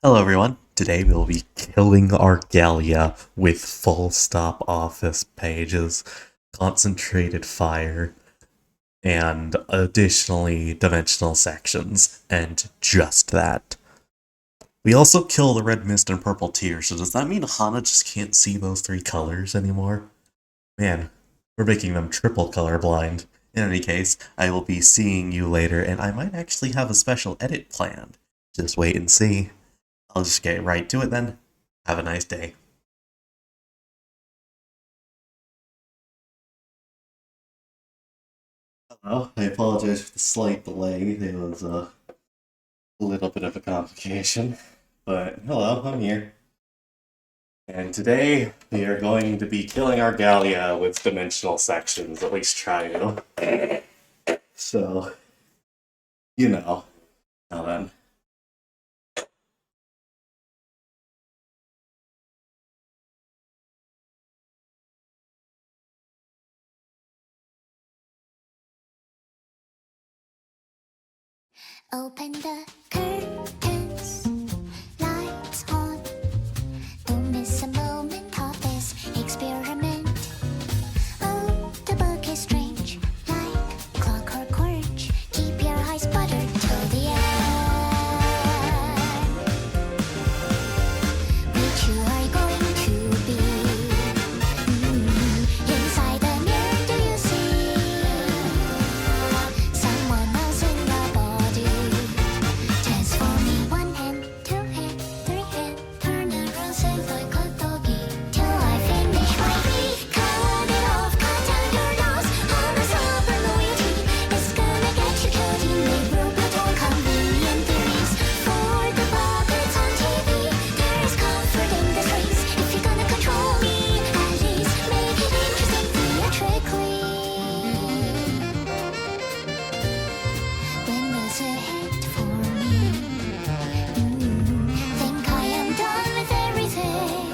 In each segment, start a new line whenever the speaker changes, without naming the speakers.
Hello everyone, today we'll be killing Argalia with full stop office pages, concentrated fire, and additionally dimensional sections, and just that. We also kill the red mist and purple tear, so does that mean Hana just can't see those three colors anymore? Man, we're making them triple colorblind. In any case, I will be seeing you later, and I might actually have a special edit planned. Just wait and see. I'll just get right to it then. Have a nice day. Hello, I apologize for the slight delay. It was a little bit of a complication. But hello, I'm here. And today we are going to be killing Argalia with dimensional sections, at least try to. So, you know. Now then.
Open the curtains, lights on. Don't miss a moment of this experiment. Oh, the book is strange, like clockwork orange. Keep your eyes buttered till the end. Which you are going to be? Inside the mirror, do you see someone else in the body? Transforming one hand, two hand, three hand, turn around, say like a doggy till I finish my beat. Cut it off, cut down your nose. All the silver loyalty is gonna get you killed. You may broke but all convenient theories for the puppets on TV. There is comfort in this race. If you're gonna control me, at least make it interesting theatrically. When there's a hit for me, think I am done with everything.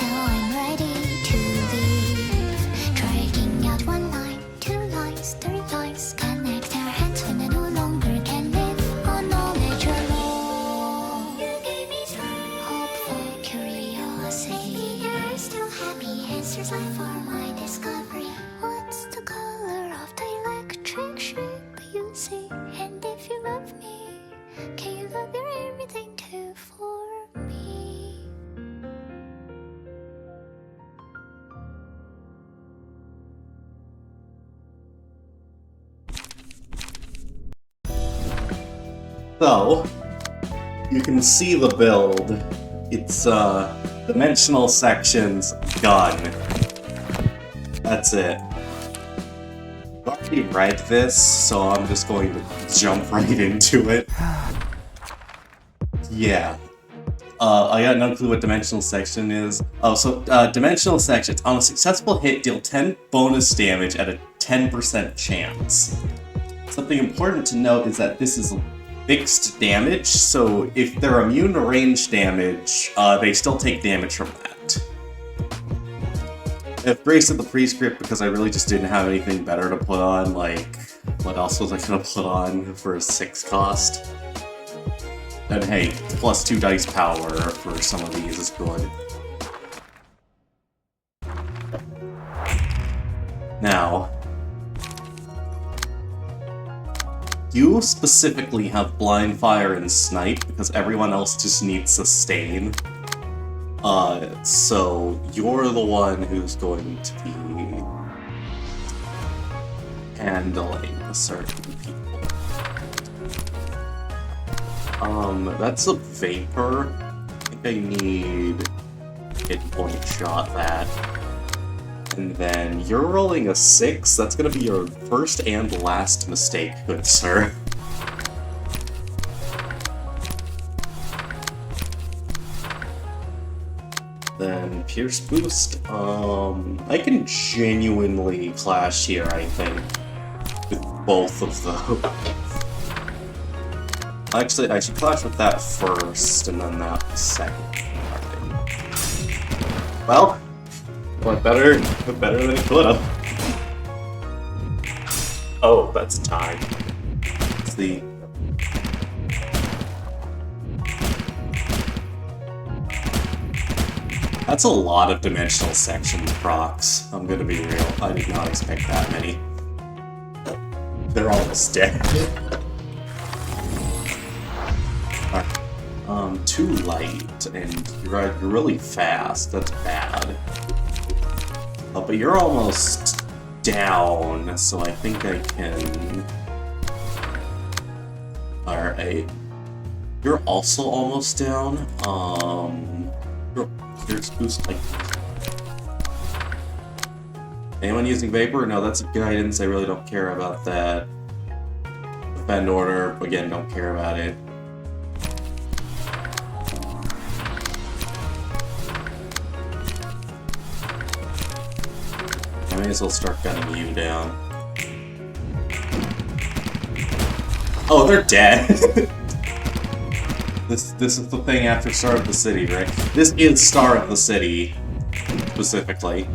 Now I'm ready to leave. Dragging out one line, two lines, three lines. Connect our hands when I no longer can live on knowledge alone. You gave me strength, hopeful curiosity. You're still happy, answers left for my discovery. What's the color of the electric ship you see? And if you love me, can you love your everything too for me?
So, you can see the build. It's dimensional sections, gun. That's it. I've already read this, so I'm just going to jump right into it. Yeah. I got no clue what dimensional section is. Oh, so dimensional sections. On a successful hit, deal 10 bonus damage at a 10% chance. Something important to note is that this is fixed damage, so if they're immune to range damage, they still take damage from that. I've braced the prescript because I really just didn't have anything better to put on, like, what else was I gonna put on for a 6 cost? And hey, plus 2 dice power for some of these is good. Now, you specifically have blind fire and snipe because everyone else just needs sustain. So you're the one who's going to be handling certain people. That's a vapor. I think I need hit point shot that. And then you're rolling a 6. That's gonna be your first and last mistake, good sir. Then Pierce Boost. I can genuinely clash here, I think, with both of those. Actually, I should clash with that first, and then that second. Well, went better than it could have. Oh, that's a tie. It's the That's a lot of dimensional sections procs. I'm gonna be real. I did not expect that many. They're almost dead. Alright. Too light, and you're really fast. That's bad. But you're almost down, so I think I can... Alright. You're also almost down. Here's boost like... Anyone using Vapor? No, that's guidance. I really don't care about that. Defend Order, again, don't care about it. I may as well start gunning you down. Oh, they're dead! This is the thing after Star of the City, right? This is Star of the City, specifically.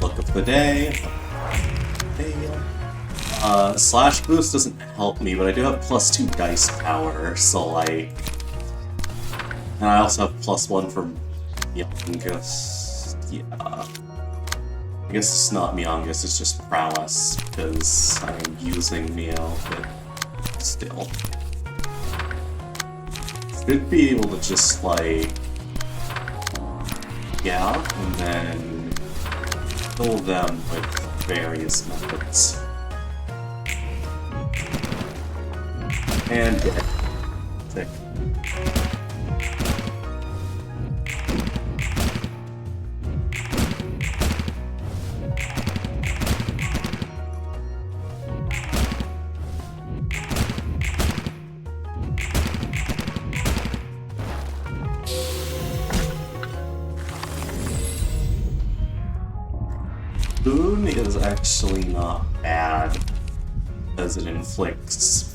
Look of the day. Slash boost doesn't help me, but I do have +2 dice power, so like... And I also have +1 from Myongus. Yeah. I guess it's not Myongus, it's just prowess, because I'm using Meow, but still. Should be able to just like... Yeah, and then kill them with various methods. And dead. Sick. Boon is actually not bad, as it inflicts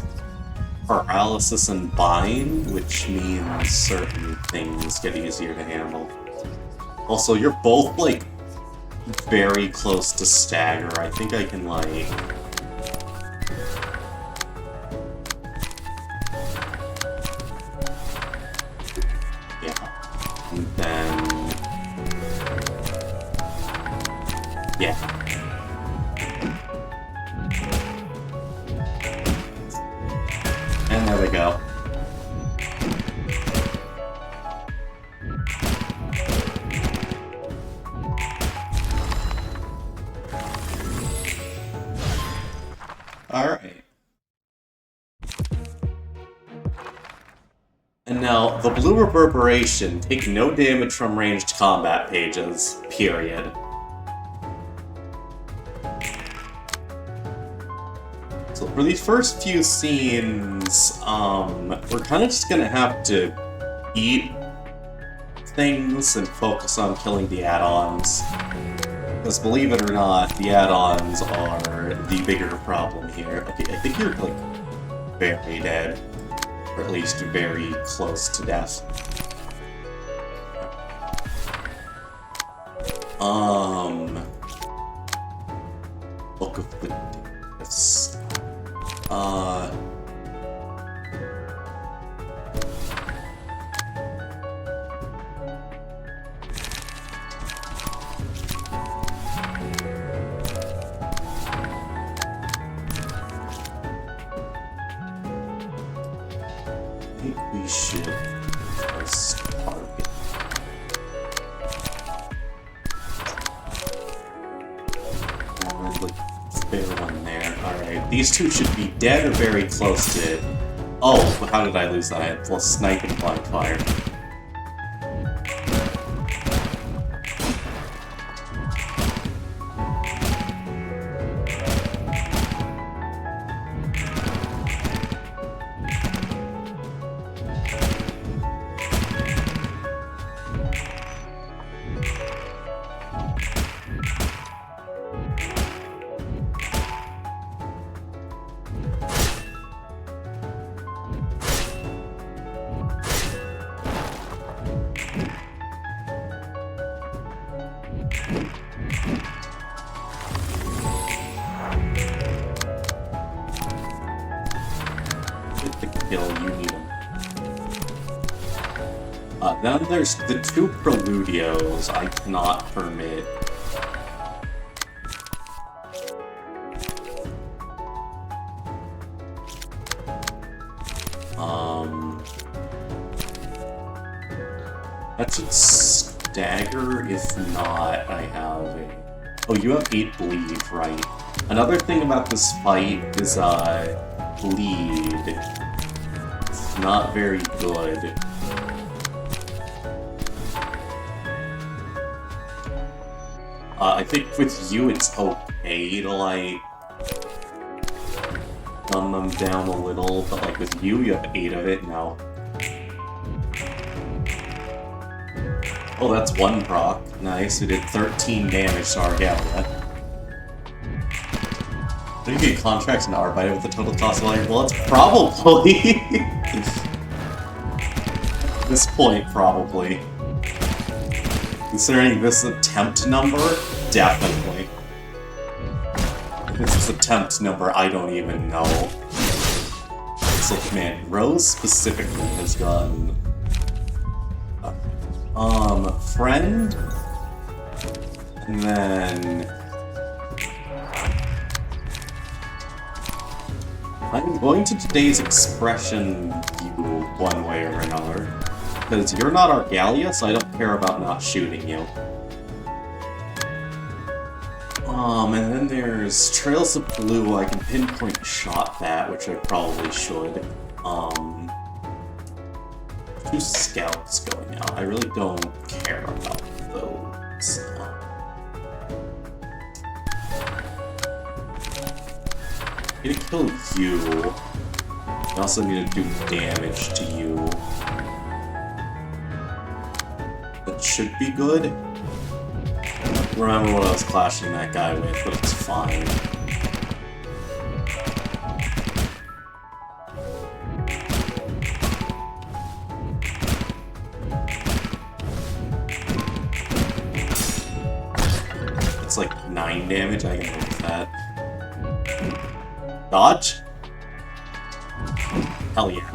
paralysis and bind, which means certain things get easier to handle. Also, you're both, like, very close to stagger. I think I can, like... Yeah. And then... Yeah. And there we go. Alright. And now, the blue reverberation take no damage from ranged combat pages, period. So for these first few scenes, we're kind of just gonna have to eat things and focus on killing the add-ons. Because believe it or not, the add-ons are the bigger problem here. Okay, I think you're, like, very dead. Or at least very close to death. Book of the Days. I think we should just target. Spare one there. Alright, these two should be dead or very close to it. Oh, how did I lose that? I had plus snipe and blind fire. kill, you need them. Then there's the 2 Preludios I cannot permit. That should stagger, if not, I have a... Oh, you have 8 bleed, right. Another thing about this fight is, bleed. It's not very good. I think with you it's okay to, like, dumb them down a little, but, like, with you have 8 of it now. Oh, that's 1 proc. Nice, we did 13 damage to Argalia. Do you get contracts and Arbiter with the total cost of all your bullets? Probably! At this point, probably. Considering this attempt number, definitely. If this is attempt number, I don't even know. So, man, Rose specifically has gotten... friend? And then... I'm going to today's expression you one way or another. Because you're not Argalia, so I don't care about not shooting you. And then there's Trails of Blue. I can pinpoint shot that, which I probably should. 2 scouts going out. I really don't care about those. I'm gonna kill you. I also need to do damage to you. That should be good. I don't remember what I was clashing that guy with, but it's fine. It's like 9 damage, I can live with that. Dodge? Hell yeah.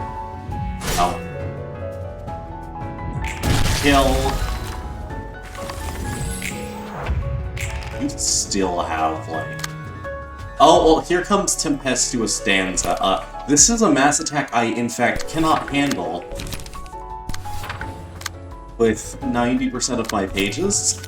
Ow. Kill. You still have, like... Oh, well, here comes Tempestuous Stanza. This is a mass attack I, in fact, cannot handle with 90% of my pages.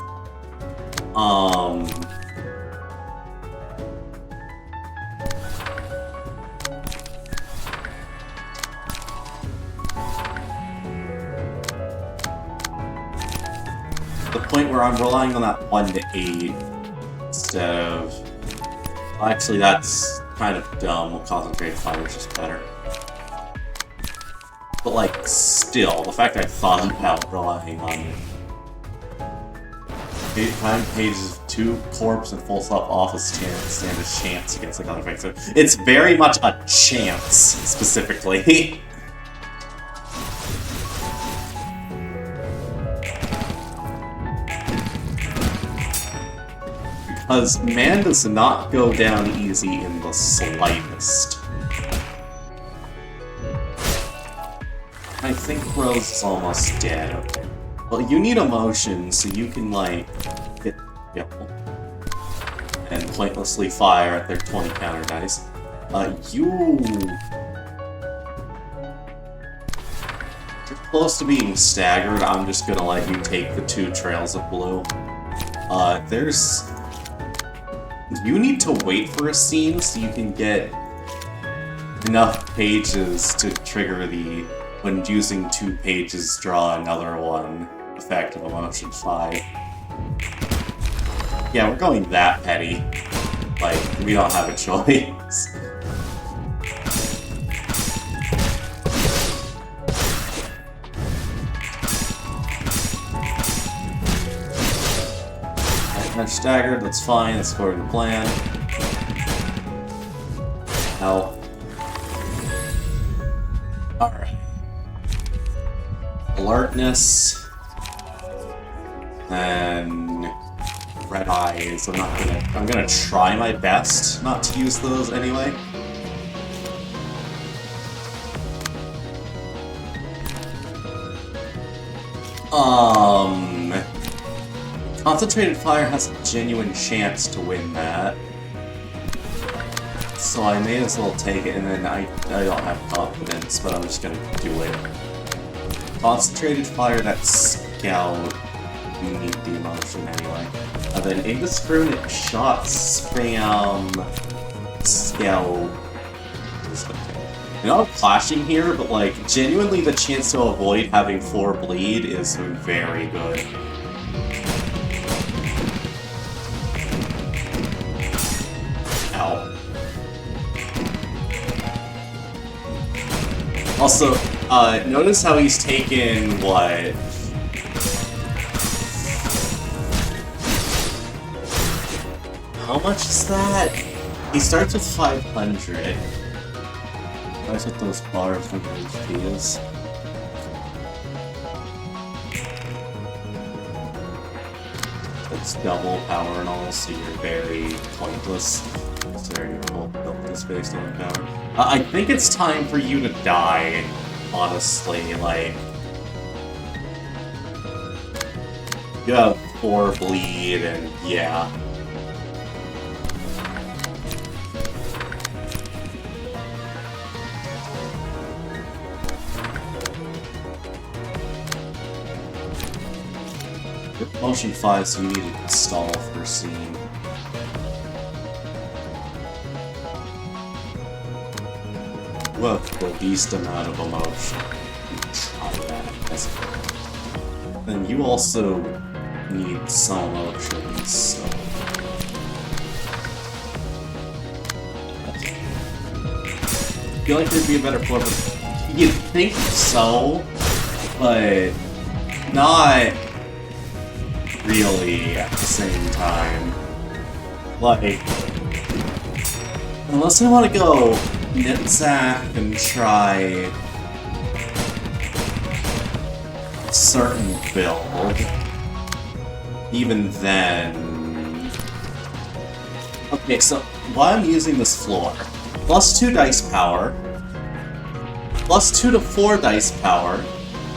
The point where I'm relying on that 1 to 8 instead of... Well, actually, that's kind of dumb. Concentrated Fire is just better. But, like, still, the fact I thought about relying on it. 8 pages of 2 corpse and full stop office stand a chance against the other so it's very much a chance, specifically. Because man does not go down easy in the slightest. I think Rose is almost dead. Okay. Well, you need emotion, so you can, like, hit people and pointlessly fire at their 20 counter dice. You're close to being staggered. I'm just gonna let you take the 2 Trails of Blue. You need to wait for a scene so you can get enough pages to trigger the when using 2 pages, draw another one effect of emotion 5. Yeah, we're going that petty. Like, we don't have a choice. They're staggered, that's fine, that's according to plan. Now, alright. Alertness. And red eyes. I'm gonna try my best not to use those anyway. Concentrated Fire has a genuine chance to win that. So I may as well take it, and then I don't have confidence, but I'm just gonna do it. Concentrated Fire, that Scout, you need the emotion anyway. And then Indiscriminate Shot, spam, Scout. You know, I'm clashing here, but like, genuinely the chance to avoid having 4 bleed is very good. Ow. Also, notice how he's taken, what? How much is that? He starts with 500. That's what those bars from HP is. It's double power and all, so you're very pointless. So your whole build is based on power. I think it's time for you to die, honestly, like... You have 4 bleed, and yeah. Motion 5, so you need to stall for scene. Well, the least amount of emotion. Try that. Then you also need some emotions, so... I feel like there'd be a better form of... You'd think so, but... not... really at the same time. Like, unless I want to go Nitzak and try a certain build, even then... Okay, so why I'm using this floor, +2 dice power, +2 to 4 dice power,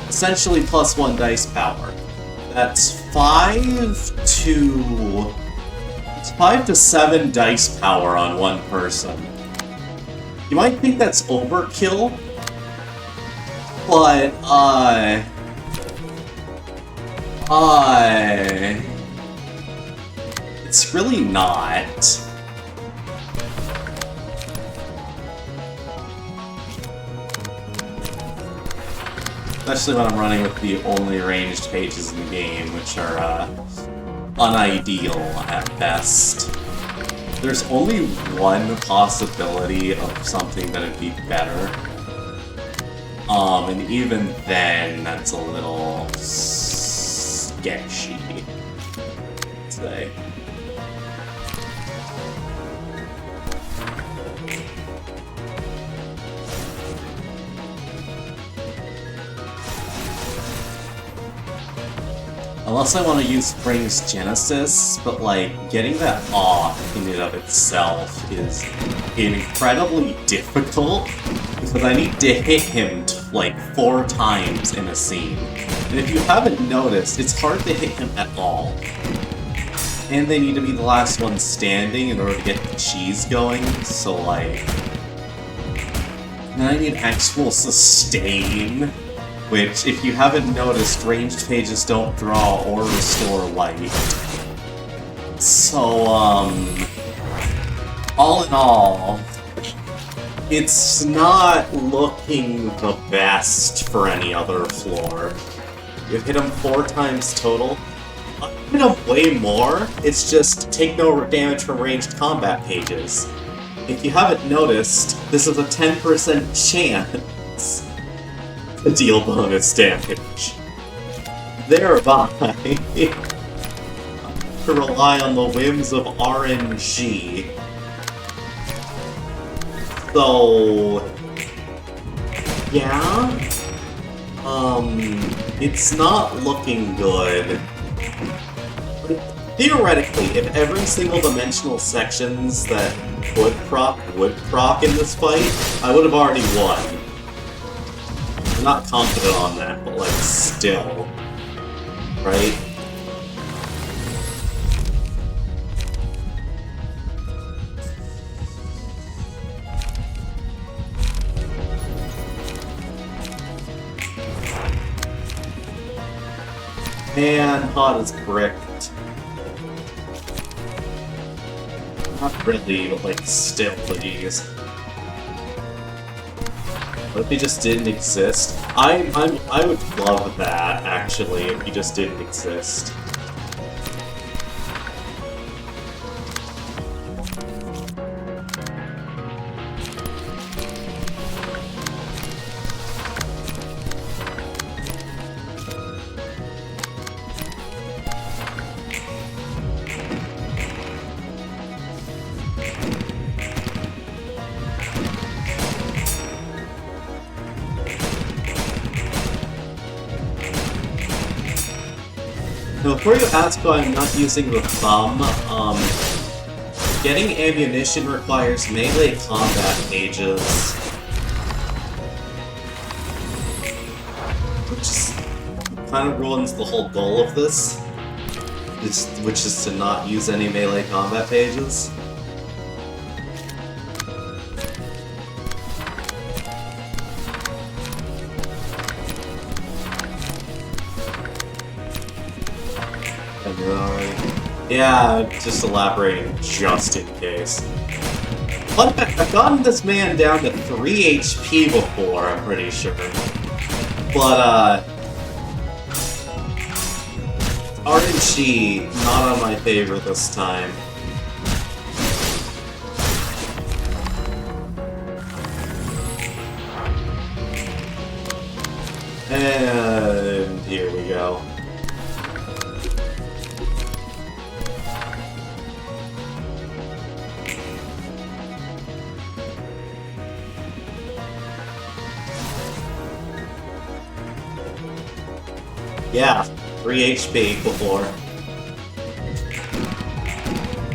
essentially +1 dice power. That's 5 to 7 dice power on one person. You might think that's overkill, but, it's really not. Especially when I'm running with the only ranged pages in the game, which are, unideal at best. There's only one possibility of something that'd be better. And even then, that's a little... sketchy, I'd say. Unless I want to use Spring's Genesis, but like, getting that off in and of itself is incredibly difficult, because I need to hit him like 4 times in a scene. And if you haven't noticed, it's hard to hit him at all. And they need to be the last one standing in order to get the cheese going, so like... And I need actual sustain. Which, if you haven't noticed, ranged pages don't draw or restore light. So, all in all, it's not looking the best for any other floor. You've hit him 4 times total. I've hit him way more, it's just take no damage from ranged combat pages. If you haven't noticed, this is a 10% chance to deal bonus damage. Thereby, to rely on the whims of RNG. So... yeah? It's not looking good. Theoretically, if every single dimensional sections that would proc in this fight, I would have already won. I'm not confident on that, but like, still. right? Man, hot as bricked. Not really, but like still, please. What if he just didn't exist? I would love that, actually, if he just didn't exist. Now, before you ask why I'm not using the thumb, getting ammunition requires melee combat pages. Which kind of ruins the whole goal of this, which is to not use any melee combat pages. Yeah, just elaborating just in case. Fun fact, I've gotten this man down to 3 HP before, I'm pretty sure. But, RNG, not on my favor this time. And here we go. Yeah, 3 HP before.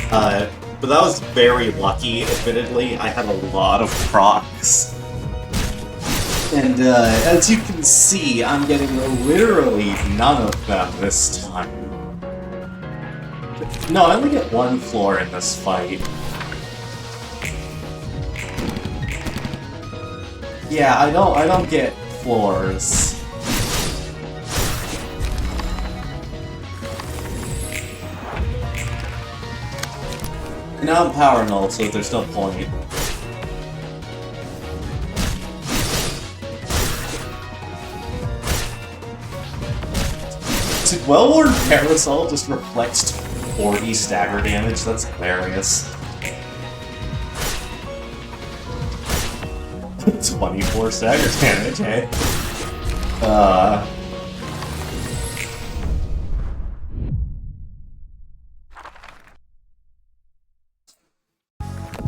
But that was very lucky, admittedly. I had a lot of procs. And, as you can see, I'm getting literally none of them this time. No, I only get 1 floor in this fight. Yeah, I don't get floors. Now I'm power null, so there's no point. Did Well-Worn Parasol just reflect 40 stagger damage? That's hilarious. 24 stagger damage, hey?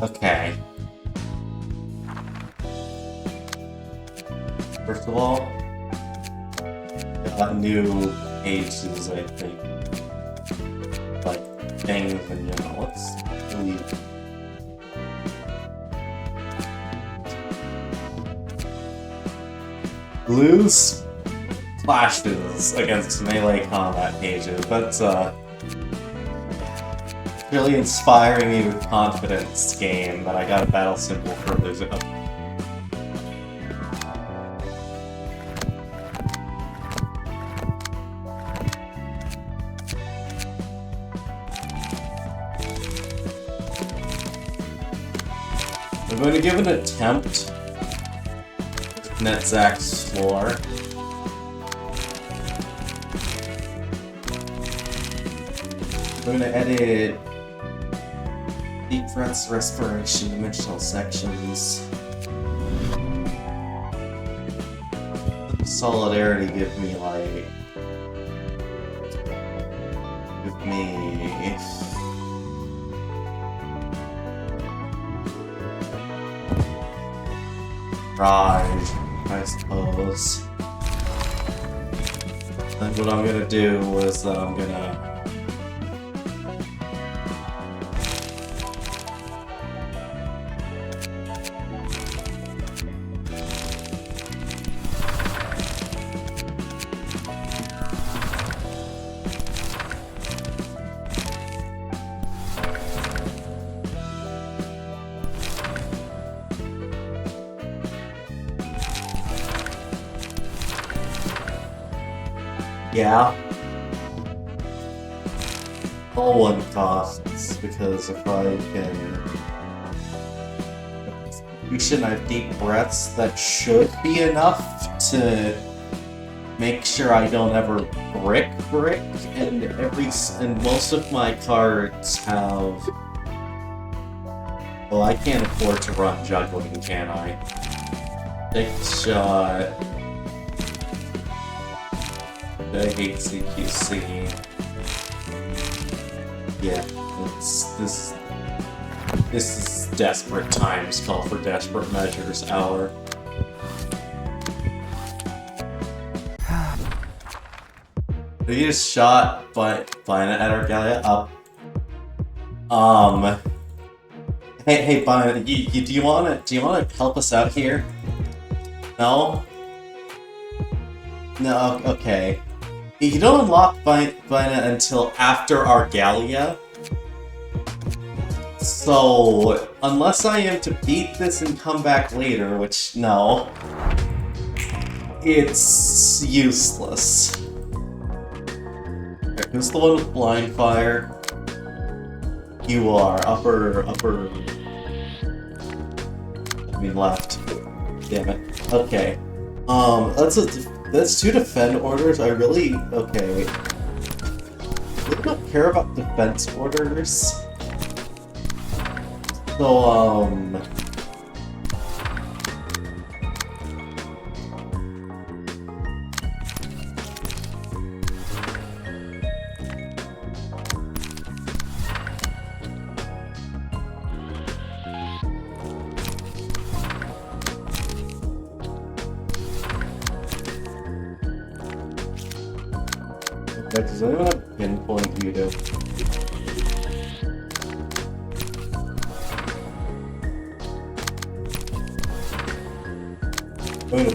Okay. First of all, got new pages, I think. Like, things in general. Let's delete. Blue splashes against melee combat pages. That's, really inspiring me with confidence game, but I got a battle symbol for losing. Oh. I'm going to give an attempt with Netzach's floor. I'm going to edit deep breaths, respiration, dimensional sections. Solidarity give me like... Give me... Ride, I suppose. Then what I'm gonna do is that I'm gonna... Yeah. All one costs, because if I can... We shouldn't have deep breaths, that should be enough to make sure I don't ever brick, and most of my cards have... Well, I can't afford to run juggling, can I? Take the shot. I hate CQC. Yeah, this is desperate times call for desperate measures hour. Did you just shot by at Argalia up? Hey, Bina, do you wanna help us out here? No? No, okay. You don't unlock Bina until after Argalia. So, unless I am to beat this and come back later, which, no. It's useless. Okay, who's the one with blind fire? You are. Upper... I mean left. Damn it. Okay. That's 2 defend orders. I really... Okay. I really don't care about defense orders. So, does anyone have a pinpoint you do? I'm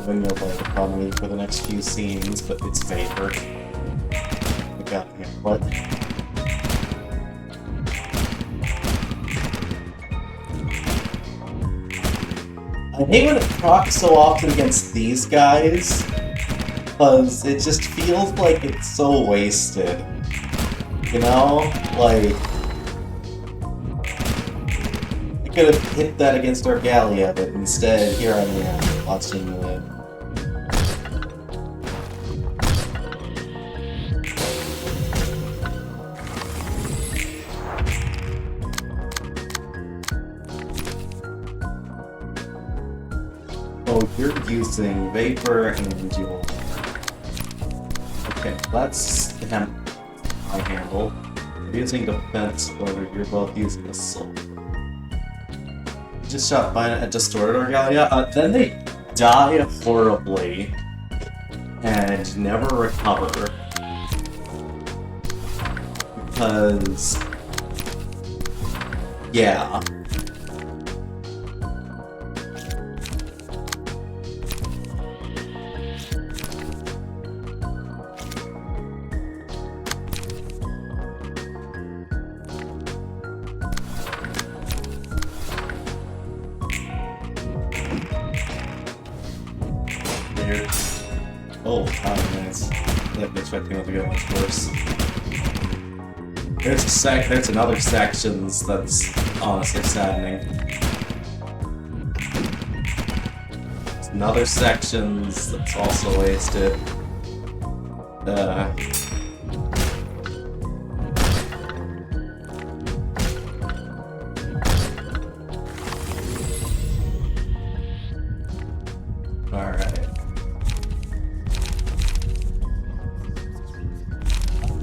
going to improve the economy for the next few scenes, but it's Vapor. I got me what? I hate when it procs so often against these guys, because it just feels like it's so wasted. You know? Like... I could have hit that against Argalia, but instead, here I am, watching it. Oh, you're using Vapor and you'll... Okay, that's my handle. You're using Defense Order, you're both using Assault. Just shot by a Distorted Argalia. Then they die horribly and never recover. Because... yeah. Oh, nice. I didn't expect it to go much worse. There's another sections that's honestly saddening. There's another sections that's also wasted. Alright.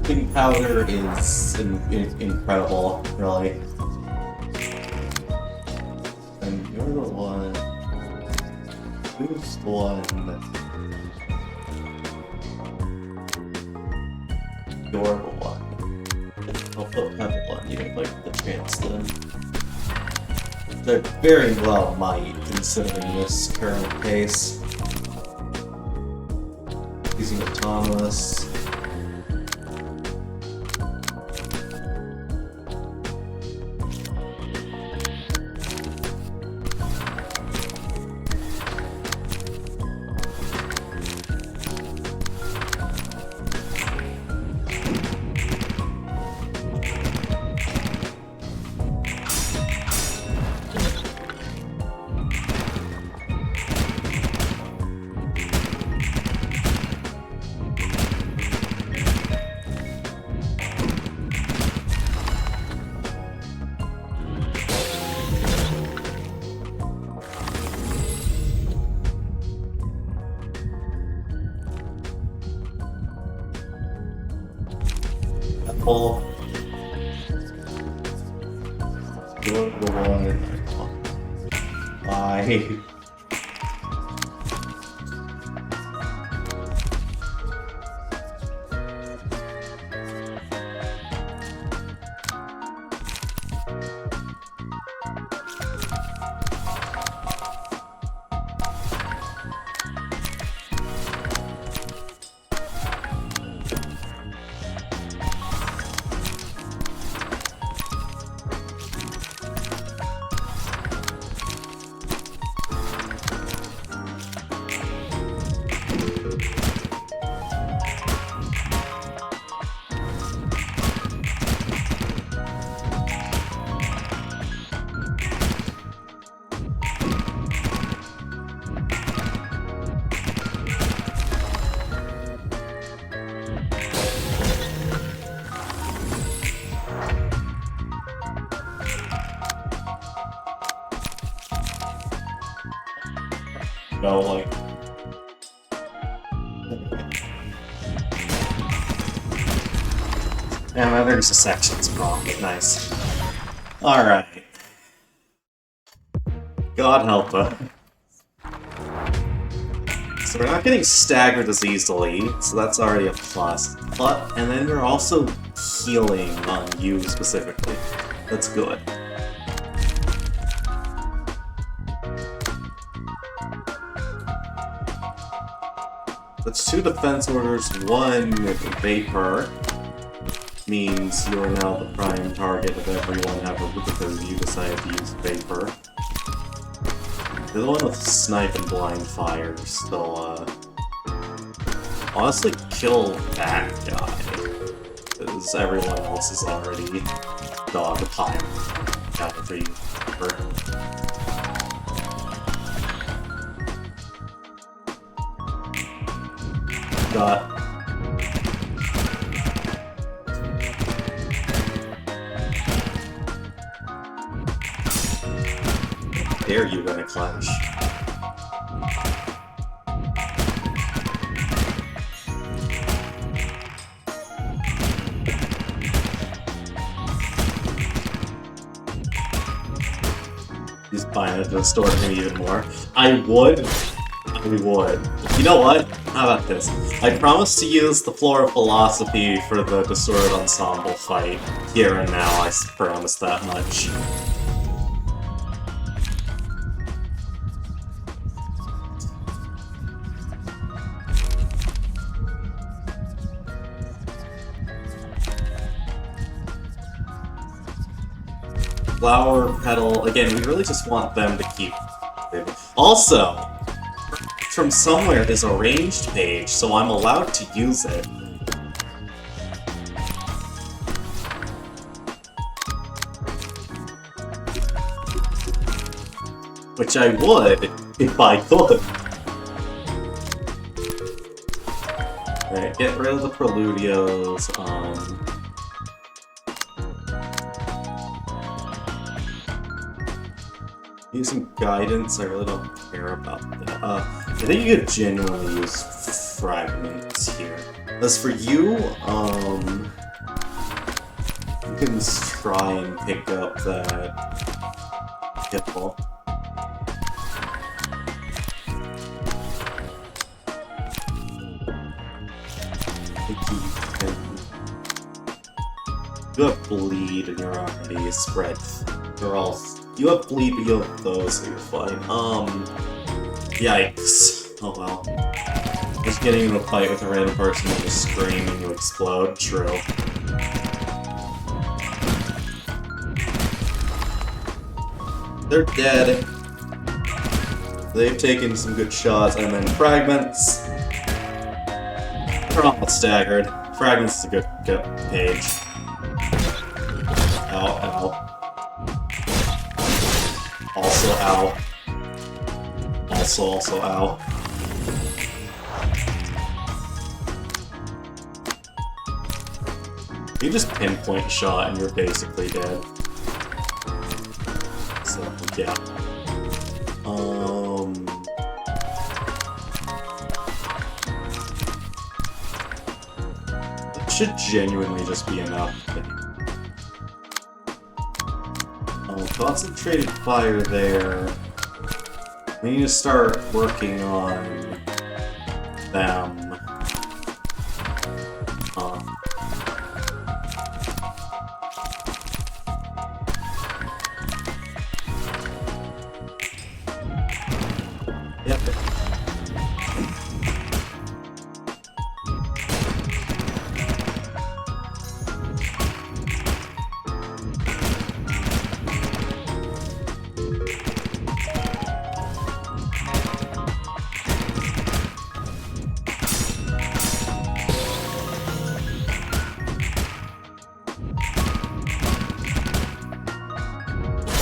Pink powder is incredible, really. And you're the one... Who's the one that... You're the one. I'll put Pebble on you, like the chance then. They very well might, considering this current pace. Using autonomous. awful. Good one. Bye. No, like... Yeah, there's a section's wrong, but nice. Alright. God help us. So we're not getting staggered as easily, so that's already a plus. And then we're also healing on you specifically. That's good. That's 2 defense orders, 1 vapor. Means you are now the prime target of everyone ever because you decided to use vapor. The one with snipe and blind fire still, honestly kill that guy. Because everyone else is already dog pile down for you. Got dare you run a clash. He's buying it to distort him even more. I would. You know what? How about this? I promise to use the Floor of Philosophy for the Distorted Ensemble fight here and now, I promise that much. Flower Petal, again, we really just want them to keep... Also, from somewhere is a ranged page, so I'm allowed to use it. Which I would, if I could. Alright, get rid of the Preludios, Using guidance, I really don't care about that. I think you could genuinely use fragments here. As for you, you can try and pick up that hippo. You have bleed and you're already spread. You have bleed, but you have those, so you're fine. Yikes. Oh well. Just getting in a fight with a random person and just scream and you explode. True. They're dead. They've taken some good shots, and then fragments. They're all staggered. Fragments is a good page. Ow, ow. Also, ow. Also, ow. You just pinpoint a shot and you're basically dead. So, yeah. should genuinely just be enough. Concentrated fire there. We need to start working on them. Yep.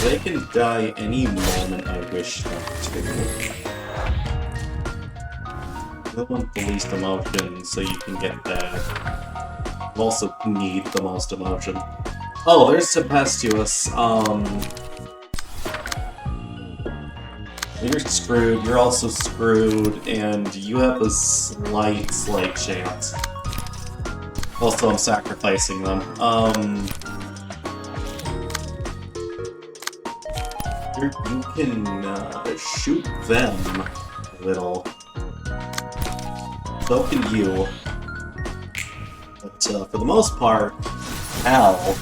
They can die any moment I wish them to. I want the least emotion so you can get back. You also need the most emotion. Oh, there's tempestuous. You're screwed, you're also screwed, and you have a slight chance. Also, I'm sacrificing them. You can shoot them a little. So can you. But for the most part, hell.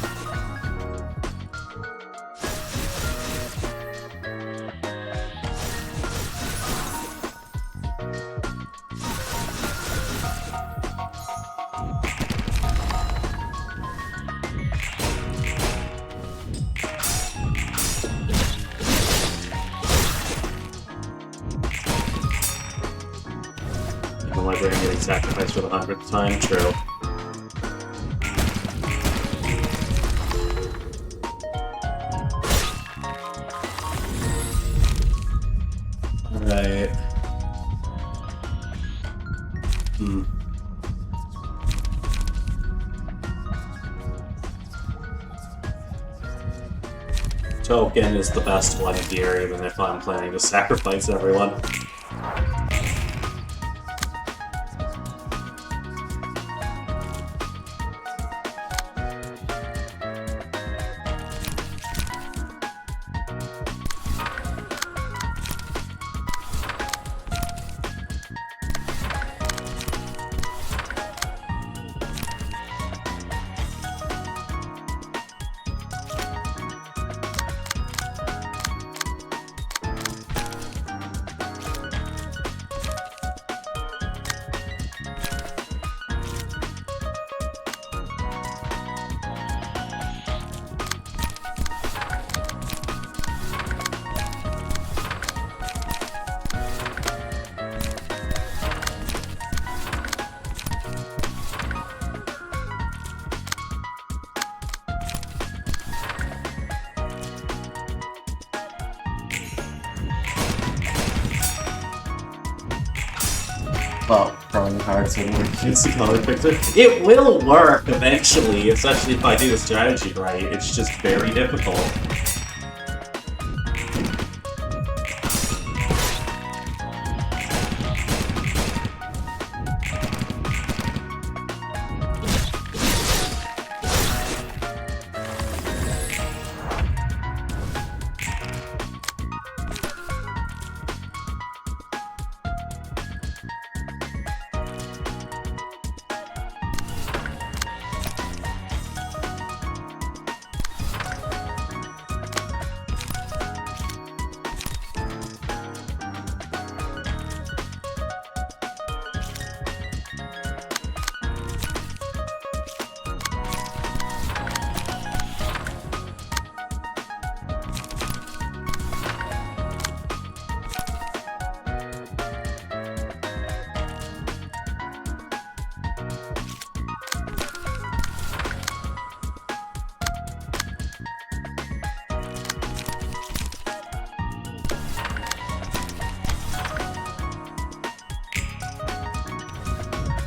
The librarian getting sacrificed for the 100th time, true. Alright. Token is the best one here, even if I'm planning to sacrifice everyone. Well, throwing cards wouldn't work against the color picture. It will work eventually, especially if I do the strategy right. It's just very difficult.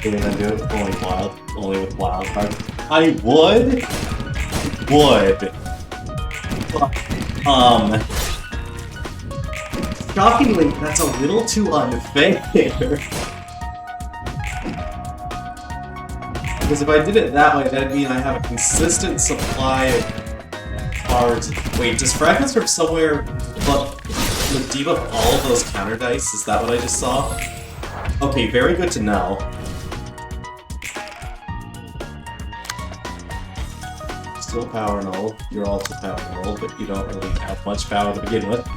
You're gonna do it only with wild cards. I would. Shockingly, that's a little too unfair. Because if I did it that way, that'd mean I have a consistent supply of cards. Wait, does Fragments from somewhere but debuff all of those counter dice? Is that what I just saw? Okay, very good to know. Still power null. You're also power null, but you don't really have much power to begin with.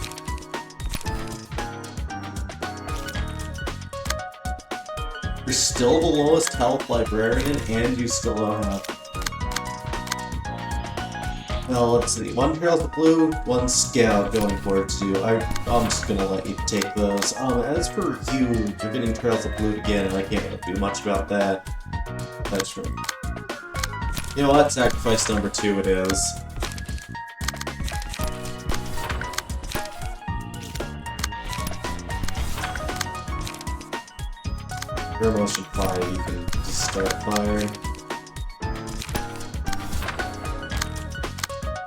You're still the lowest health librarian, and you still don't have... Well, let's see. One Trails of Blue, one Scout going for it too. I'm just gonna let you take those. As for you, you're getting Trails of Blue again, and I can't really do much about that. That's true. You know what? Sacrifice number 2 it is. Your motion fire, you can just start firing.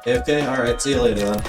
Okay, alright, see you later then.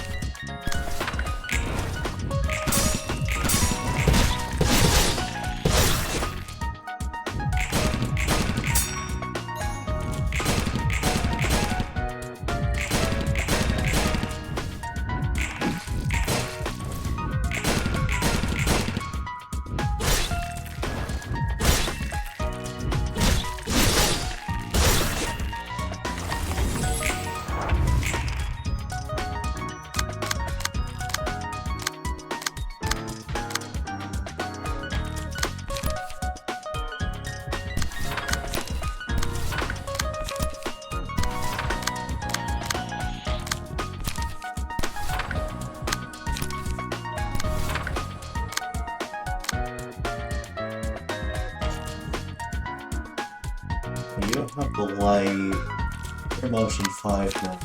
You don't have the light. Promotion 5 now.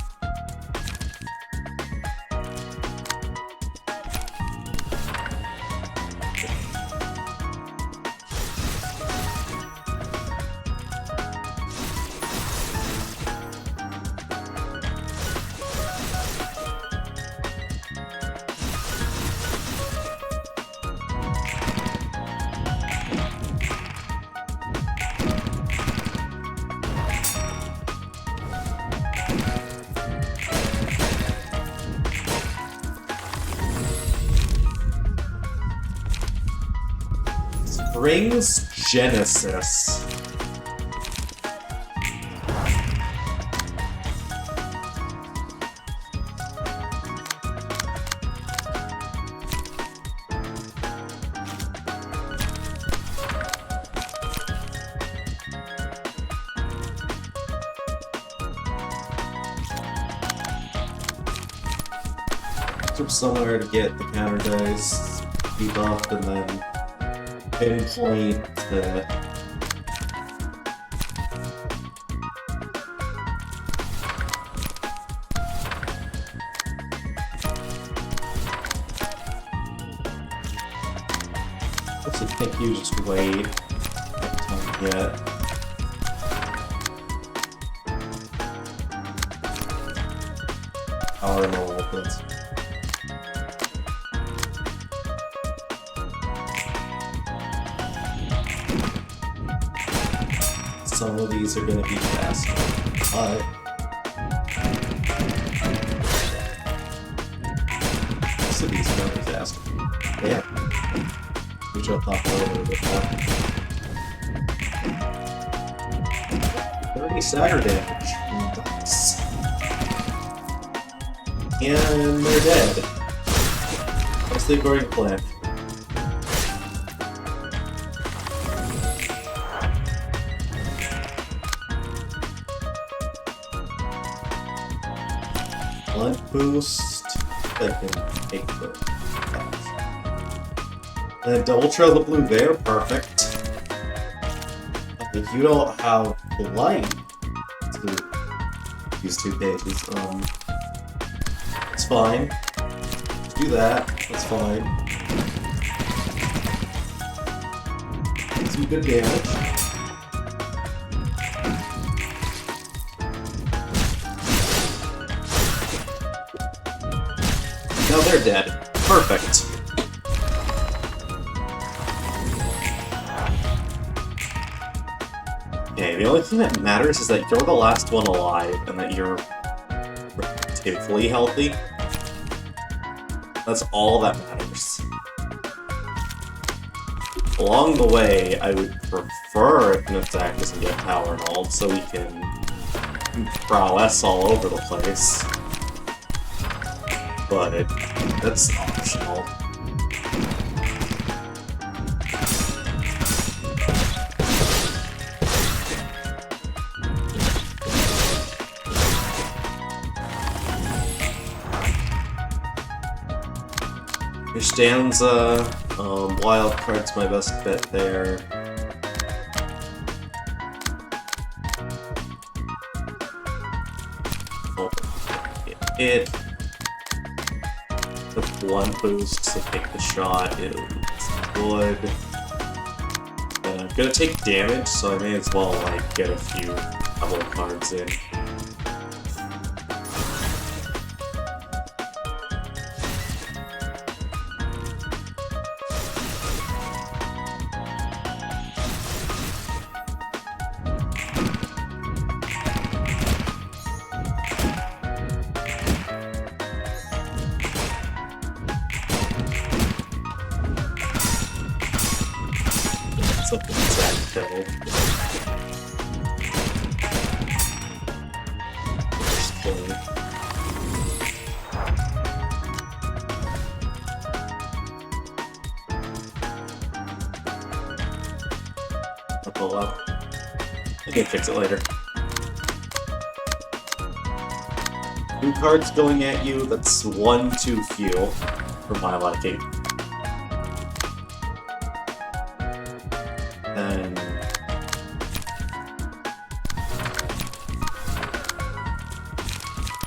Spring's Genesis. From somewhere to get the counter dice debuffed and then pinpoint the I think you just wait time to get power and all of this. Some of these are going to be faster, but most of these are going to be faster. Yeah. Which I'll talk about a little bit more. 30 stagger damage. Nice. And they're dead. Mostly according to plan. Blood boost that can take the damage. And double trail the blue there, perfect. If you don't have the light to use 2 pages, it's fine. Just do that, that's fine. Some good damage. Now they're dead. Perfect. Okay, the only thing that matters is that you're the last one alive, and that you're relatively healthy. That's all that matters. Along the way, I would prefer if Nutsack doesn't get power nulled, so we can prowess all over the place. But that's optional. Your stanza, wild card's my best bet there. Oh, it. The one boost to take the shot is good. And I'm gonna take damage, so I may as well like get a few couple of cards in. Something exact kill. I'll pull up. I can fix it later. 2 cards going at you, that's 1 too few for my liking. Then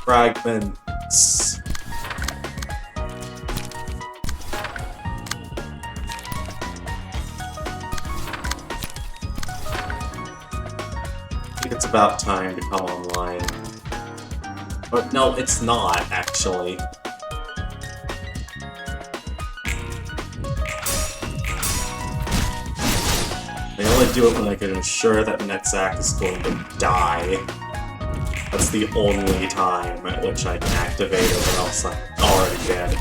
fragments. I think it's about time to come online. But no, it's not, actually. I only do it when I can ensure that Nutsack is going to die. That's the only time at which I can activate it, or else I'm already dead.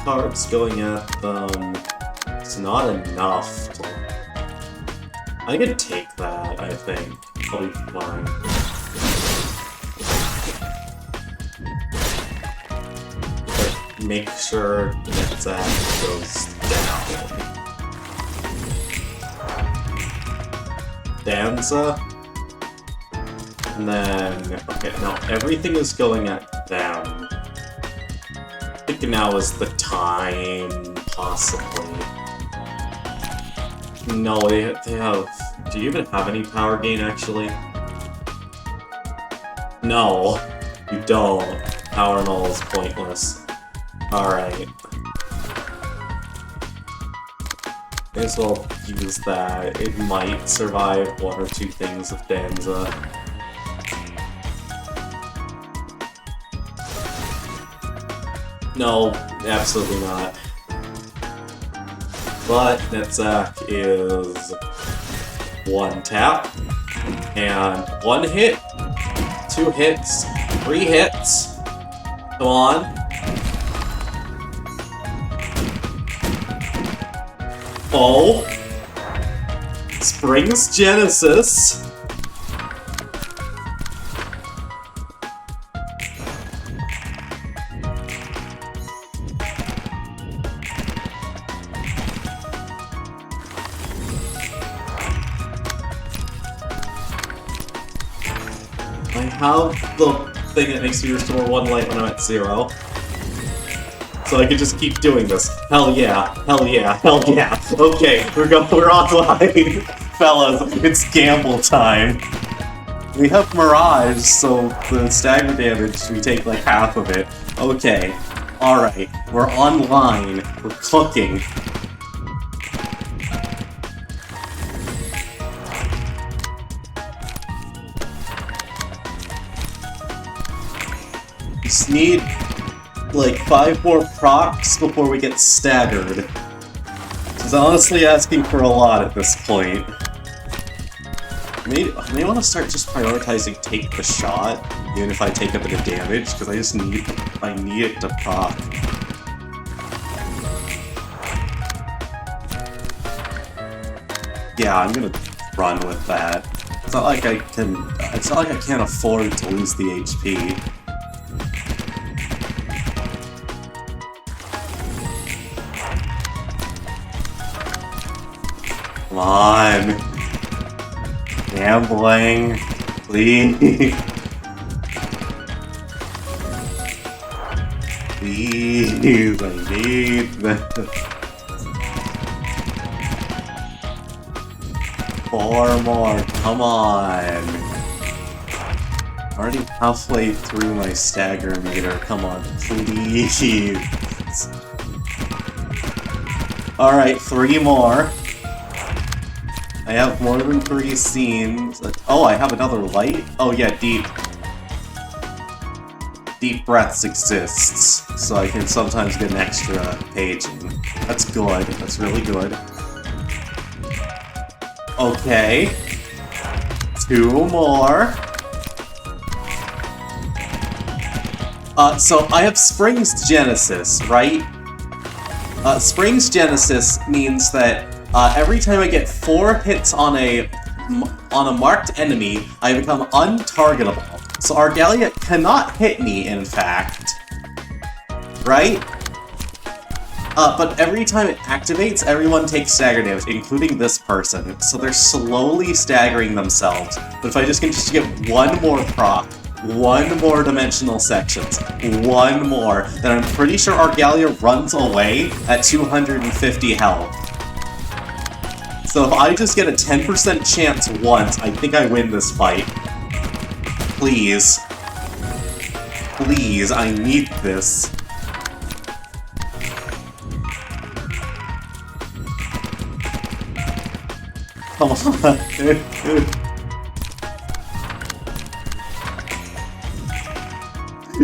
Cards going at them, it's not enough to... I can take that, I think. I'll be fine. But make sure Nutsack goes down. Danza. And then... okay, now everything is going at them. I think now is the time, possibly. No, they have... do you even have any power gain, actually? No, you don't. Power null is pointless. Alright. May as well use that. It might survive 1 or 2 things of Danza. No, absolutely not. But Nutsack is 1 tap, and 1 hit, 2 hits, 3 hits. Come on. Oh. Springs Genesis. I have the thing that makes me restore 1 light when I'm at 0. So I can just keep doing this. Hell yeah, hell yeah, hell yeah. Okay, we're online. Fellas, it's gamble time. We have Mirage, so the stagger damage, we take like half of it. Okay, alright, we're online, we're cooking. Just need like 5 more procs before we get staggered. She's honestly asking for a lot at this point. I may want to start just prioritizing take the shot, even if I take a bit of damage, because I need it to proc. Yeah, I'm gonna run with that. It's not like I can't afford to lose the HP. Come on! Gambling, please. Please, I need this. 4 more, come on. Already halfway through my stagger meter, come on, please. Alright, 3 more. I have more than 3 scenes. Oh, I have another light? Oh yeah, deep breaths exists, so I can sometimes get an extra page in. That's good, that's really good. Okay. 2 more. So I have Springs Genesis, right? Springs Genesis means that every time I get 4 hits on a marked enemy, I become untargetable. So Argalia cannot hit me, in fact. Right? But every time it activates, everyone takes stagger damage, including this person. So they're slowly staggering themselves. But if I just continue to get 1 more proc, 1 more dimensional sections, 1 more, then I'm pretty sure Argalia runs away at 250 health. So if I just get a 10% chance once, I think I win this fight. Please. Please, I need this. Come on.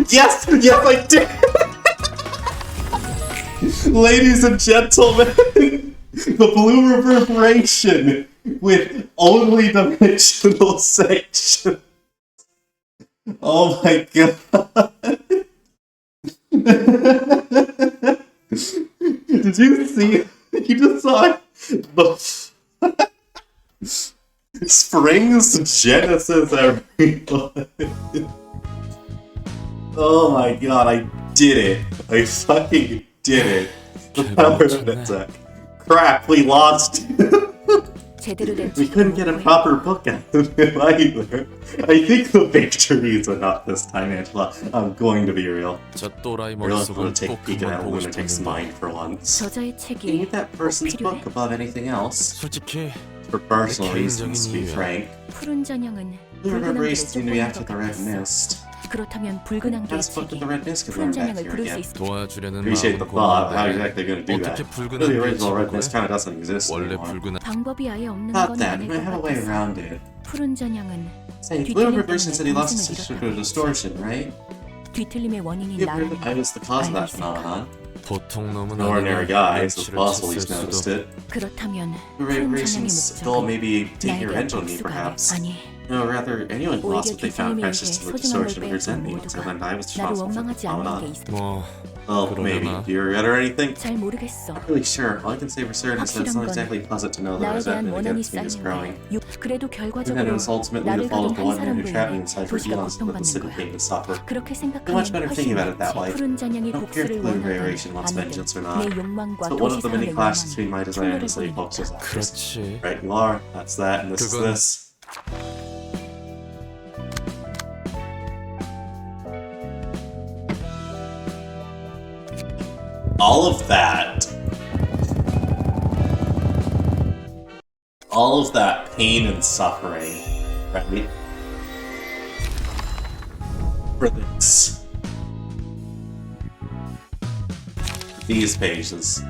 Yes! Yes, I did! Ladies and gentlemen, the blue reverberation with only dimensional section. Oh my god. Did you see? You just saw the Springs Genesis, everyone. Oh my god, I did it. I fucking did it. The power of attack. Crap, we lost. We couldn't get a proper book out of him either. I think the victories are not this time, Angela. I'm going to be real. I really want to take a peek at that lunatic's mind for once. Read that person's book above anything else. For personal reasons, to be frank. Blue reverberation seemed to be after the red mist. Let's look at the red mist because I'm back here again. Appreciate the thought, but how exactly are you going to do that? The original red mist kind of doesn't exist anymore. Thought that, you might have a way around it. Say, Blue reverberation said he lost his sister to distortion, right? You heard that I was the cause of that phenomenon. An ordinary guy, so it's possible he's noticed it. Reverberation's goal may be taking revenge on me, perhaps. No, rather, anyone who lost what they found precious to the distortion would resent me, so then I was responsible for the phenomenon. Well, maybe. Do you regret or anything? Not really sure. All I can say for certain is that it's not exactly pleasant to know that resentment against me is growing. Even it was ultimately the fault of the one man who trapped me inside for eons and let the city came to suffer. Feel much better thinking about it that way. I don't care if the blue reverberation wants vengeance or not. But one of the many clashes between my desire and the city folks is ours. Right, you are. That's that, and this is this. All of that. all of that pain and suffering, right? For this. These pages.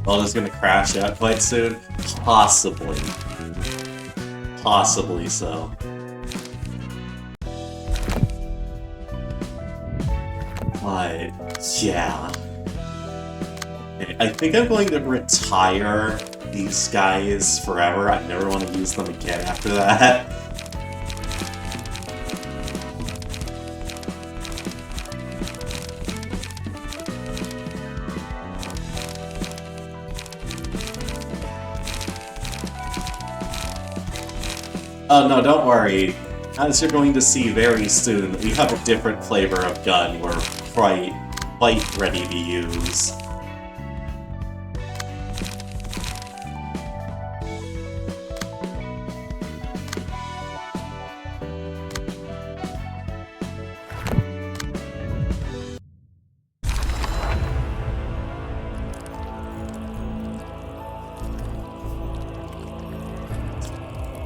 Well, it's gonna crash out quite soon? Possibly. Possibly so. But, yeah. Okay, I think I'm going to retire these guys forever. I never want to use them again after that. Oh no, don't worry. As you're going to see very soon, we have a different flavor of gun we're quite ready to use.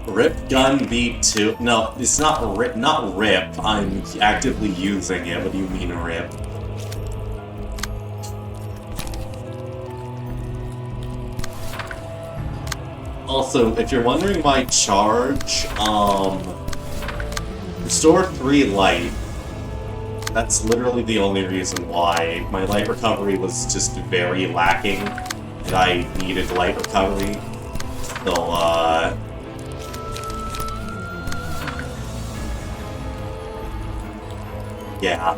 Rip Gun V2. No, it's not Rip. Not Rip. I'm actively using it. What do you mean, Rip? Also, if you're wondering my charge, restore 3 light. That's literally the only reason why. My light recovery was just very lacking, and I needed light recovery. So, yeah.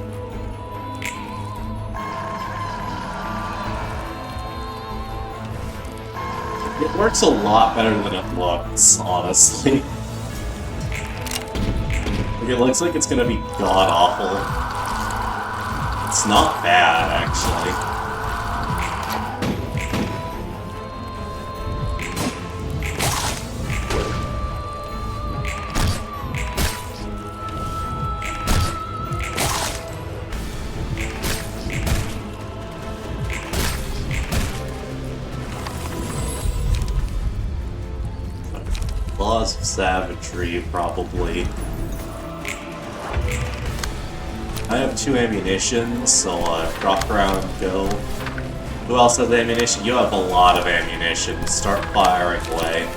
It works a lot better than it looks, honestly. Like, it looks like it's gonna be god-awful. It's not bad, actually. Laws of Savagery, probably. I have 2 ammunition, so drop around, go. Who else has ammunition? You have a lot of ammunition. Start firing away.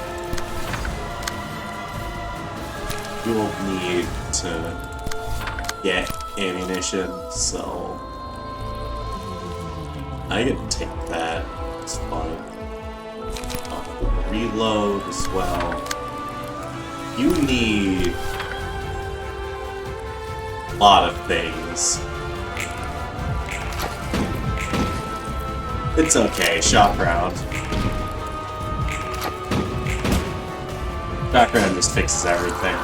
You will need to get ammunition, so I can take that. It's fine. I'll reload as well. You need a lot of things. It's okay, shock round. Shock round just fixes everything.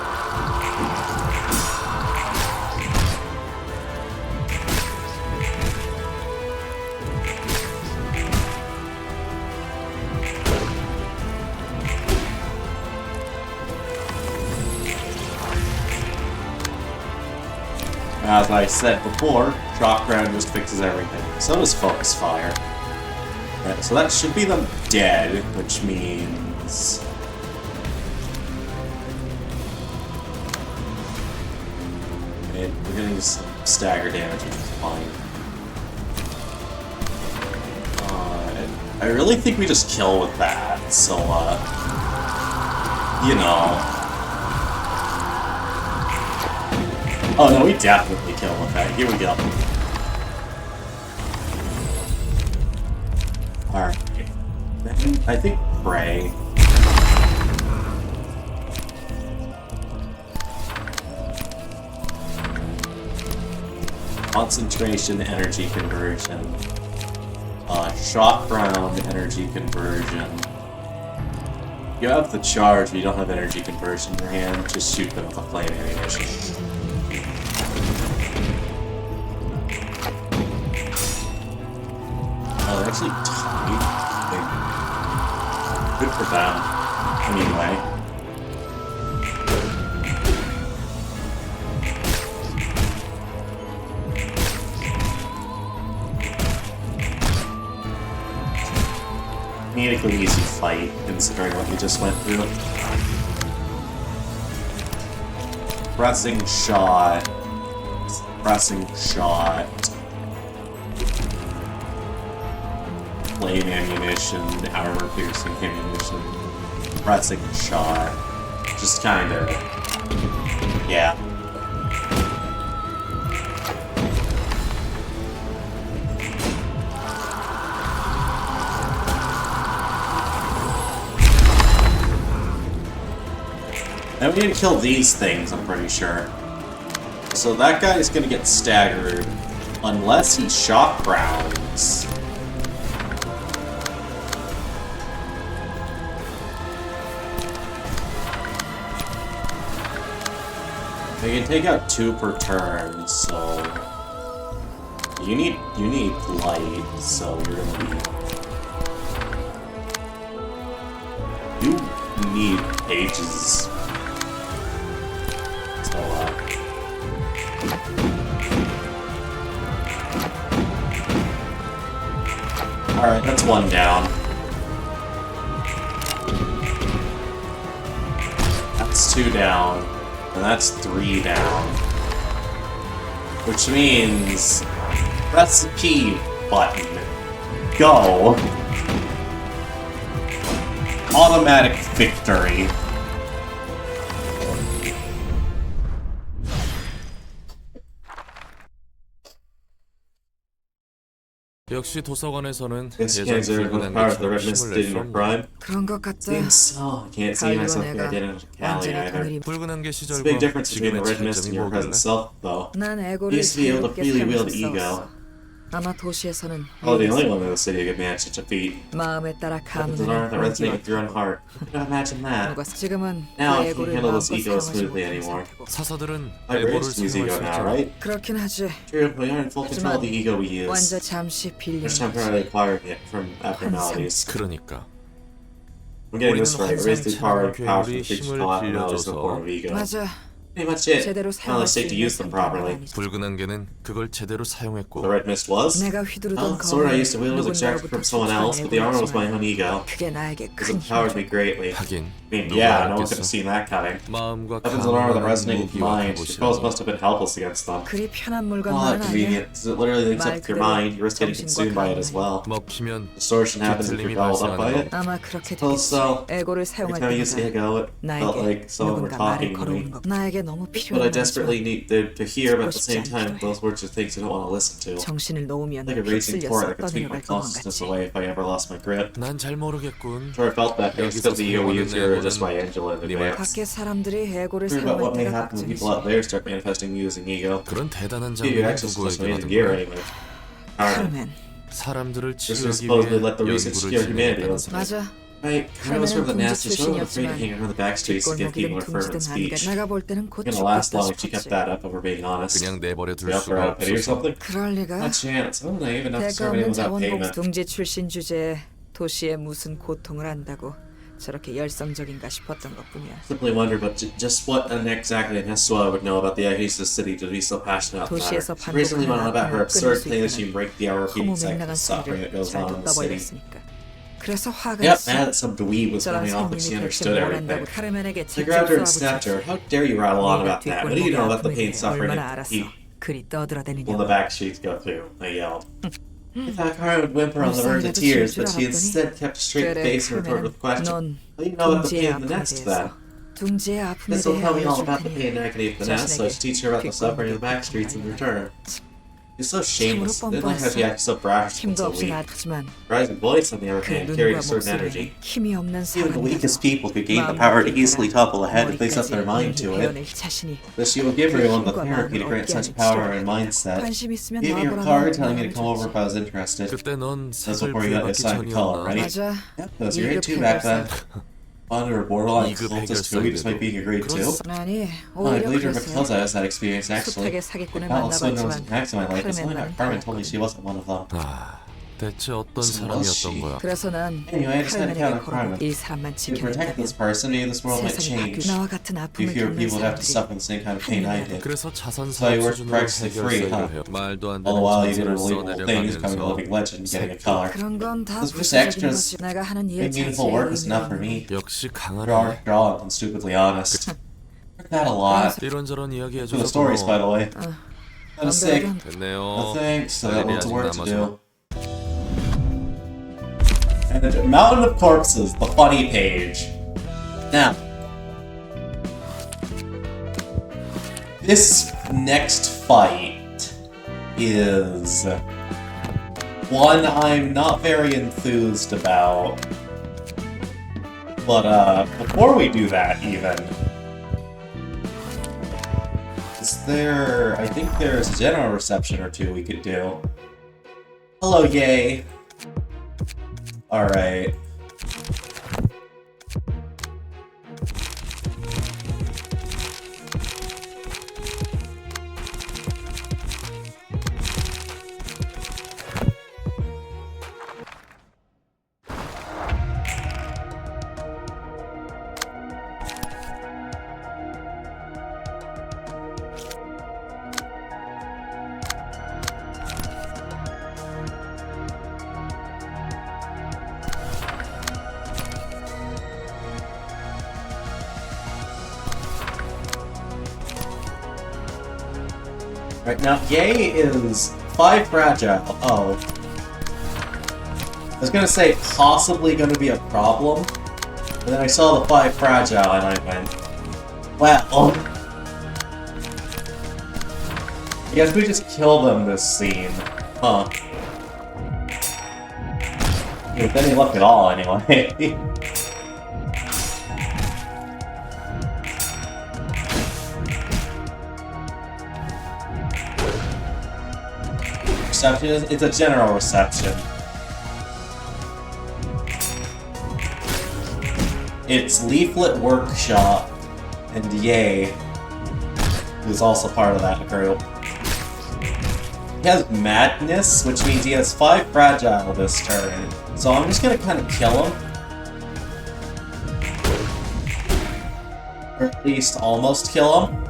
As I said before, shock round just fixes everything. So does focus fire. Yeah, so that should be them dead, which means... we're gonna use some stagger damage, which is fine. I really think we just kill with that, so, you know... Oh no, we definitely kill with that. Here we go. Alright. I think pray. Concentration, energy conversion. Shock round, energy conversion. You have the charge, but you don't have energy conversion in your hand. Just shoot them with a flame ammunition. Oh, they're actually tight. Good for them. Anyway. comedically easy fight, considering what we just went through. Pressing shot. Pressing shot. Flame ammunition, armor piercing ammunition. Pressing shot. Just kinda. Yeah. And we need to kill these things, I'm pretty sure. So that guy is gonna get staggered unless he shock rounds. They can take out 2 per turn, so you need light, so you're gonna be. You need pages. So alright, that's 1 down. That's 2 down. And that's 3 down. Which means press the P button. Go. Automatic victory.
역시 도서관에서는
This
예전
cancer is
불근한
part of the
것처럼
red mist
힘을
didn't
냈었는데
crime.
그런 것 같다.
Seems so. I can't see myself getting into Cali either.
불근한 게
There's a big
시절과
difference between the
지금의
red mist and
차이점이
your
뭐길래?
present self, though.
난
You
에고를
used to be able to
자유롭게
freely wield
사용해서
ego.
싸웠어. 아마 도시에서는
Probably the only one in the city who could manage such a feat.
마음에 따라
Weapons of honor that resonate with your own
가문을
heart. Who could imagine that?
지금은
Now
그
I can't
에고를
handle this
마음껏
ego
사용하지
smoothly
못하는
anymore.
상태고.
사서들은
I
에고를
raised use
사용할
ego
수
now,
있잖아.
right?
그렇긴 하지.
True, we are in full control of the ego we use.
완전 잠시 빌린
We're just
거지.
temporarily acquiring it from abnormalities.
그러니까
I'm getting
우리는
this right.
항상
Raise the power of
차가운
power from
괴물이
fictional
힘을
abnormalities in the form
빌려줘서
of ego.
맞아.
Pretty much it.
제대로
Now let's
사용할 수
take to
있는
use them
상태가
properly.
아니지.
불근한 게는 그걸 제대로 사용했고
The red mist was?
내가 휘두르던
The sword I used to wield was
검은
extracted from
누군가로부터
someone else, but the armor was my own ego.
그게 나에게
This
큰
empowered
힘을
me greatly. I
하긴
mean,
누가
yeah, no one could have
알았겠어.
seen that coming.
마음과
Weapons of honor that
가문을
resonate with
무기와
mind. Your foes
갑옷이라니
must have been helpless against them.
그리 편한
All that
물건만은 아니야.
convenient, because it literally links up with your mind. You risk getting consumed by it as well.
먹히면
Distortion happens if you're gobbled up by it.
아마 그렇게
Well,
되겠지.
so,
에고를
every
사용할
time I used to
때마다
ego, it felt like
나에게
someone were
누군가 말을
talking to me.
걸어오는 거. 나에게 너무
But I
필요한
desperately
말이죠.
need to hear, but at the same time, those words are things I don't want to listen to.
정신을 놓으면
Like a raging torrent that could
휩쓸려
sweep my
떠내려갈 것만
consciousness
같지.
away if I ever lost my grip.
난 잘 모르겠군.
Sure, I felt that just because the ego we use here is just by Angela in
네 말.
advance.
밖에 사람들이 에고를
Sure, but what
사용할
may
때가
happen when
가끔씩
people out there start manifesting using ego?
그런 대단한
Give you
장비는
access to this
누구에게나
amazing gear
둔
anyway. Alright,
카르멘.
사람들을
this
치료하기
is supposedly
위해
let the research
연구를
cure humanity.
진행했다는
Wasn't it?
사실.
맞아.
Right, I was from the nasty show, afraid to
뒷골목이든
hang around the back streets to give people a fervent
둥지든
speech.
아니가 내가 볼 때는 곧
It's gonna last
죽겠다
long if she kept
싶었지.
that up, if we're being honest.
그냥 내버려 둘
You up for
수가
out of pity or
없어서
something?
그럴 리가.
Not a chance. I'm naive enough to
대가
serve anyone
없는
without
자원봉
payment.
둥지 출신 주제에 도시에 무슨 고통을 안다고 저렇게 열성적인가 싶었던 것뿐이야.
Simply wonder, but just what exactly Nestua would know about the agonies of the city to be so passionate about her.
도시에서
She recently went on about her
반복하는
absurd
끊을 수
claim that
있다는
she can break the hour repeating cycle
허무맹랑한
of suffering
소리를
that goes on
잘도
in the city.
떠벌렸으니까. 그래서 화가
Yep,
있어.
mad that some dweeb was
저런
coming off like she
생민이 대체
understood
뭘
everything.
안다고 카르멘에게
I grabbed her and snapped her.
뒷골목을
How dare you rattle on
네가
about that? What do you know about the
뒷골목의
pain,
아픔에
suffering,
얼마나
and
알았어.
heat?
그리 떠들어대느냐고.
When the back streets go through, I yelled. I thought Kara would whimper on the verge of tears, but she instead kept a straight
그래,
face and retorted with a question.
넌
What do you know about the
둥지의
pain of the
아픔에
nest, then?
대해서 둥지의 아픔에
This will
대해
tell me all
알려줄
about the pain and
테니
agony of the nest, so I should teach her about the suffering of the back streets in return. She's so shameless. I didn't like how she acted so brash and so
힘도 없이
weak.
나지만
Rising voice, on the other
그
hand, carried a
눈과
certain energy.
목소리는 힘이 없는
Even the weakest
사람이라도
people could gain the power to easily topple ahead if they set their mind to it.
배워낼 자신이
But she would give everyone the therapy to grant such power and mindset.
관심 있으면
Gave me her
나와보라는
card telling me to
말을
come over if
줬지.
I was interested.
그때 넌
That's
색을
before you got
부여받기
assigned to color,
전이었나?
right?
맞아.
Yep, that was your grade 2 back then. On her borderline cultist who just might be a grade 2.
아니,
Well, I
오히려
believe her because
그랬어요.
I was that experience actually.
수택의 사기꾼을
Countless
만나봤지만
windows and hacks in my life, it's only that
카르멘만은
Carmen told me she wasn't one of them.
아, 대체 어떤
So was
사람이었던
she?
거야?
그래서 난
Anyway, I just had to count
카르멘에게
a crime.
걸어놓고 이 사람만
To protect this
지켜낸다면
person, maybe this world might
세상이 바뀌고
change.
나와 같은
Few
아픔을
fewer
겪는
people would have to
사람들이
suffer the same kind of pain I did.
그래서 자선
So you
사업
worked
수준으로
practically free,
해결사일을
huh?
해요. 말도 안
All the
되는
while you did
전설을
unbelievable things, becoming a
써내려가면서
living legend, getting a car.
그런 건 다
Those just
부수적인
extras.
거지. 내가 하는 일
Big meaningful
자체의
work is enough for
의미는
me.
역시
Draw,
강하네.
draw, and stupidly honest. Heard that a lot.
이런저런
For the
이야기해줘서
stories, by the
고마워.
way. That is sick.
덤벼라.
No
됐네요.
thanks. I got
일이
lots of
아직
work to
남아서.
do. And Mountain of Corpses, the funny page. Now, this next fight is one I'm not very enthused about. But before we do that, even, is there? I think there's a general reception or two we could do. Hello, yay. Alright. Right now, Yay is 5 fragile. Oh. I was gonna say possibly gonna be a problem, but then I saw the 5 fragile and I went, well. I guess we just kill them this scene. Huh. With any luck at all, anyway. Reception it's a general reception. It's Leaflet Workshop and Yay, who's also part of that group. He has Madness, which means he has 5 fragile this turn. So I'm just gonna kind of kill him. Or at least almost kill him.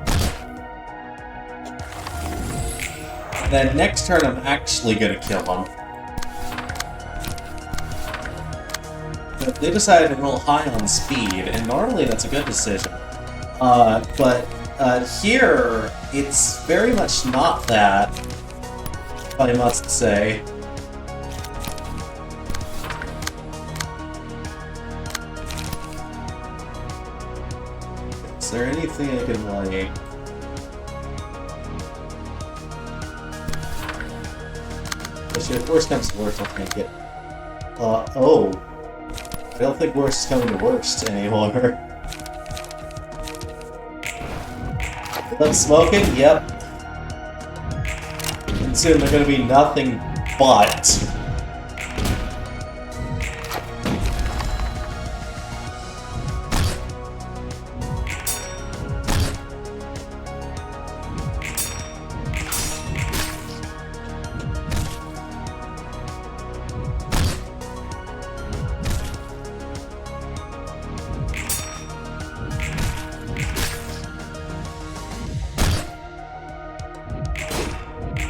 Then next turn I'm actually gonna kill him. But they decided to roll high on speed, and normally that's a good decision. But here, it's very much not that, I must say. Is there anything I can, like... Actually, if worst comes to worst, I'll take it. Oh. I don't think worst is coming to worst anymore. Them smoking? Yep. And soon they're gonna be nothing but...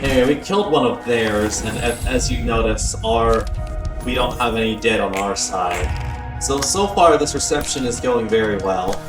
Anyway, we killed one of theirs, and as you notice, we don't have any dead on our side. So far this reception is going very well.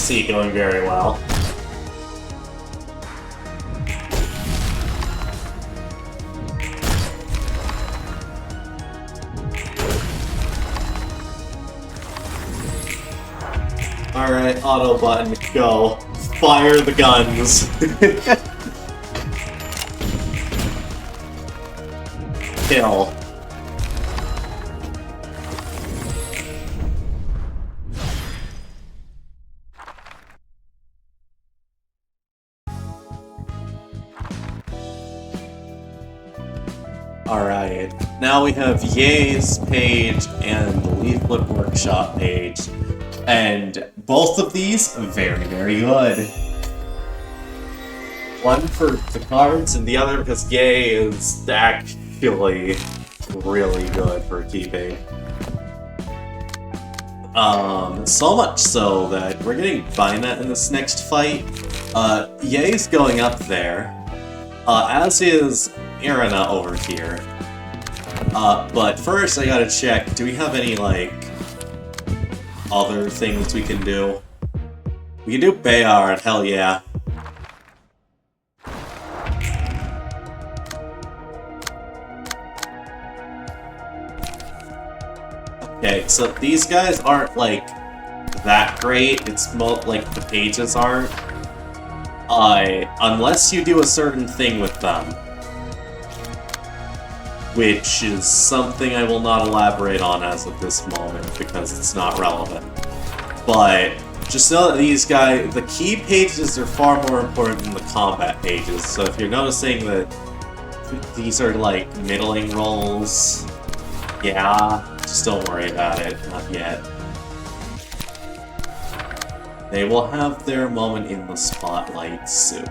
see it going very well. Alright, auto button, go. Fire the guns. Kill. Alright, now we have Ye's page and the Leaflet Workshop page. And both of these, very, very good. One for the cards, and the other because Ye is actually really good for keeping. So much so that we're getting Vina in this next fight. Ye's going up there, as is Irina over here. But first I gotta check, do we have any, like, other things we can do? We can do Bayard, hell yeah. Okay, so these guys aren't, like, that great. It's like the pages aren't. Unless you do a certain thing with them. Which is something I will not elaborate on as of this moment, because it's not relevant. But just know that these guys, the key pages are far more important than the combat pages, so if you're noticing that these are like middling rolls, yeah, just don't worry about it, not yet. They will have their moment in the spotlight soon.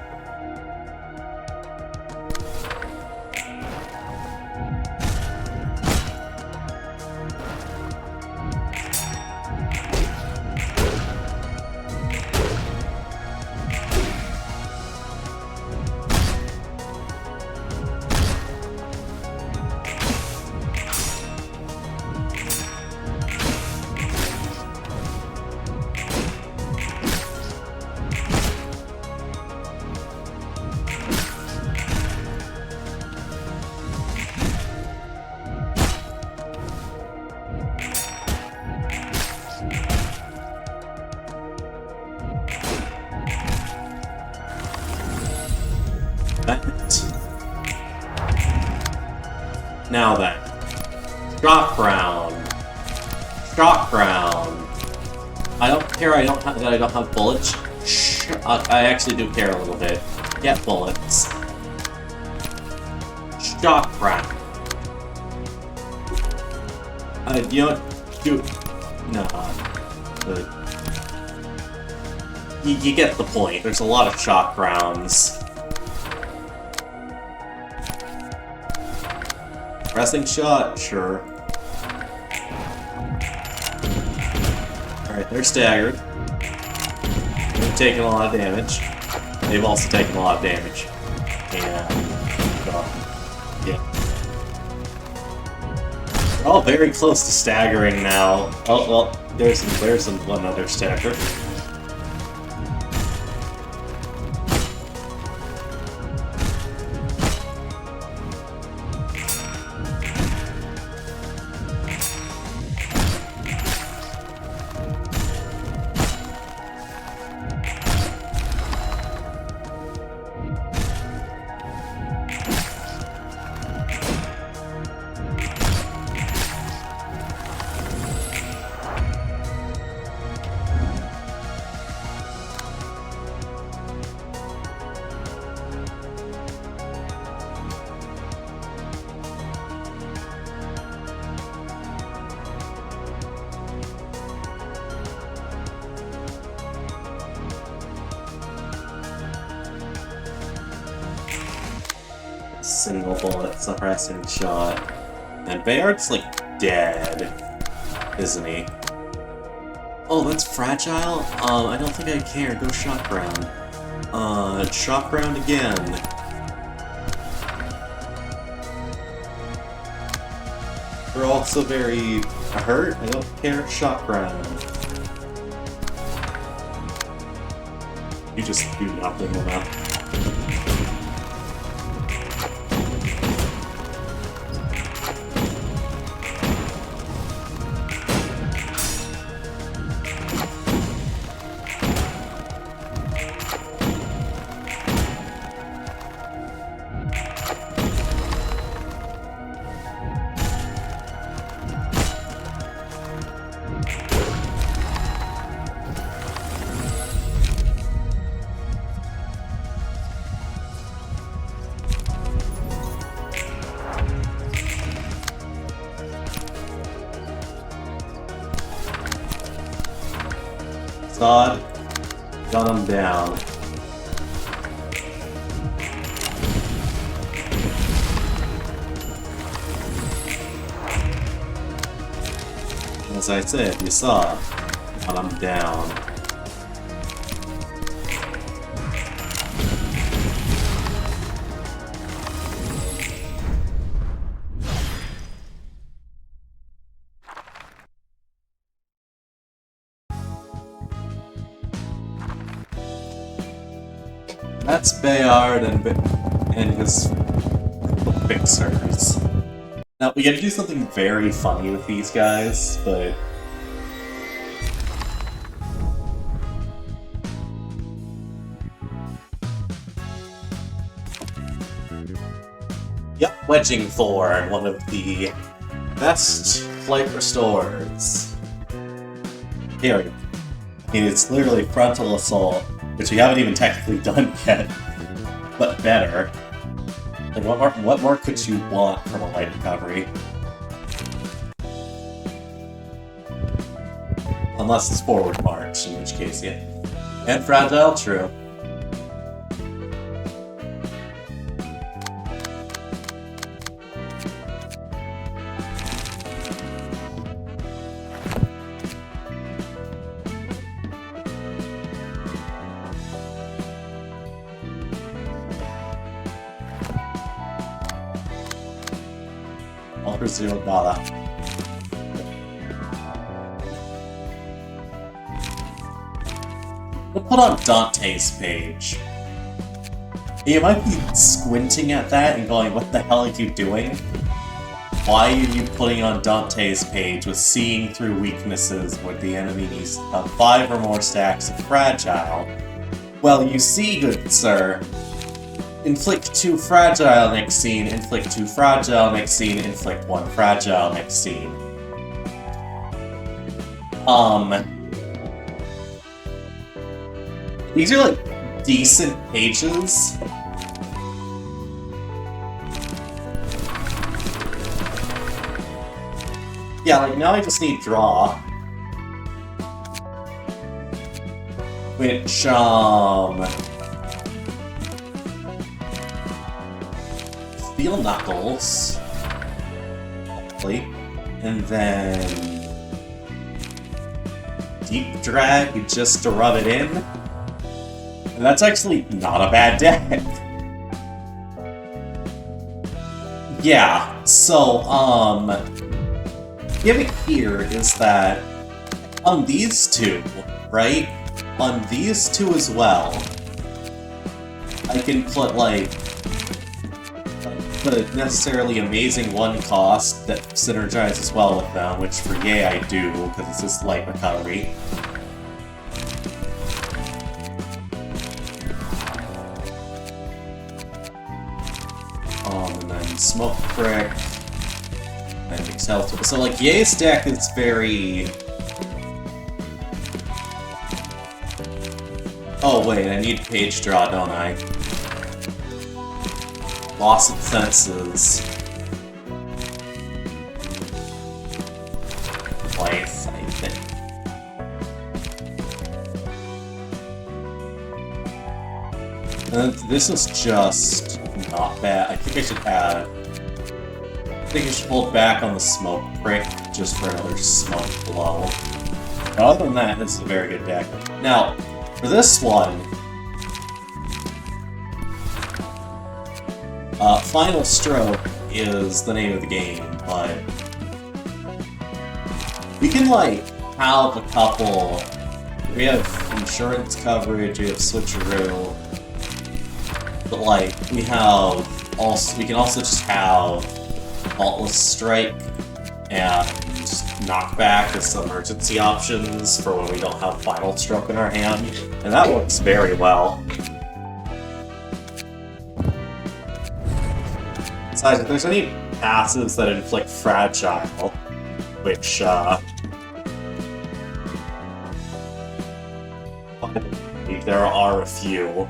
Now then, Shock Round. Shock Round. I don't care. That I don't have bullets. I actually do care a little bit. Get bullets. Shock Round. You don't do. No. You get the point. There's a lot of shock rounds. Pressing shot, sure. Alright, they're staggered. They've taken a lot of damage. They've also taken a lot of damage. And, yeah. They're all very close to staggering now. Oh, well, there's one other stagger. Single bullet suppressing shot. And Bayard's like dead, isn't he? Oh, that's fragile? I don't think I care. Go shock round. Shock round again. We're also very hurt. I don't care. Shock round. You just do nothing with that. Zod, got him down. As I said, you saw, got him down. That's Bayard and his fixers. Now, we gotta do something very funny with these guys, but... Yep, Wedging Thorn, one of the best flight restores. Here we go. I mean, it's literally Frontal Assault, which we haven't even technically done yet, but better. Like, what more could you want from a light recovery? Unless it's Forward March, in which case, yeah. And Fragile, true. All for $0. We'll put on Dante's page. You might be squinting at that and going, what the hell are you doing? Why are you putting on Dante's page with seeing through weaknesses where the enemy needs 5 or more stacks of Fragile? Well, you see, good sir. Inflict 2 Fragile next scene, inflict 2 Fragile next scene, inflict 1 Fragile next scene. These are, like, decent pages. Yeah, like, now I just need draw. Which, Steel Knuckles. Hopefully. And then... Deep Drag just to rub it in. And that's actually not a bad deck. Yeah, so, gimmick here is that on these two, right? On these two as well, I can put, like, the necessarily amazing one cost that synergizes well with them, which for Yay I do, because it's just light recovery. And then Smoke Prick. That makes health. So, like, Yay's deck is very... Oh, wait, I need page draw, don't I? Loss of senses. Twice, I think. And this is just not bad. I think I should add... I think I should hold back on the Smoke Prick just for another Smoke Blow. But other than that, this is a very good deck. Now, for this one... Final Stroke is the name of the game, but... We can, like, have a couple we have insurance coverage, we have switcheroo, but like we can also just have faultless strike and knockback as emergency options for when we don't have final stroke in our hand, and that works very well. Besides, if there's any passives that inflict fragile, which there are a few.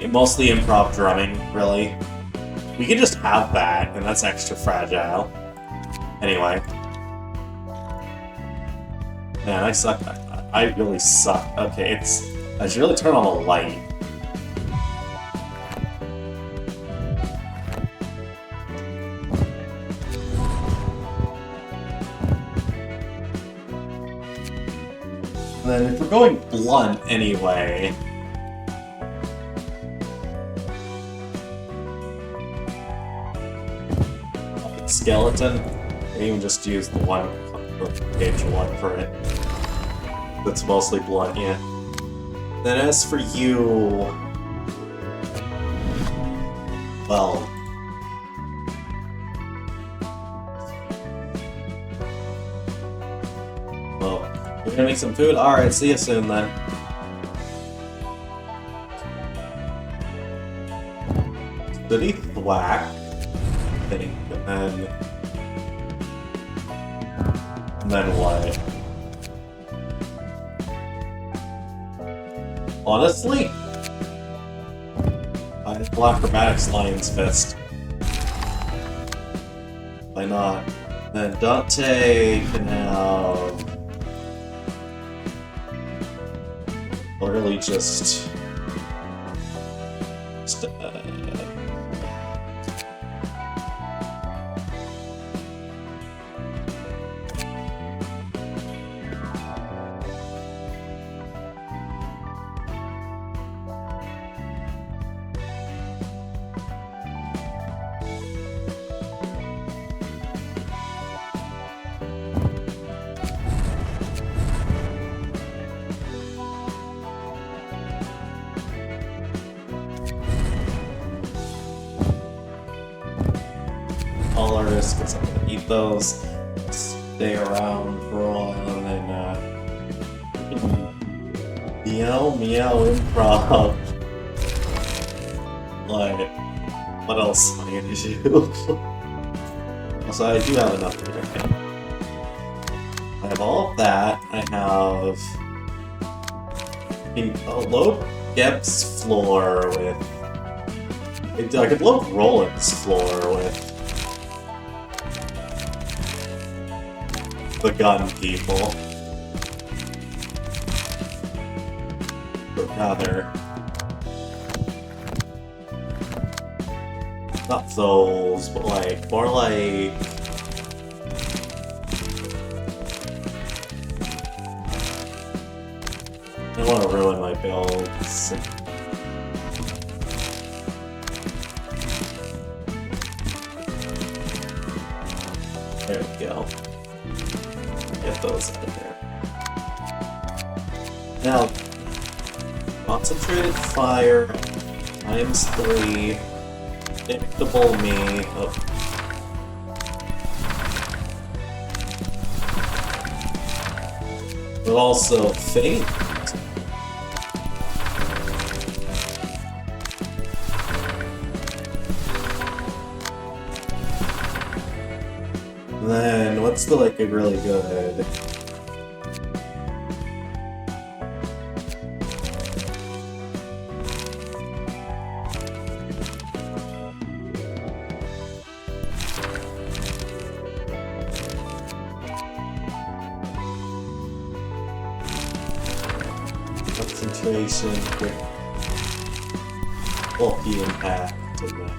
Mostly improv drumming, really. We can just have that, and that's extra fragile. Anyway. Man, I suck. I really suck. Okay, I should really turn on the light. And then if we're going blunt anyway... Skeleton, I even just use the page one for it. That's mostly blunt, yeah. Then as for you... Well... We're gonna make some food? Alright, see you soon then. City Thwack. And then what? Honestly? I just block Acrobatics Lion's Fist. Why not? Then Dante can have... Literally just all our risk because I'm gonna eat those, stay around for a while, and then meow improv. Like, what else am I gonna do? Also, I do have enough here. Okay. I have all of that. I have a load Geb's floor with. I could load Roland's floor with the gun people. Or rather, not those, but like, more like... I don't want to ruin my builds. There we go. Get those out of there. Now, concentrated fire times 3, predictable me. Oh. But also fate. Then what's the like a really good? Concentration, quick, bulky impact, and then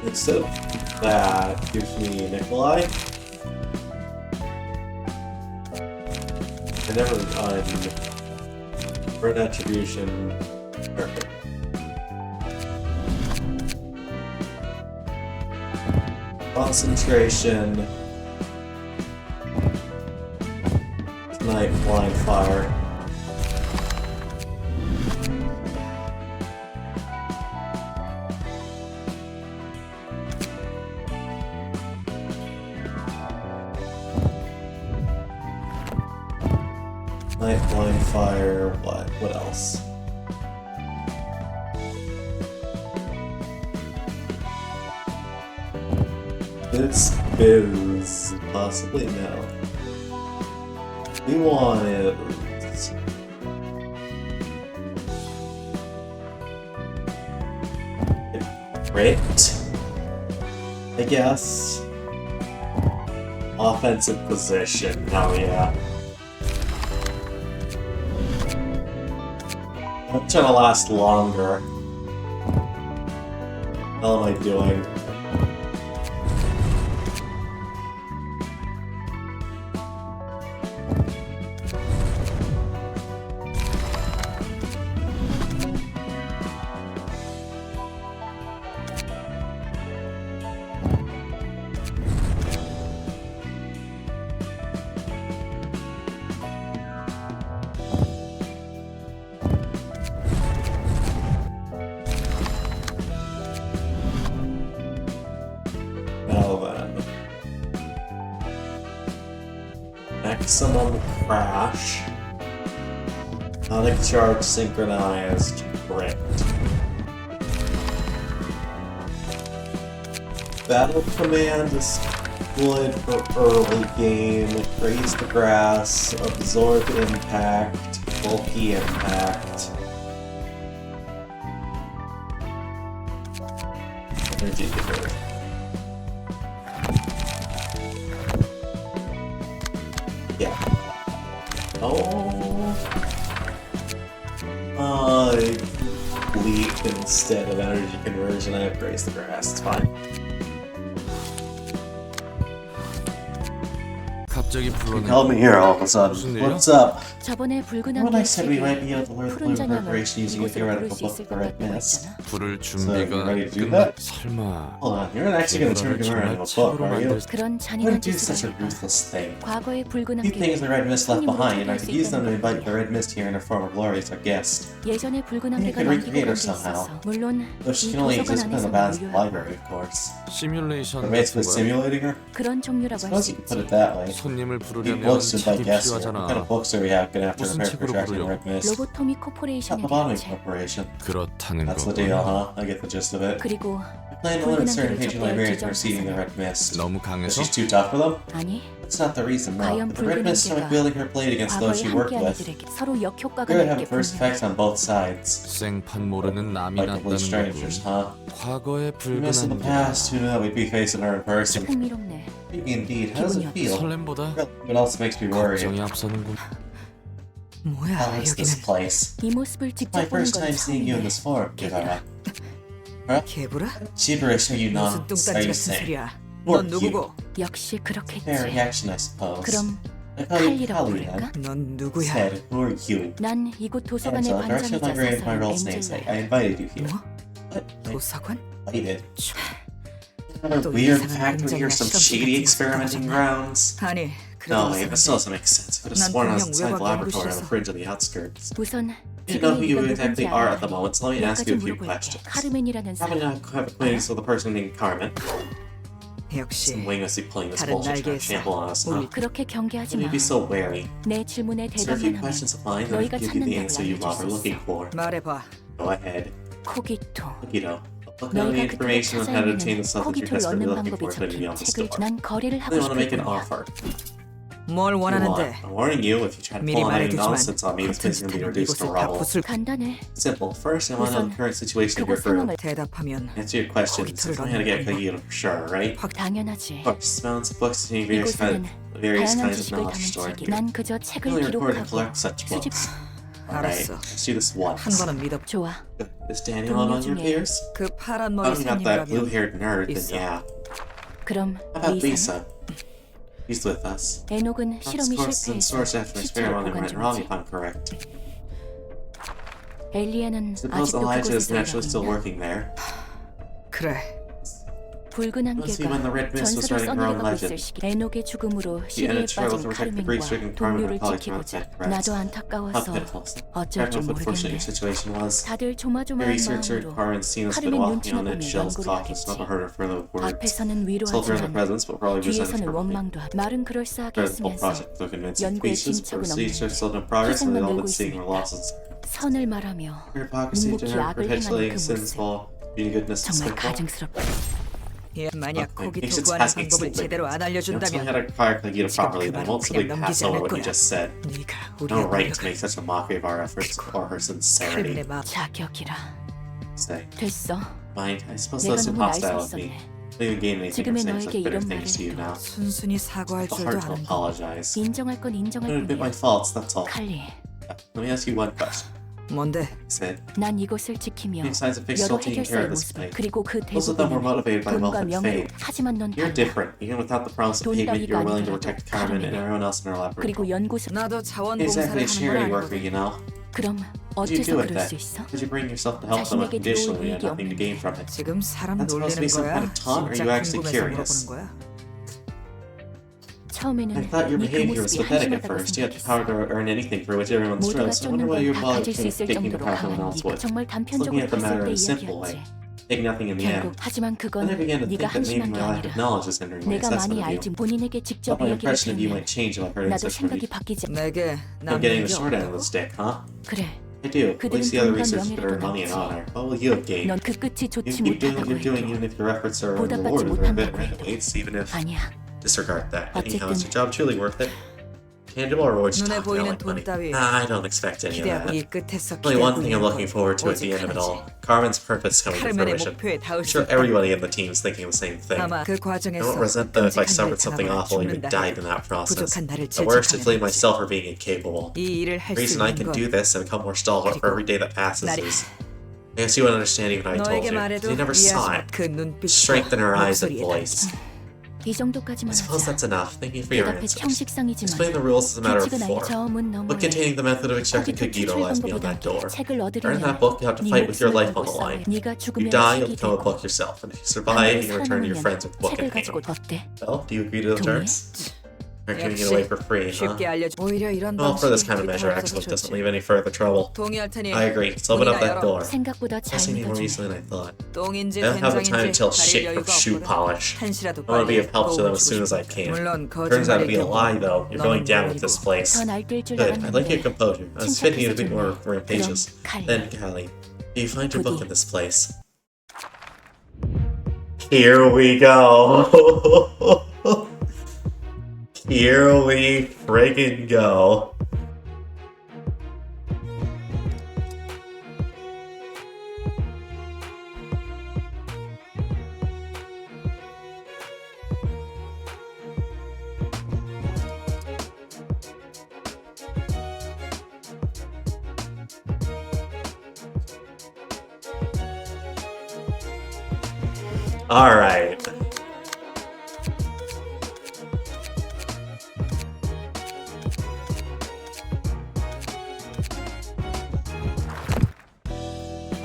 except that gives me Nikolai. never burn attribution. Perfect. Concentration. Night blind fire. Night blind fire. What else? This is possibly no. We want it. Crit, I guess. Offensive position. Oh yeah. I'm trying to last longer. How am I doing? Maximum crash. Sonic charge synchronized crit. Battle command is good for early game. Raise the grass, absorb impact, bulky impact. Energy conversion. Yeah. Leap instead of energy conversion. I have raised the grass. It's fine.
갑자기 불러내.
Called me here all of a sudden. What's up?
저번에 붉은
When I
안개
said we might be
시계에
able to learn
푸른
blue
잔향을
preparation using a
이곳으로
theoretical
부를 수
book
있을
for
것
red
같다고
mist.
했잖아.
불을
you
준비가
ready to do
끝나.
that?
설마.
Hold on, you're not actually going to turn your into a book, are you?
그런
Why
잔인한
would you do such a
짓을
ruthless thing?
과거의 붉은
Few things the
안개를
red mist left
손님으로
behind, and I
초대할 수
could use them to
있다는
invite the
거야.
red mist here in the form of Glory as our guest.
예전에 붉은
You
안개가
could
남기고
recreate
간
her
게
somehow.
있었어. 물론
Though she
이
can only
도서관
exist within the
안에서는
vast
무료야.
library, of course.
시뮬레이션
The race
같은
with
거야?
simulating her?
그런 종류라고 할
Suppose
수
you could put
있지.
it that way.
손님을
Need
부르려면
books to invite
책이
guests here. What kind
필요하잖아.
of books are we having after the
무슨
red
책으로
project and
부르려고?
red mist?
로보토미
Not
코퍼레이션에
the bottoming
대한 책.
corporation.
그렇다는
That's the
거군.
deal, huh? I get the gist of it.
그리고
Plan to limit
붉은
certain
안개를
patient
접대할
librarians from
지정
receiving the
사상.
red mist.
너무
But
강해서?
she's too tough for them?
아니
That's not the reason, no.
과연
But the red
붉은
mist started
안개가
wielding her blade against those
과거의
she worked
함께한
with.
이들에게 서로 역효과가
It would
날
have
게
adverse effects
분명해.
on both sides.
생판 모르는 남이
Like complete
났다는
strangers,
거군.
huh?
과거의
We
붉은
missed in the
안개.
past, who knew that we'd be facing her in person?
흥미롭네.
Speaking indeed, how does it feel?
설렘보다
It also makes me worried.
걱정이 앞서는군.
뭐야
How is this
여기는?
place?
이 모습을
My
직접 보는
first
건
time seeing you in
처음이네.
this form, Guevara.
개구라?
Gibberish, are you
무슨
not? Are
뚱딴지
you
같은
saying?
소리야?
Or
넌
you.
누구고?
역시 그렇겠지.
Fair reaction, I suppose.
그럼
I call you
칼리라고
Kali then.
부를까?
넌 누구야?
Said, who are you?
난 이곳 도서관의
Angela, direction
관장이자
librarian for my
사서인
role's namesake. I
엔젤라야.
invited you here.
뭐?
What? I
도서관?
invited.
촤.
Another
또
weird
이상한
factory or
공장이나
some
실험실
shady
같은 곳에
experimenting
떨어졌나?
grounds?
아니
No,
그래도
it still doesn't make sense. I could have
난
sworn I was
분명
inside the
외곽
laboratory on the
연구실에서.
fringe of the outskirts.
우선
I didn't know who
지금의
you
네가
exactly
누군지
are
알아.
at the moment, so let me
몇
ask
가지
you a few
물어볼게.
questions.
카르멘이라는
Probably
사람.
not have acquaintance with a person named Carmen.
역시
Some winglessly pulling this
다른
bullshit trying to
날개에서
trample on us, huh?
우리
그렇게 경계하지
Why
마.
would you be so wary?
내 질문에
Is there a few
대답만 하면
questions of mine that I
너희가
can give you the
찾는
answer
답을
you
알려줄
love
수
are looking
있어.
for?
말해봐.
Go ahead.
코기토.
Cogito. Look on the
너희가 그토록
information on how to obtain
찾아내는
the stuff that you're
코기토를
desperately
얻는
looking
방법이
for hidden
적힌
beyond the
책을
store.
난 거래를
I
하고
want to make
싶을
an
뿐이야.
offer.
뭘
You
원하는데?
want. I'm warning you, if you try to
미리
pull on any
말해두지만
nonsense on me, this place is going to be
같은
reduced to
짓 이곳을 다
rubble.
부술.
간단해.
Simple. First, I want to know the current situation of your
그곳
group.
상황을
대답하면
Answer your questions.
거기토를
Tell me how to get
얻는
Cogito for sure, right?
확 당연하지.
Books, mounts, books, and various
이곳에는
various
다양한
kinds of
지식을
knowledge
담은
stored
책이
here.
난 그저
You
책을
only record and
기록하고
collect such
수집.
books. Alright,
알았어.
let's do this once.
한 번은 믿어.
좋아.
Good. Is Daniel among your
중에
peers?
그 파란 머리
Talking about that
손님이라면
blue-haired nerd, then
있어.
yeah.
그럼
How about
리사는?
Lisa? He's with us.
에녹은 실험이
Course
실패해서
after
시체를
experiment
보관
went wrong,
중이지.
if I'm correct.
엘리아는
Suppose
아직도
Elijah is
그곳에서
actually still
일하고 있나?
working there.
그래.
붉은
Was he when the
안개가
red mist was
전설을
writing her own
써내려가고
legend?
있을 시기 에녹의 죽음으로
The
시리에
ended struggle
빠진
to protect the grief-stricken
카르멘과
Carmen
동료를
and colleagues from
지키고자
outside threats.
나도
How
안타까워서
pitiful.
어쩔
Fair
줄
enough, unfortunate your
모르겠네.
situation was.
다들
Very
조마조마한
researcher
마음으로
Carmen seen us been
카르멘
walking
눈치나
on
보며
eggshells,
연구를
cautious,
하겠지.
never heard of further words.
앞에서는
Told her in the
위로하지만
presence, but probably resented
뒤에서는
from me.
원망도 하고 말은 그럴싸하게
Credible
했으면서
project though convincing
연구에
pieces,
진척은
proceeds are
없는데
still in progress, and
희생만
they've all
늘고
been seeing their
있으니까
losses.
선을 말하며
Hypocrisy to
묵묵히
her,
악을 행하는
perpetuating
그
sins
모습
while being goodness
정말
despicable.
가증스럽다.
얘 만약
Okay,
고기
it's
토구하는
asking
방법을
something.
제대로 안
Don't tell me
알려준다면
how to acquire Kagita properly, then I won't simply
그냥
pass
넘기지
over
않을
what you
거야.
just said.
네가 우리의
No right to
노력을
make such a mockery of our efforts or her sincerity.
카르멘의 마음
자격이라.
Say,
됐어.
fine, I suppose
내가
that's
너무 날 수
hostile of me.
있었네.
Don't even gain anything from
지금의
saying such
너에게
bitter
이런
things to you
말을
now.
순순히 사과할
The
줄도
heart to
아는데
apologize.
인정할 건 인정할
Don't admit my
뿐이야.
faults, that's all.
칼리,
Let me ask you one question.
뭔데?
He said,
난 이곳을 지키며
big signs of fix
여러
still taking care
해결사의
of this
모습
place.
그리고 그
Most of them were
대부분은
motivated by wealth
돈과
and
명예로.
fame.
하지만 넌
You're
달라.
different. Even without the promise of
돈
payment, you're
따위가
willing to
아니더라도
protect Carmen and
카르멘.
everyone else in our laboratory.
그리고 연구소.
나도
Exactly
자원봉사를
a
하는 건
charity worker,
아니거든.
you know.
그럼
Did you
어째서
do it
그럴
then?
수 있어?
Did you bring yourself to help them
자신에게
unconditionally and
들어올
nothing to gain from it?
지금 사람
That's supposed to be
놀리는
some
거야?
kind of taunt, or
진짜
you actually
궁금해서
curious?
물어보는 거야?
처음에는
I thought your
네 그
behavior was
모습이
pathetic at
한심하다고
first. You had the
생각했어.
power to earn anything for which everyone
모두가
struggles. I wonder why
쫓는
you're
건 다
bothered
가질 수 있을
taking the
정도로
path no one
강한
else
네가
would.
정말
Just looking
단편적으로
at the matter
봤을
in
때
a simple way.
이야기였지.
Take nothing in the
결국
end.
하지만
Then
그건
I began to think
네가
that maybe
한심한 게
my lack of
아니라
knowledge is hindering my
내가
assessment
많이
of you.
알지 본인에게
I
직접
thought my
이야기를
impression of you
들으면
might change if I heard it
나도
from
생각이
you.
바뀌지.
내게
I'm getting
남는
the
게
short end of the
없다고?
stick, huh?
그래,
I do. At least the other researchers could earn money and honor. What will you have gained?
넌 그 끝이
You
좋지
keep doing what
못하다고
you're doing
해도
even if your efforts are
보답받지
rewarded or a bit
못한다고 해도
waits, even if
아니야.
disregard that. Anyhow, is
어쨌든
your job truly worth it? Tangible rewards
눈에
talk
보이는
like
돈
money.
따위
I don't expect any of
기대하고 이
that.
끝에서
Only one
기대하고
thing
있는
I'm looking
건
forward to at the
오직
end of it all.
하나지.
Carmen's purpose coming to
카르멘의
fruition.
목표에 닿을
I'm
수
sure
있다.
everybody in the team is thinking the same thing.
아마 그
I
과정에서
don't resent them if I
끔찍한
suffered
일을
something
당하거나
awful, even
죽는다
died in
해도
that process.
부족한 나를
The worst is blame
질책하면
myself for being incapable.
이 일을
The
할 수
reason I
있는
can
건
do this and become more stalwart for every day that passes
나리-
is I guess you wouldn't understand even if I told
너에게
you.
말해도
You never saw
이해하지
it.
그 눈빛
Strength in her eyes and
목소리에
voice.
이 정도까지만
I suppose
하자.
that's enough. Thank you for your
대답해
answers.
형식상이지만
Explain the rules as a matter of
규칙은 아닌
form.
저음은
Book
너머에
containing the method of
거기
extracting
또
Kagito
추출
lies beyond
방법이다.
that door.
책을
Earn
얻으려면
that book, you have to
네
fight with your
목숨을
life
걸고
on the line.
싸워야 네가
You
죽으면
die, you'll
책이
become a
되고
book yourself. And if you survive,
반대로
you can return to your
살아남으면
friends with the book in
책을 가지고
hand.
어때?
Well, do you agree to the
동의해?
terms? You're giving it away for free, huh?
쉽게 알려줘. 오히려 이런
Well, for this kind of
방식이
measure,
더
Axel doesn't
좋지.
leave any further trouble.
동의할 테니
I agree. Let's open up
문이나
that
열어.
door.
생각보다 잘
Pressing me more
믿어주네.
easily than I thought.
똥인지
I don't have the time to
된장인지
tell
가릴
shit from
여유가
shoe
없거든.
polish.
한시라도
I want to be
빨리
of help to them as
도와주고
soon as I
싶다.
can.
물론
Turns out to be a
거짓말일
lie,
경우
though. You're
너는
going down with
물론이고.
this place.
더 날뛸 줄
Good. I'd like your
알았는데
composure. I was expecting you to be more rampageous.
칼리.
Then, Callie, do you find your book
부디.
in this place? Here we go. Here we friggin' go. Alright.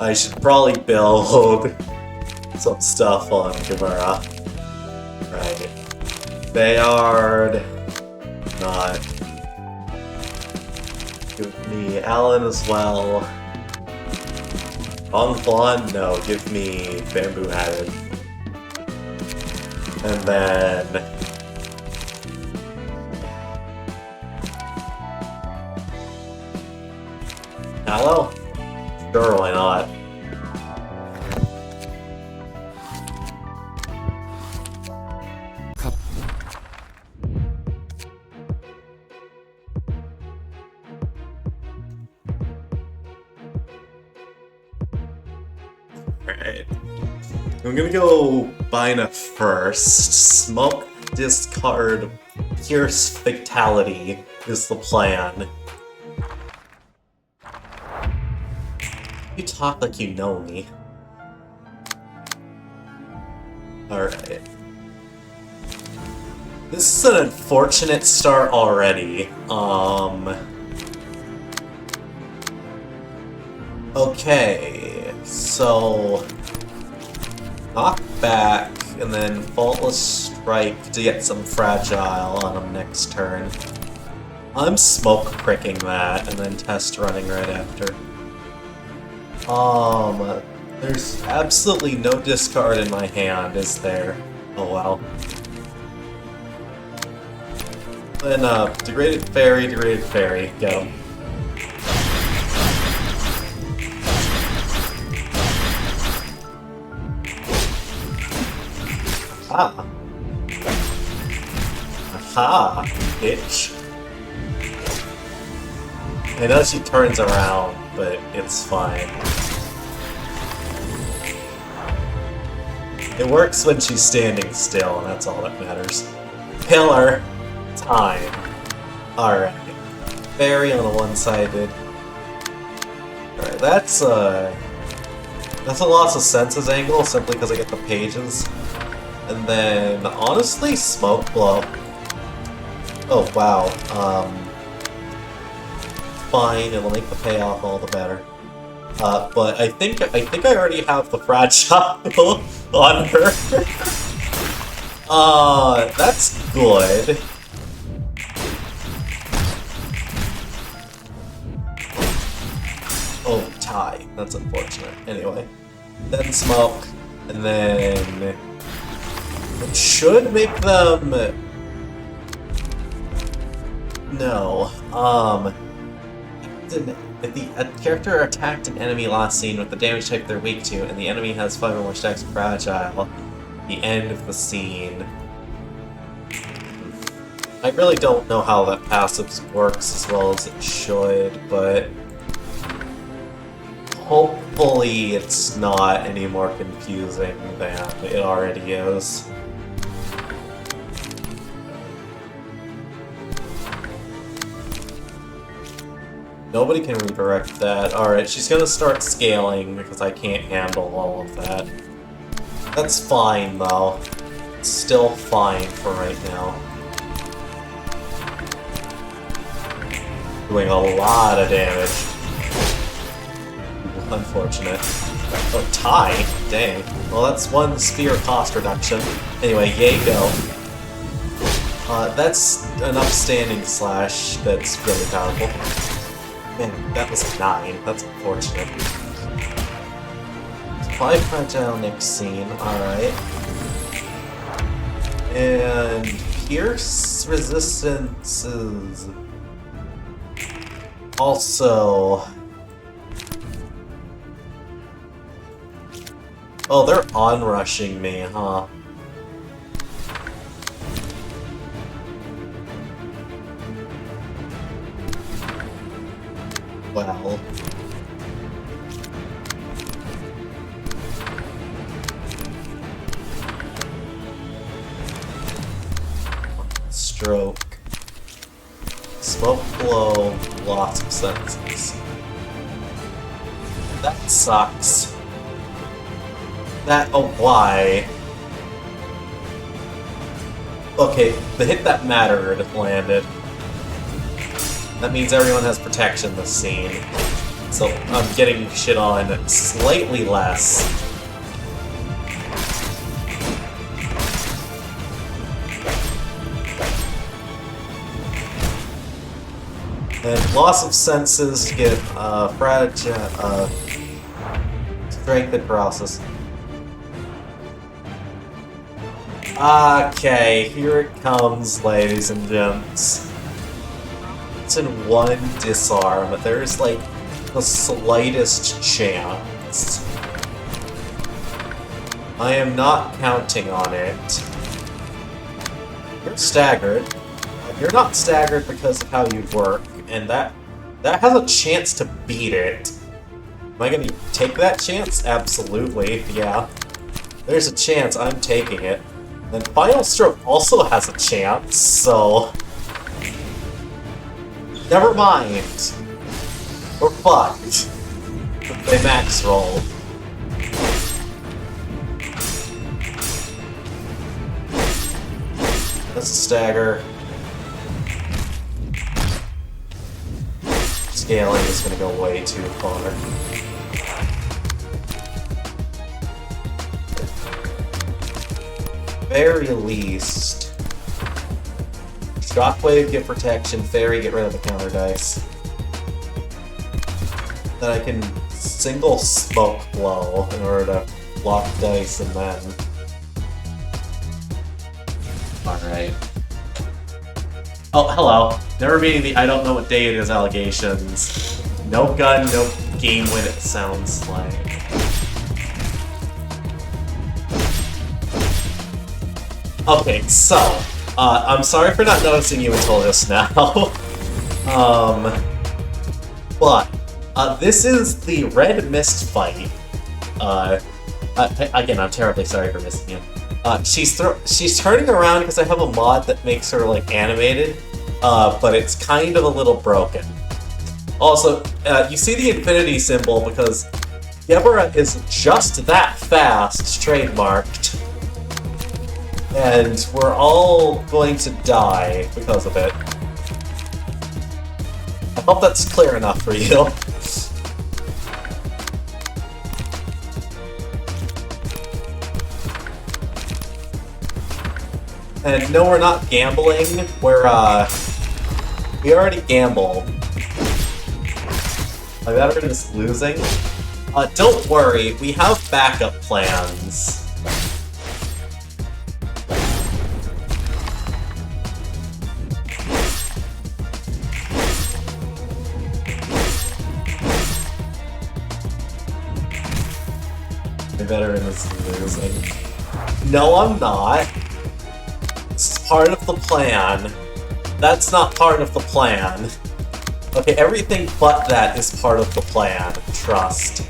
I should probably build some stuff on Gamera. Right. Bayard. Not. Give me Alan as well. Bonflon? No, give me Bamboo Hatted. And then... Hello? Sure, why not? Alright. I'm gonna go Bina first. Smoke, discard, Pierce, Fatality is the plan. You talk like you know me. Alright. This is an unfortunate start already. Okay, so knock back and then faultless strike to get some fragile on him next turn. I'm smoke pricking that and then test running right after. There's absolutely no discard in my hand, is there? Oh well. Then, degraded fairy, go. Ah. Aha, bitch. I know she turns around, but it's fine. It works when she's standing still, and that's all that matters. Pillar. Time. Alright. Fairy on a one-sided. Alright, that's a loss of senses angle, simply because I get the pages. And then, honestly, smoke blow. Oh, wow. Fine, it'll make the payoff all the better. But I think I already have the fragile on her. That's good. Oh, tie. That's unfortunate. Anyway. Then smoke. And then... it should make them... no. If a character attacked an enemy last scene with the damage type they're weak to, and the enemy has 5 or more stacks of fragile, the end of the scene. I really don't know how that passive works as well as it should, but hopefully it's not any more confusing than it already is. Nobody can redirect that. Alright, she's gonna start scaling because I can't handle all of that. That's fine, though. It's still fine for right now. Doing a lot of damage. Unfortunate. Oh, tie? Dang. Well, that's one sphere cost reduction. Anyway, yay go. That's an upstanding slash that's really powerful. Man, that was a 9. That's unfortunate. 5 fragile next scene, alright. And Pierce resistance is also... oh, they're onrushing me, huh? Well... stroke. Smoke blow, lots of senses. That sucks. That, oh, why? Okay, the hit that mattered landed. That means everyone has protection this scene. So I'm getting shit on slightly less. And loss of senses to get fragile, strength and paralysis. Okay, here it comes, ladies and gents. It's in one disarm, but there's like the slightest chance. I am not counting on it. You're staggered. You're not staggered because of how you work, and that has a chance to beat it. Am I gonna take that chance? Absolutely, yeah. There's a chance, I'm taking it. Then Final Stroke also has a chance, so... never mind. We're fucked. They max roll. That's a stagger. Scaling is gonna go way too far. Very least. Shockwave, get protection. Fairy, get rid of the counter dice. Then I can single smoke blow in order to block dice and then. Alright. Oh, hello. Never meeting the I don't know what day it is allegations. No gun, no game win, it sounds like. Okay, so, I'm sorry for not noticing you until just now. But, this is the Red Mist fight. Again, I'm terribly sorry for missing you. She's turning around because I have a mod that makes her, like, animated, but it's kind of a little broken. Also, you see the infinity symbol because Deborah is just that fast, trademarked. And we're all going to die because of it. I hope that's clear enough for you. And no, we're not gambling. We already gambled. My veteran is losing. Don't worry, we have backup plans. My veteran is losing. No, I'm not. This is part of the plan. That's not part of the plan. Okay, everything but that is part of the plan. Trust.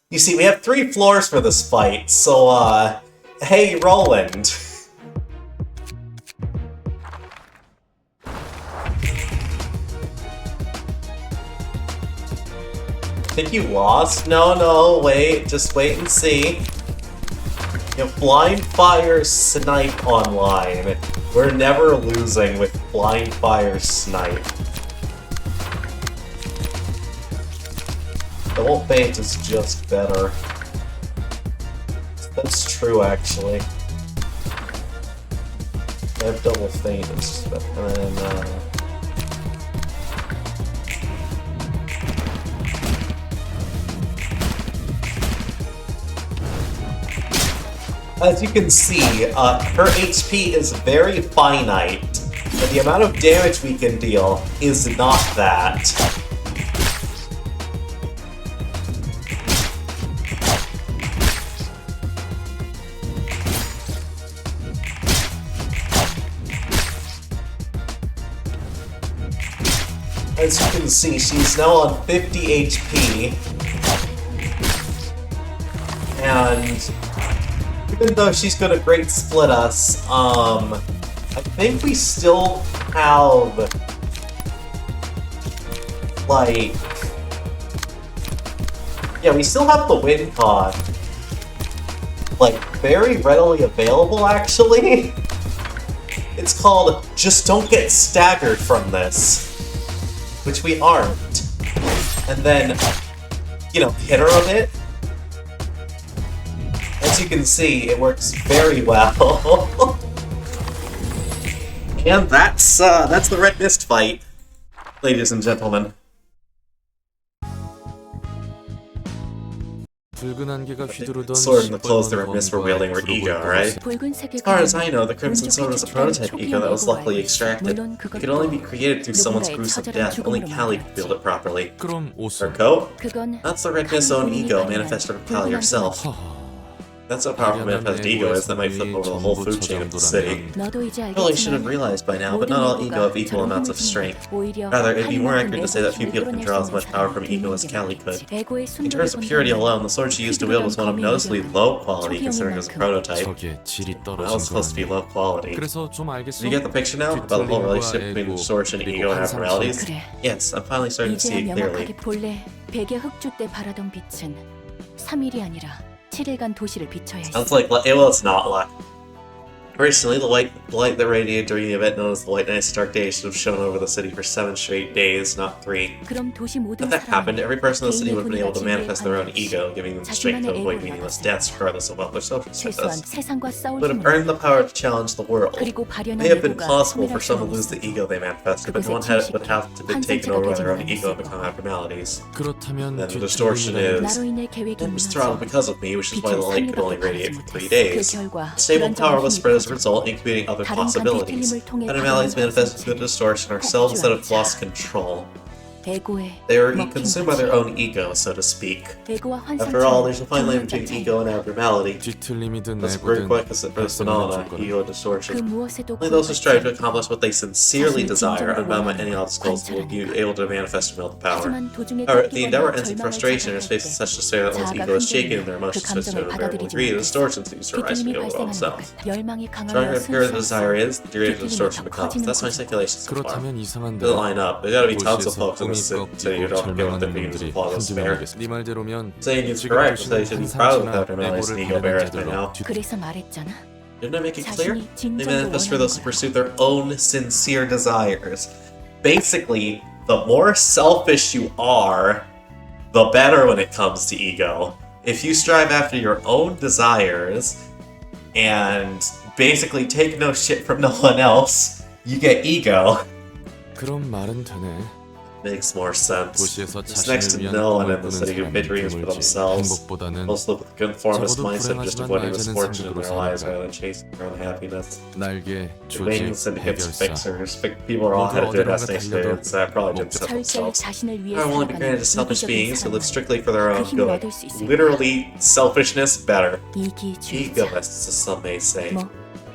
You see, we have 3 floors for this fight, so, hey, Roland. Think you lost? No, wait, just wait and see. You have Blind Fire Snipe online. We're never losing with Blind Fire Snipe. Double Feint is just better. That's true, actually. I have Double Feint, it's just better. And, as you can see, her HP is very finite, and the amount of damage we can deal is not that. As you can see, she's now on 50 HP, and even though she's gonna great split us, I think we still have, like, yeah, we still have the win con, like, very readily available, actually. It's called Just Don't Get Staggered from This, which we aren't. And then, you know, hit her a bit. As you can see, it works very well. And that's the Red Mist fight, ladies and gentlemen. Sword in the clothes the Red Mist were wielding were ego, right? As far as I know, the Crimson Sword was a prototype ego that was luckily extracted. It could only be created through someone's gruesome death. Only Callie could wield it properly. Her coat? That's the Red Mist's own ego, manifested of Callie herself. That's how powerful manifest ego is. That might flip over the whole food chain of the city.
너도 이제
Probably should have
알겠지만
realized by now, but not all ego have equal amounts of strength. Rather, it'd be more accurate to say that few people can draw as much power from ego as Callie could. In terms of purity alone, the sword she used to wield was one of noticeably low quality, considering it was a prototype.
저게 질이
That was supposed to be
떨어진
low quality.
그래서 좀
Do
알겠어?
you get the picture now about the whole relationship between distortion, ego, and abnormalities?
그래.
Yes, I'm finally starting to see
이제야
it clearly.
명확하게 본래 백의 흑주 때 바라던 빛은 3일이 아니라 7일간 도시를 비춰야 했어.
Sounds like well, it's not luck. Originally, the light that radiated during the event known as the White Night's Dark Day should have shone over the city for 7 straight days, not 3.
그럼 도시 모든
If that happened,
사람은
every person in the city would have been able to
개인의
manifest their own
분위기에
ego, giving them the strength to
자신만의
avoid
에고를
meaningless
받아서
deaths regardless of what their social
최소한
status.
세상과 싸울
Would have
힘을
earned the power to challenge the world.
그리고
It
발현한
may have been
에고가
possible for
소멸할
someone to
수는
lose the
있어.
ego they manifested, but
그곳에
one would have to be taken over by their own ego and become abnormalities.
그렇다면
Then the distortion is
나로 인해 계획이
it was throttled
무너져
because of me, which is why the
빛은
light could
3일밖에
only
바라지
radiate for 3
못했어.
days.
그 결과
Stable power
불안정한
was
힘이
spread as a
커져
result, incubating other
다른
possibilities.
관계 틀림을 통해
Abnormalities
가능한
manifested through
관계.
the distortion ourselves instead of lost control.
에고에
They were
먹힌
consumed by their
거지.
own ego, so to speak.
에고와
After all,
환상처럼
there's a fine line between
경험자체.
ego and abnormality.
뒤틀림이든
That's a very
내고든
quick for this phenomena, ego and
그
distortion.
무엇에도
Only those who strive to
구애받지
accomplish what they sincerely desire, unbound by any obstacles, will be able to manifest and wield the power.
하지만 도중에
However, the
꺾이거나
endeavor ends in
절망을
frustration and is faced with
자각할
such despair that one's
자아가
ego is shaken and
흔들리면
their emotions
그
twist to an
감정을
unbearable
받아들이지
degree. The
못했어.
distortion seems to rise
뒤틀림이
from the
발생하는
themselves.
것 열망이
Stronger
강하며
and pure the desire
순수할수록
is, the greater the
뒤틀림이
distortion
더
becomes.
커지는
That's my
거지.
speculation so far.
그렇다면 이상한데
Doesn't line up. There gotta be tons of
도시에서
folks in
꿈이
this city who
꺾이고
don't get what
절망하는
they're being
놈들이
plot of
한두
despair.
명이겠어. 네 말대로면
Saying it's
지금
correct, so they
도시는
should be proud of
환상치나
abnormalities and
에고를
ego bearers by
발현한
now.
자들로
그래서 말했잖아.
Didn't I make it clear?
자신이
They
진정으로
manifest for
원하는
those who
거야.
pursue their own sincere desires. Basically, the more selfish you are, the better when it comes to ego. If you strive after your own desires and basically take no shit from no one else, you get ego.
그런 말은 되네.
Makes more sense.
도시에서
There's next to
자신을 위한
no one
꿈을
in the
꾸는
city who fit
사람이
dreams for
드물지
themselves.
행복보다는
Most live with a conformist
적어도
mindset, just
불행하지만
avoiding
날개는
misfortune in
상급으로
their lives
사니까.
rather than chasing their own happiness.
날개,
Waiting
조직,
syndicates,
해결사
fixers, people are all headed to a destination today, so I probably did set
철저히
themselves.
자신을 위해
I want to be granted
살아가는
to selfish
이기적인
beings who live
사람은
strictly for their own
그 힘을
good.
얻을 수 있을
Literally, selfishness better.
이기주의자.
Egoists, as some may say.
뭐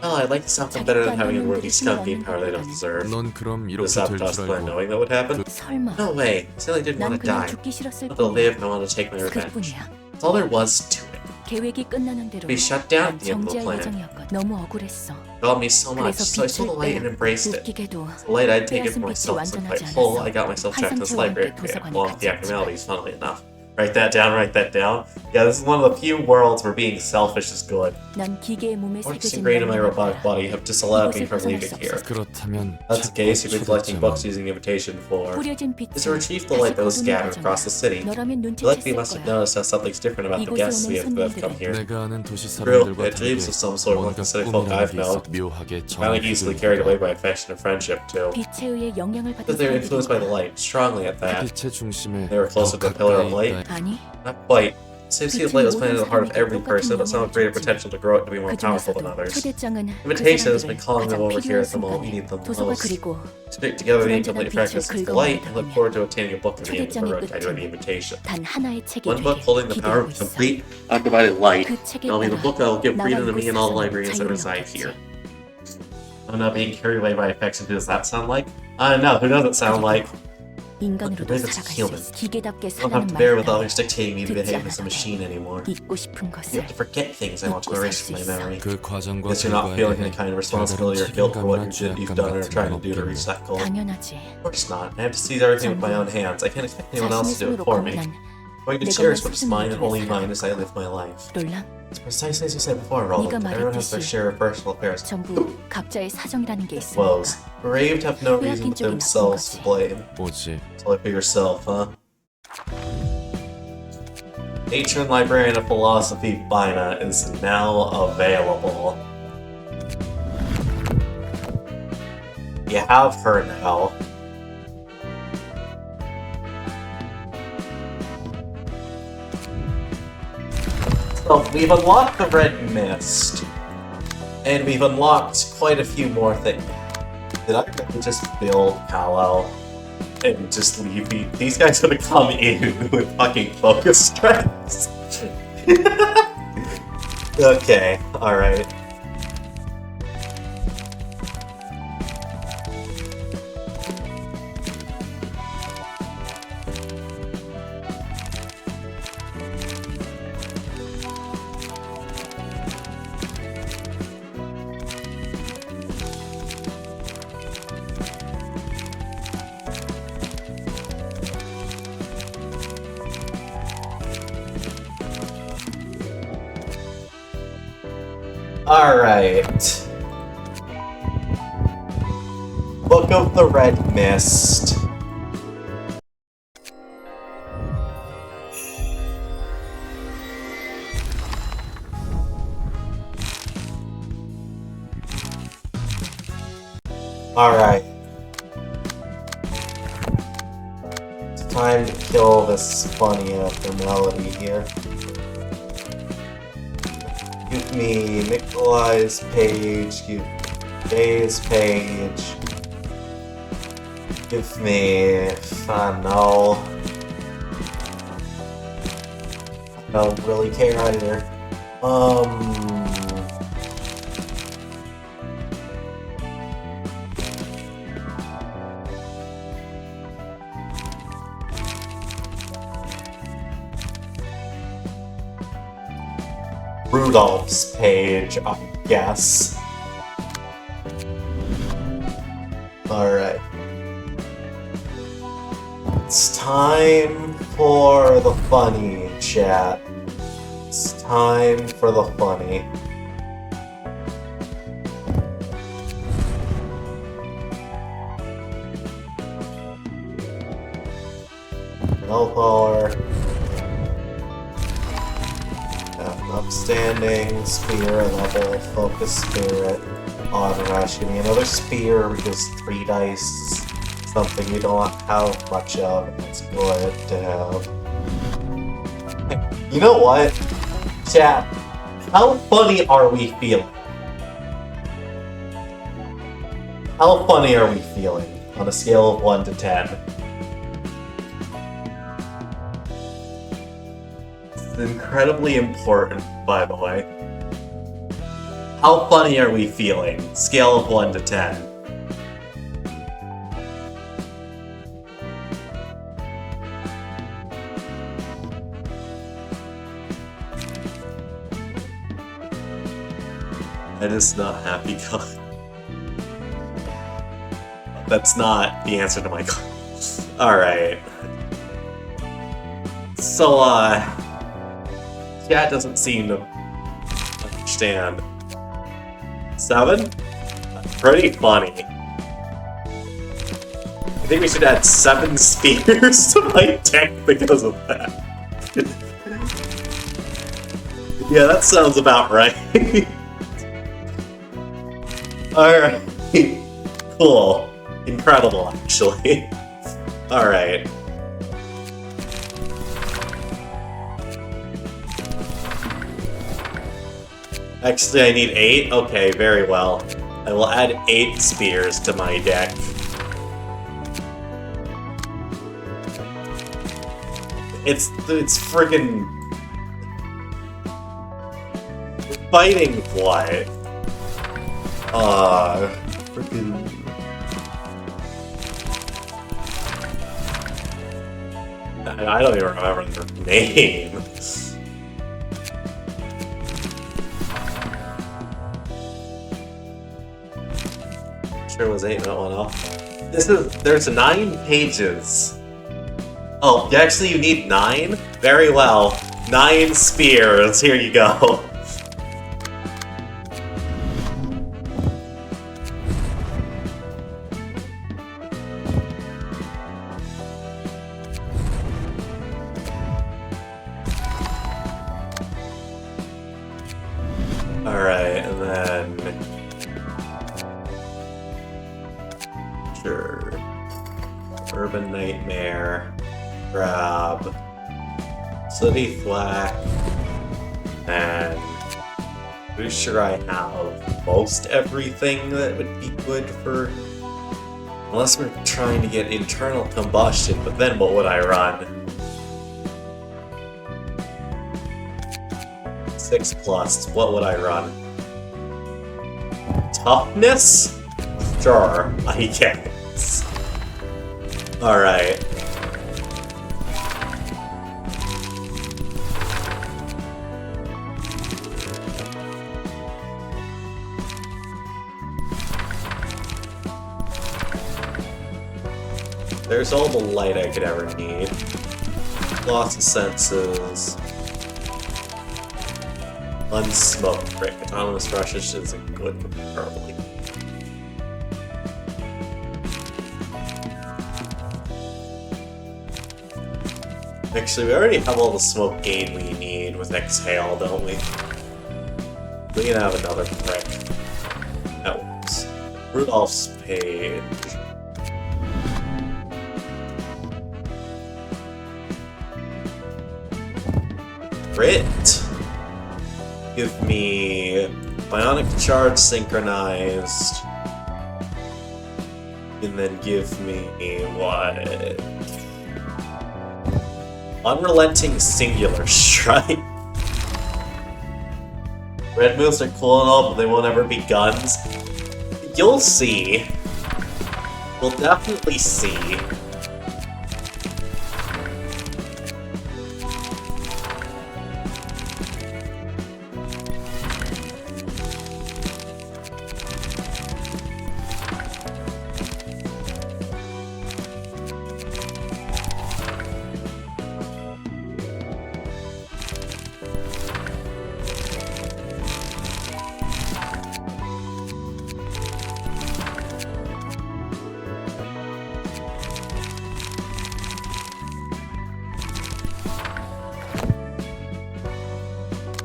Well, I'd like something better than having a worthy skunk gain power they don't deserve.
넌 그럼
The
이렇게 될
sabotage
줄
plan
알고
knowing that would happen?
설마
No way. Sally didn't
난
want to
그냥
die.
죽기 싫었을
I wanted to
뿐이야.
live and I wanted to take my revenge.
그뿐이야.
That's all there was to it.
계획이 끝나는 대로
We shut down
난
the end of the
정지할
plan.
예정이었거든. 너무 억울했어.
It got me so much,
그래서
so I saw the light and
빛을
embraced it.
웃기게도
The light I'd taken for
빼앗은 빛이
myself was
완전하지
quite full.
않아서
I got myself checked in this
환상체와
library
함께 도서관에
along with the
갔었지.
abnormalities, funnily enough. Write that down, write that down. Yeah, this is one of the few worlds where being selfish is good.
난 기계의 몸에
Orcs
새겨진
ingrained in my
명령을
robotic
따라
body have disallowed me
이곳을
from
벗어날
leaving
수
here.
없었어.
그렇다면
That's the case, you've been collecting
초대장은
books using invitation for.
뿌려진
Is to
빛을
retrieve the
다시
light that was
거두는
scattered across the city.
너라면
I like you
눈치챘을
must have
거야.
noticed that something's different about the
이곳에
guests
오는
that have come
손님들은
here.
내가 아는 도시
True,
사람들과
it dreams of some sort
뭔가
of city folk I've
꿈이라는 게
known.
있어 묘하게
Kind of easily carried away by affection and friendship, too.
빛에 의해 영향을 받은
Because they were influenced by the
사람들이
light, strongly at that.
빛의 중심에
They were closer to
더
the pillar of
가까이
light.
있다.
아니
Not quite. Seems the light was planted in the heart of every person, but some have greater potential to grow it to be more powerful than
그중에서도
others.
초대장은 그
Invitation has been
사람들을
calling them
가장
over here at
필요한
the moment we
순간에
need them
도서가
most.
그리고
Stick together the
불완전한
incomplete
빛을
practice of the
긁어내다
light and look
보면
forward to attaining a book at the end of the
초대장의
road guide to the
끝은
invitation.
단 하나의 책이
One book
되길
holding the power of
기대하고 있어.
complete, undivided light.
그 책에
It'll be the
따라
book that will give
나와
freedom to me and all the
이곳에서
librarians that
자유를
reside
얻겠지.
here. I'm not being carried away by affection. Who does that sound like? No, who does it sound like?
인간으로도
But it's
살아갈 수
human.
있어. 기계답게
I don't have
사는
to bear with
말이다.
others dictating me to
듣지
behave as a
않아도
machine anymore.
잊고 싶은
You
것을
have to forget things I want to
잊고 살
erase
수
from my
있어.
memory.
그 과정과
Guess you're not
결과에
feeling
대해
any kind of
별다른
responsibility or guilt for what
책임감이나
you've
죄악감
done or
같은
trying to
건
do to
없겠네.
reach that goal. Of
당연하지.
course not. I have to seize everything with my own hands. I can't expect anyone else to do it
자신의 손으로
for me.
거문한
I'm going to
내가
cherish
내
what's mine and only
스스로를
mine as I live my life.
롤랑
It's precisely as you said before, Roland.
네가
Everyone has their
말했듯이
share of personal affairs.
전부 각자의 사정이라는 게 있으니까
Woes. Bereaved have no reason
빼앗긴
but
쪽이
themselves to
나쁜
blame.
뭐지?
Tell it for yourself, huh? Nature and Librarian of Philosophy Bina is now available. You have her now. So we've unlocked the Red Mist. And we've unlocked quite a few more things. Did I really just build Kal-El and just leave these guys gonna come in with fucking focus strikes? Okay, alright. Alright. Book of the Red Mist. Alright. It's time to kill this funny abnormality here. Give me Nikolai's page, give me Jay's page, give me, I don't really care either. Rudolph's page, I guess. Alright. It's time for the funny, chat. It's time for the funny. Willpower. Upstanding, spear level, focus spirit, on rush. Give me another spear because 3 dice is something we don't have much of. It's good to have. You know what? Chat, how funny are we feeling? How funny are we feeling on a scale of 1 to 10? Incredibly important, by the way. How funny are we feeling? Scale of 1 to 10. That is not happy God. That's not the answer to my question. Alright. So, Chat doesn't seem to understand. 7? Pretty funny. I think we should add 7 spears to my deck because of that. Yeah, that sounds about right. Alright. Cool. Incredible, actually. Alright. Actually, I need 8? Okay, very well. I will add 8 spears to my deck. It's friggin' fighting what? Friggin' I don't even remember their name. Sure was 8, not 1 off. There's 9 pages. Oh, actually you need 9? Very well. 9 spears, here you go. Alright, and then... Sure. Urban Nightmare. Grab. Sooty Flack. And... pretty sure I have most everything that would be good for... Unless we're trying to get internal combustion, but then what would I run? 6+. What would I run? Toughness? Sure, I guess. Alright. There's all the light I could ever need. Loss of senses. Unsmoked break. Autonomous rushes isn't good probably. Actually, we already have all the smoke gain we need with exhale, don't we? We can have another prick. That works. Rudolph's page. Crit. Give me Bionic Charge synchronized. And then give me what? Unrelenting Singular Strike. Red moves are cool and all, but they won't ever be guns. You'll see. You'll definitely see.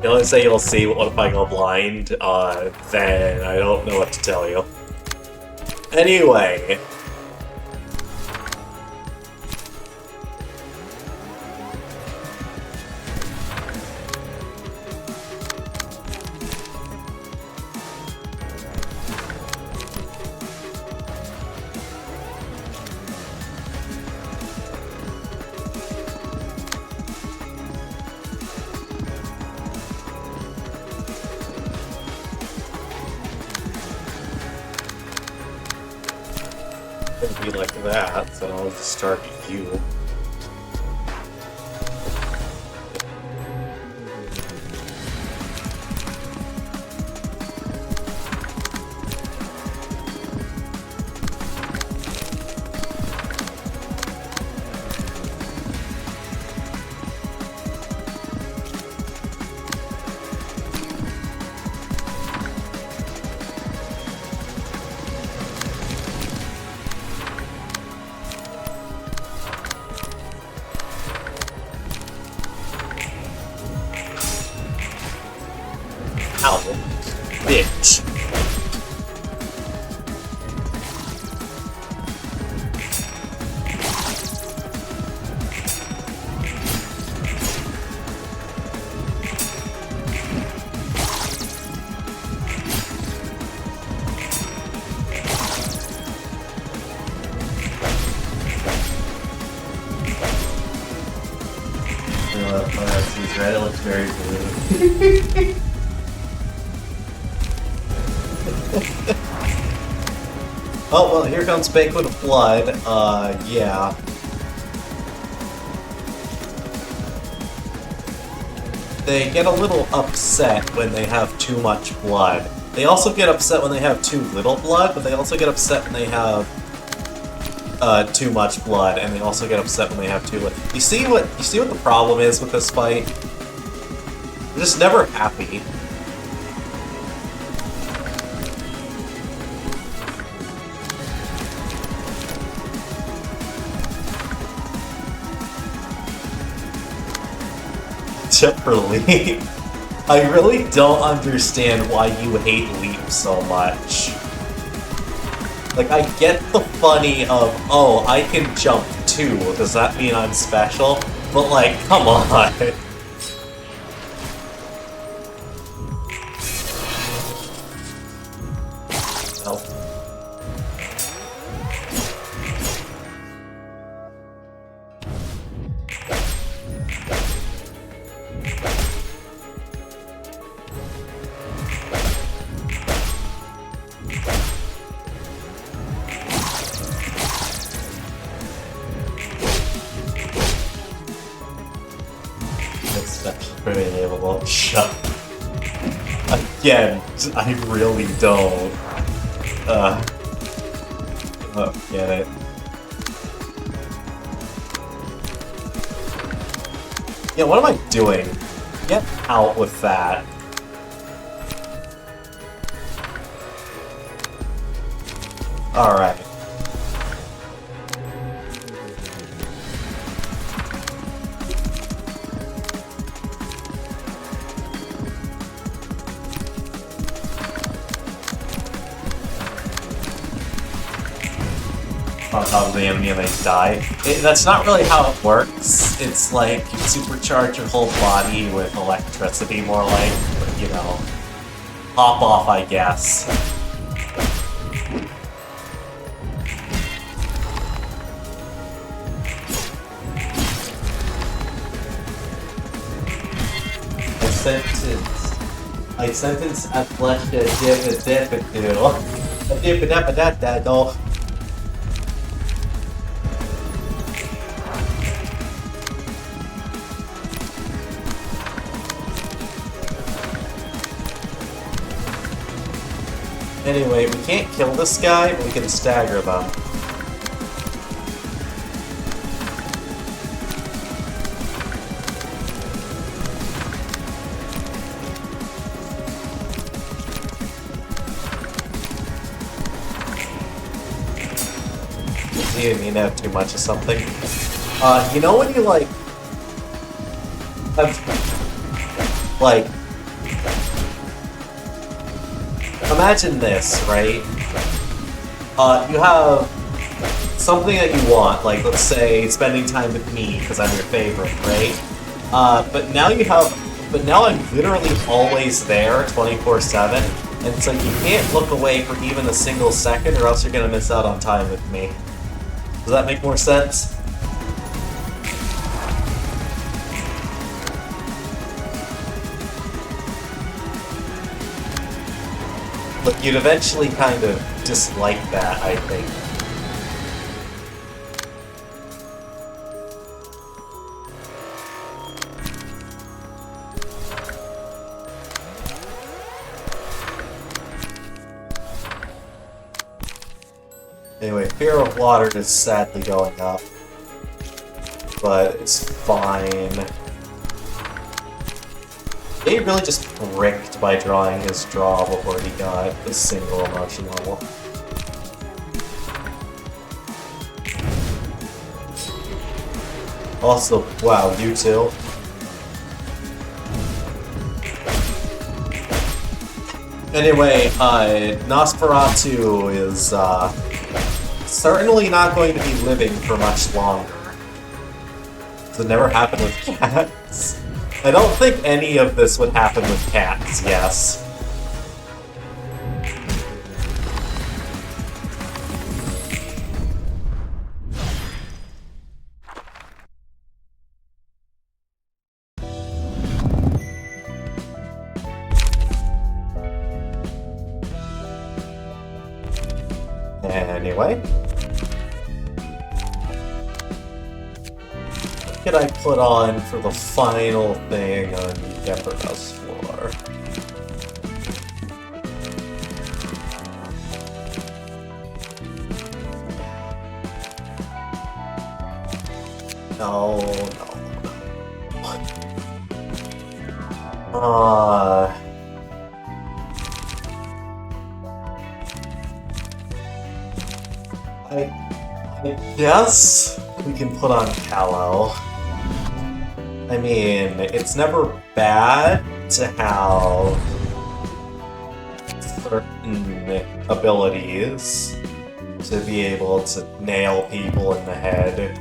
You only say you'll see what if I go blind, then I don't know what to tell you. Anyway. It'd be like that, so I'll just target you. Ow, bitch. Sees red, it looks very blue. Oh, well, here comes Banquet of Blood. Yeah. They get a little upset when they have too much blood. They also get upset when they have too little blood, but they also get upset when they have too much blood, and they also get upset when they have too little. You see what the problem is with this fight? They're just never happy. Except for Leap. I really don't understand why you hate Leap so much. Like, I get the funny of, oh, I can jump too, does that mean I'm special? But like, come on. Oh. will shut. Again, I really don't. Get it. Yeah, what am I doing? Get out with that. Alright. On top of the enemy and they die. That's not really how it works. It's like you supercharge your whole body with electricity, more like, but, you know, pop off, I guess. I sentence a flesh a dip Anyway, we can't kill this guy, but we can stagger them. You didn't mean to have too much of something. You know when you imagine this, right? You have something that you want, like let's say spending time with me because I'm your favorite, right? But now I'm literally always there, 24/7, and it's like you can't look away for even a single second, or else you're gonna miss out on time with me. Does that make more sense? But you'd eventually kind of dislike that, I think. Anyway, fear of water is sadly going up. But it's fine. He really just bricked by drawing his draw before he got a single emotion level. Also, wow, you too. Anyway, Nosferatu is certainly not going to be living for much longer. It never happened with cats. I don't think any of this would happen with cats, yes. Anyway. What could I put on for the final thing on Gember's floor? No, I guess we can put on Callow. I mean, it's never bad to have certain abilities to be able to nail people in the head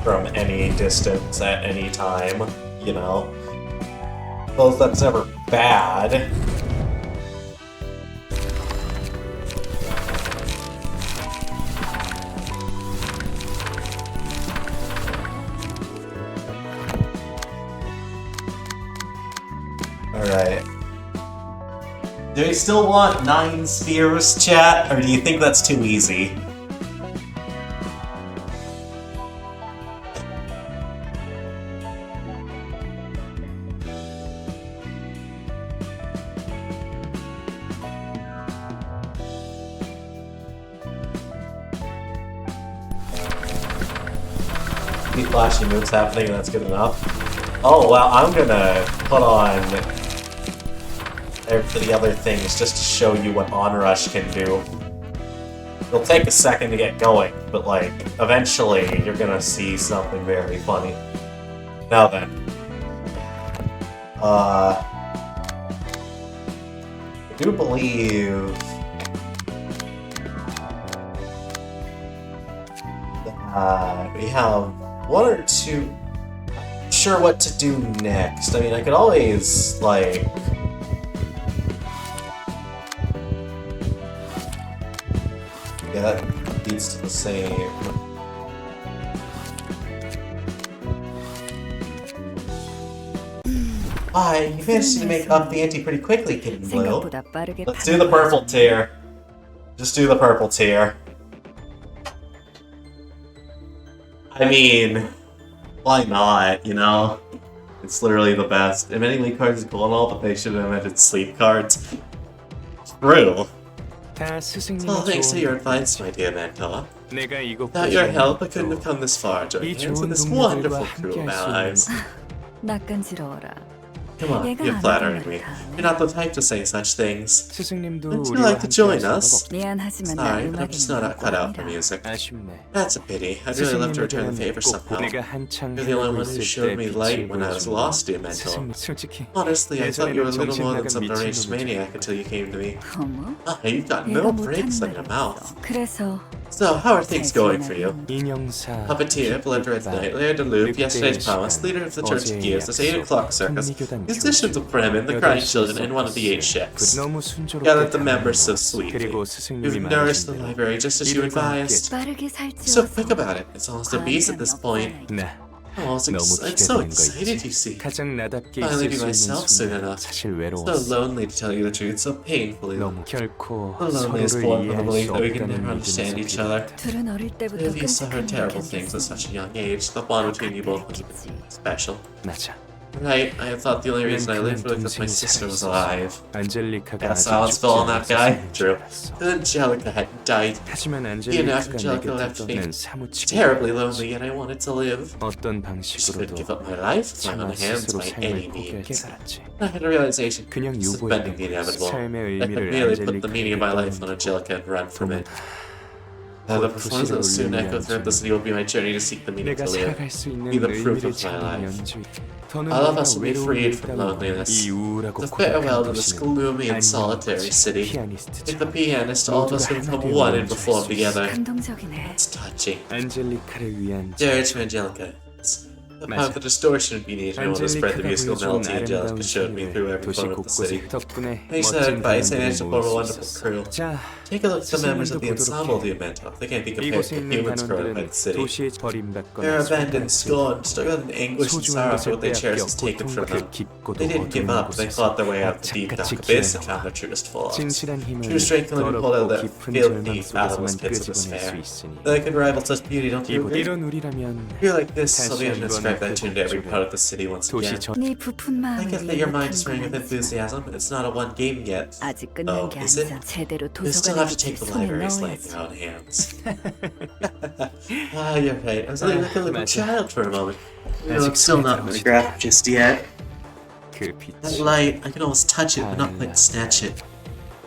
from any distance at any time, you know? Well, that's never bad. Alright. Do you still want 9 spheres, chat, or do you think that's too easy? These flashy moves happening, and that's good enough. Oh, well, I'm gonna put on for the other things just to show you what Onrush can do. It'll take a second to get going, but like, eventually you're gonna see something very funny. Now then. I do believe we have one or two. I'm not sure what to do next. I mean, I could always, like, yeah, that leads to the same. Hi, you managed to make up the ante pretty quickly, Kid in Blue.
생각보다 빠르게
Let's do the purple tier. Just do the purple tier. I mean, why not, you know? It's literally the best. Inventing lead cards is cool and all, but they should have invented sleep cards. True.
다 스승님이
Oh, thanks to
좋은
your advice, my dear mentor.
내가
Without your help, I couldn't have come this far during
이
hands with
좋은
this
동료들과
wonderful crew of
함께할 수
allies.
있는
낯간지러워라.
Come on,
얘가
you're
안
flattering
하는
me.
말 다 하네.
You're not the type to say such things.
스승님도
Would you
우리와
like to join
함께할
us?
생각
미안하지만 나
Sorry, but I'm just not
음악에는
cut out for
꽝이라.
music.
아쉽네.
That's a pity. I'd really love to return the favor
꼭
somehow.
내가 한창
You're the only
헤매고
one who
있을
showed
때
me
빛을
light when I was
보여준
lost, dear mentor.
스승님 솔직히
Honestly, I thought you were little more than some
예전에는
deranged
정신
maniac until you came to me.
어머?
Ah, you've got
내가
no
못하는
breaks on
말이
your mouth.
없어. 그래서
So, how are things
잘
going for you?
지내는
인형사
Puppeteer, Belligerent Knight, Laird de Loop, Yesterday's Promise, Leader of the Church of Gears, this 8 o'clock circus, musicians of Bremen, the Crying Children, and one of the 8 ships.
너무 순조롭게
Gathered the members so sweetly.
그리고 스승님이
You've nourished the
말하신 대로
library just as you
이들과 함께
advised.
빠르게 살찌워서
So quick about it. It's almost a beast at this point.
네,
I'm also
너무
I'm so
기대되는 거
excited,
있지.
you see.
가장 나답게
Finally be
있을 수 있는
myself soon
순간
enough.
사실
So
외로웠어.
lonely to tell you the truth, so painfully.
너무 결코
The loneliest
서로를
one from the
이해할
belief
수
that we can
없다는
never understand each other.
믿음에서
둘은 어릴 때부터
If you saw her
끔찍한
terrible
느꼈겠어.
things at such a young age, the bond between you both must have been special.
맞아.
Right, I thought the only reason I lived was because my sister was alive.
안젤리카가
Yeah,
아직
silence
죽지
fell on that guy.
않았을
True.
줄 알았어.
Angelica hadn't died.
하지만
He and
안젤리카가
Angelica
내게
left me
난 사무치게
terribly lonely, yet I wanted to live.
어떤
I just couldn't
방식으로도
give up my life, time on
차마
the hands
스스로
by
삶을
any
포기할
means.
살았지.
I had a realization,
그냥
suspending the
유보했던
inevitable.
삶의
I could
의미를
merely put the meaning of my life on
안젤리카에게
Angelica and run from it.
곧
The performance that will soon
도시를
echo throughout the city will be my journey to seek the meaning
내가
to live.
살아갈 수 있는
Be the proof
의미를
of my
찾는
life.
연주. 더는
All of
내가
us will be
외로움을
freed from
따로
loneliness.
이 우울하고
It's a farewell to
고독한
this
도시는
gloomy and solitary city. With the pianist, all of us will become one and perform together.
감동적이네.
It's touching.
안젤리카를 위한
Dear to Angelica, how the distortion of being able to spread the musical melody Angelica showed me through every
도시
corner of the city.
곳곳에 덕분에
Thanks to that
멋진
advice, I
사람들을
managed to form a
모을 수
wonderful
있었어.
crew.
자,
Take a look at the members of the
스승님도
ensemble,
보도록
dear mentor. They can't be compared
이곳에
to
있는
humans growing by
단원들은
the city.
도시에 버림받거나
They're abandoned,
소외받지.
scorned, struggling in anguish and
소중한
sorrow for
것을
what they cherish
빼앗겨
is taken
고통
from
그
them.
깊고도
They didn't give
어두운
up, they
곳에서
fought their way out of the deep
악착같이
dark abyss and
기어나와.
found their truest forms.
진실한 힘은
True strength can only be pulled out of
더럽고
that
깊은
filthy,
절망
fathomless
속에서만
pits of
끄집어낼 수
despair.
있으니
They could rival such beauty, don't you
이곳
agree?
이런 우리라면
You're like this, I'll be
다시
able to
한번
describe that
그
tune to every
북쪽을
part of the city once
도시
again.
전
네 부푼
I
마음을
get that your mind is
이해못한
swimming with
건
enthusiasm. It's not a one game yet.
아직
Oh,
끝난 게
is it?
아니잖아. 제대로
You still have to
도서관에
take the
손에
libraries like
넣어야지.
your own hands. Ah, you're right. I was like a little
맞아.
child for a moment. No,
아직
I'm still
손에
not
잡지
photographed just yet.
그
That
빛이
light, I can almost touch it, but not quite snatch it.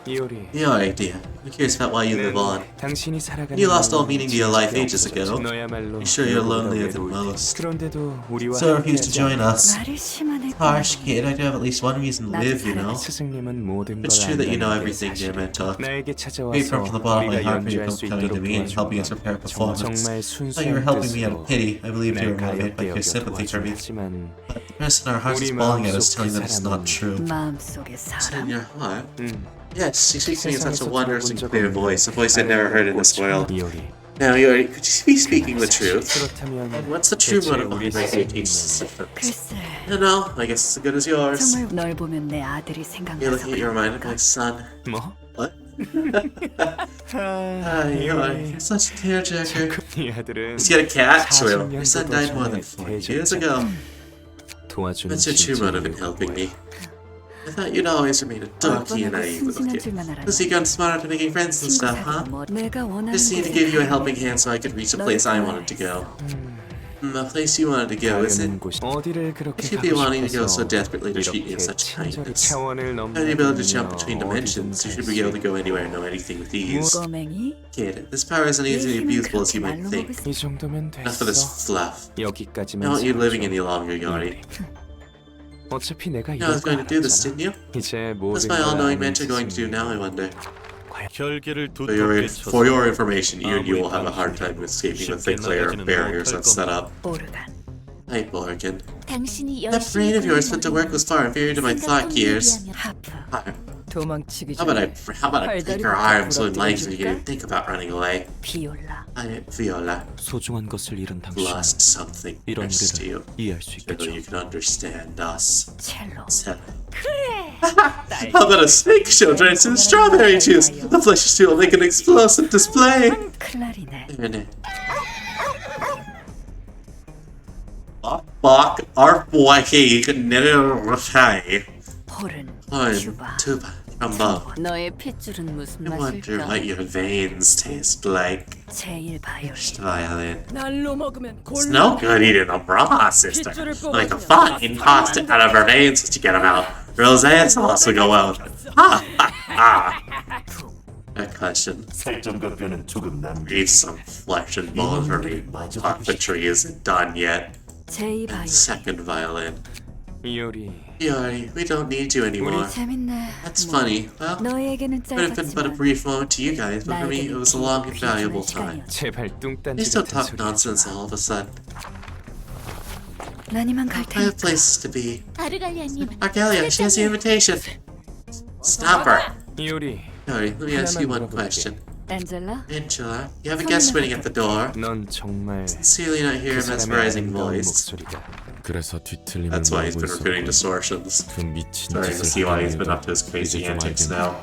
이오리
You're alright, dear. I'm curious about why you live on.
당신이 살아가는
You lost all
마음은
meaning to your life
진짜
ages ago.
없어졌지. 너야말로
I'm sure you're
누구보다
lonelier than
외로울 테.
most.
그런데도 우리와
So refuse to
함께하지
join
않아.
us.
말을 심하네.
Harsh kid, I do have at least one reason to live, you know.
스승님은 모든 걸
It's true that you know
안다는 게
everything, dear
사실이야.
mentor.
나에게
Great
찾아와서
from the bottom of my
우리가
heart for you
연주할 수
coming to
있도록
me and helping us
도와준
prepare a
건
performance.
정말
I thought you were
순수한
helping me out of
뜻으로
pity. I believed you were
날
motivated by
가볍게
your
여겨
sympathy for me.
도와주었지만
But the person in our hearts is
우리
bawling at us,
마음속
telling
그
that it's not
사람은
true.
마음속의
Is it in
사람.
your heart?
음,
Yes, she speaks to me in such a
세상에서
wondrous and
들어본 적
clear
없는
voice, a voice I'd never heard in this world.
이오리
Now, Yori, could you be speaking the truth?
그렇다면
And what's the true
대체
motive
우리
behind making you teach
스승님은
systems?
글쎄,
You know, I guess it's as good as yours.
정말 널 보면 내 아들이
You're looking
생각나서
at your mind of my son.
뭐?
What?
아,
You're such a tearjerker.
네 아들은
Let's get a cat, Will.
40년도
Your son died more than
전에
40 years ago.
도와주는
What's your true
진짜
motive in
이유가
helping
뭐야?
me? I thought you'd always remain a donkey and
어뻔하게
naive little
순진한
kid.
줄만 알았네.
Has he gone smarter to making friends and
친구
stuff, huh?
사귀고 뭐 내가 원하는
Just need to
곳에
give you a
가면
helping hand so I could reach a place I wanted to go. The place you wanted to go, is it?
가려는 곳이 어디를 그렇게
Should be
가고
wanting to go so
싶어서
desperately to treat you with
이렇게
such
친절히
kindness.
차원을
How do you be able to jump
넘나들며
between dimensions? You
어디든
should be able to go anywhere and know anything with ease.
꼬맹이?
Kid, this power isn't easily abusable as you might think.
이 정도면
Enough of this
됐어.
fluff.
여기까지만
I don't want you living
살아줘.
any longer, Yori.
어차피 내가
You know I was going to do this, didn't you?
이제
What's
모든
my
걸
all-knowing
아는
mentor going to do
짓은
now, I wonder?
결계를
For your,
두텁게 쳐서
for your information, you
아무리
will have a hard time escaping the thick
쉽게
layer of
나가지는
barriers
못할
that's set up.
오르간.
Hi, Borgen.
당신이
That brain of yours put to work was far inferior to my thought gears.
하프.
도망치기
How about
전에
I break her arm so it legs when you even think about running away?
비올라.
Viola,
소중한 것을 잃은 당신
lost something
이런
next to you.
우리를 이해할 수
Surely
있겠죠.
you can understand us.
첼로.
How about a snake show drenched in strawberry juice? The flesh is too will make an explosive display.
클라리넷.
Bach, Arfwaki, Nidorafai.
호른.
I'm tuba, trombone.
너의 핏줄은 무슨
I wonder
맛일까?
what your veins taste like.
제일 바이올린.
First violin.
날로 먹으면
It's no good eating a bra, sister. Like a fucking pasta out of her veins once you get them out. Rosé sauce will go out. Ha ha ha. Good question.
살점각뼈는 조금 남기.
Need some flesh and bone for me. Puppetry isn't done yet.
제이
And
바이올린.
second violin.
이효리
Yori, we don't need you anymore.
재밌네.
That's funny. Well,
너에게는
could have been but a
짧았지만
brief moment to you guys, but for me, it was a long and valuable time.
제발 뚱딴지
Please don't
같은
talk
소리
nonsense all of a sudden.
난 이만 갈
I have
테니까.
places to be.
아르갈리아님.
Argalia, she has the invitation. Stop her.
이효리
Yori, let me ask you one
하나만 물어볼게.
question.
엔젤라.
Angela, you have a guest waiting at the door.
넌 정말
Sincerely not hear
그
a
사람의
mesmerizing
아름다운
voice.
목소리가
그래서 뒤틀림을
That's why he's
모으고
been recruiting
있었고
distortions.
그 미친
Starting to see
짓을
why
하는
he's been
이유도
up to his crazy
이제 좀
antics
알겠네.
now.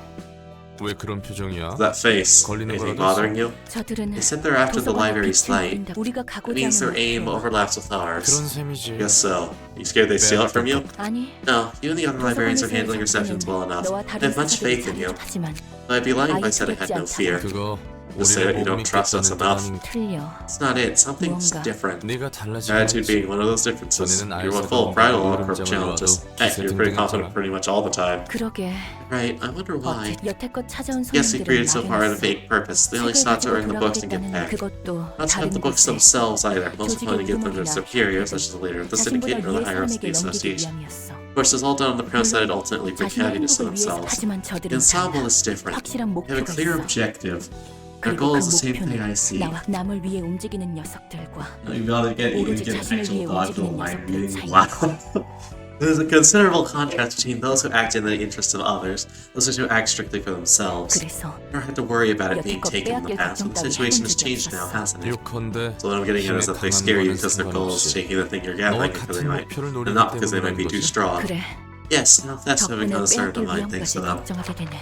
왜 그런 표정이야?
That face,
걸리는
anything
거라도
bothering you?
저들은
They sit there after the library's light.
우리가
It
가고자
means their
하는
aim
목표.
overlaps with ours.
그런 셈이지.
Guess so. You scared they steal it from you?
아니.
No, you and the other librarians are handling receptions well enough.
너와
I
다른
have much faith in you.
하지만
But I'd be lying if I said I had no fear.
그거
Just say that you don't trust us enough.
틀려.
It's not it. Something's
뭔가.
different.
네가 달라진
Attitude being one of those differences.
전에는
You're
알싸던
full of pride will look for
감정을
challenges.
와도
Heck, you're pretty confident
기세등등했잖아.
pretty much all the time.
그러게.
Right, I wonder why.
여태껏 찾아온
Yes, we created so
손님들은
far out of
막연했어.
vague purpose. They only
책을
sought to
가지고
earn the books and get
돌아가겠다는
back.
그것도
Not to have the
다른
books
곳에
themselves either. Most
조직의
want to give them to their
운동이나
superiors, such as the leader of the syndicate or
자신보다
the
위의
hierarchy
사람에게
association.
넘기기 위함이었어.
Of course, it's all done on the premise that it ultimately bring
자신의
happiness to
행복을 위해서
themselves.
하지만
The
저들은
ensemble
달라.
is different.
확실한
They have a
목표가
clear
있어.
objective. Their
그리고
goal
그
is the same thing I
목표는
see.
나와 남을 위해 움직이는 녀석들과
You gotta get
오로지
an
자신을
actual
위해
thought to
움직이는
mind
녀석들
reading.
사이.
Wow. There's a considerable contrast between those who act in the interest of others, those who act strictly for themselves.
그래서
Never had to worry about it being
여태껏
taken in the
빼앗길
past, but the
걱정
situation
따위
has
해본 적이
changed now,
없었어.
hasn't it?
요컨대
So what I'm getting at is that they scare you because their goal is taking the thing you're gathering
너와
because they
같은
might,
목표를
and
노리기
not because they
때문에
might be
그런
too
거지.
strong.
그래
Yes, now that's a
덕분에
concern of
빼앗길
mine, thanks
위험까지
to them.
걱정하게 되네.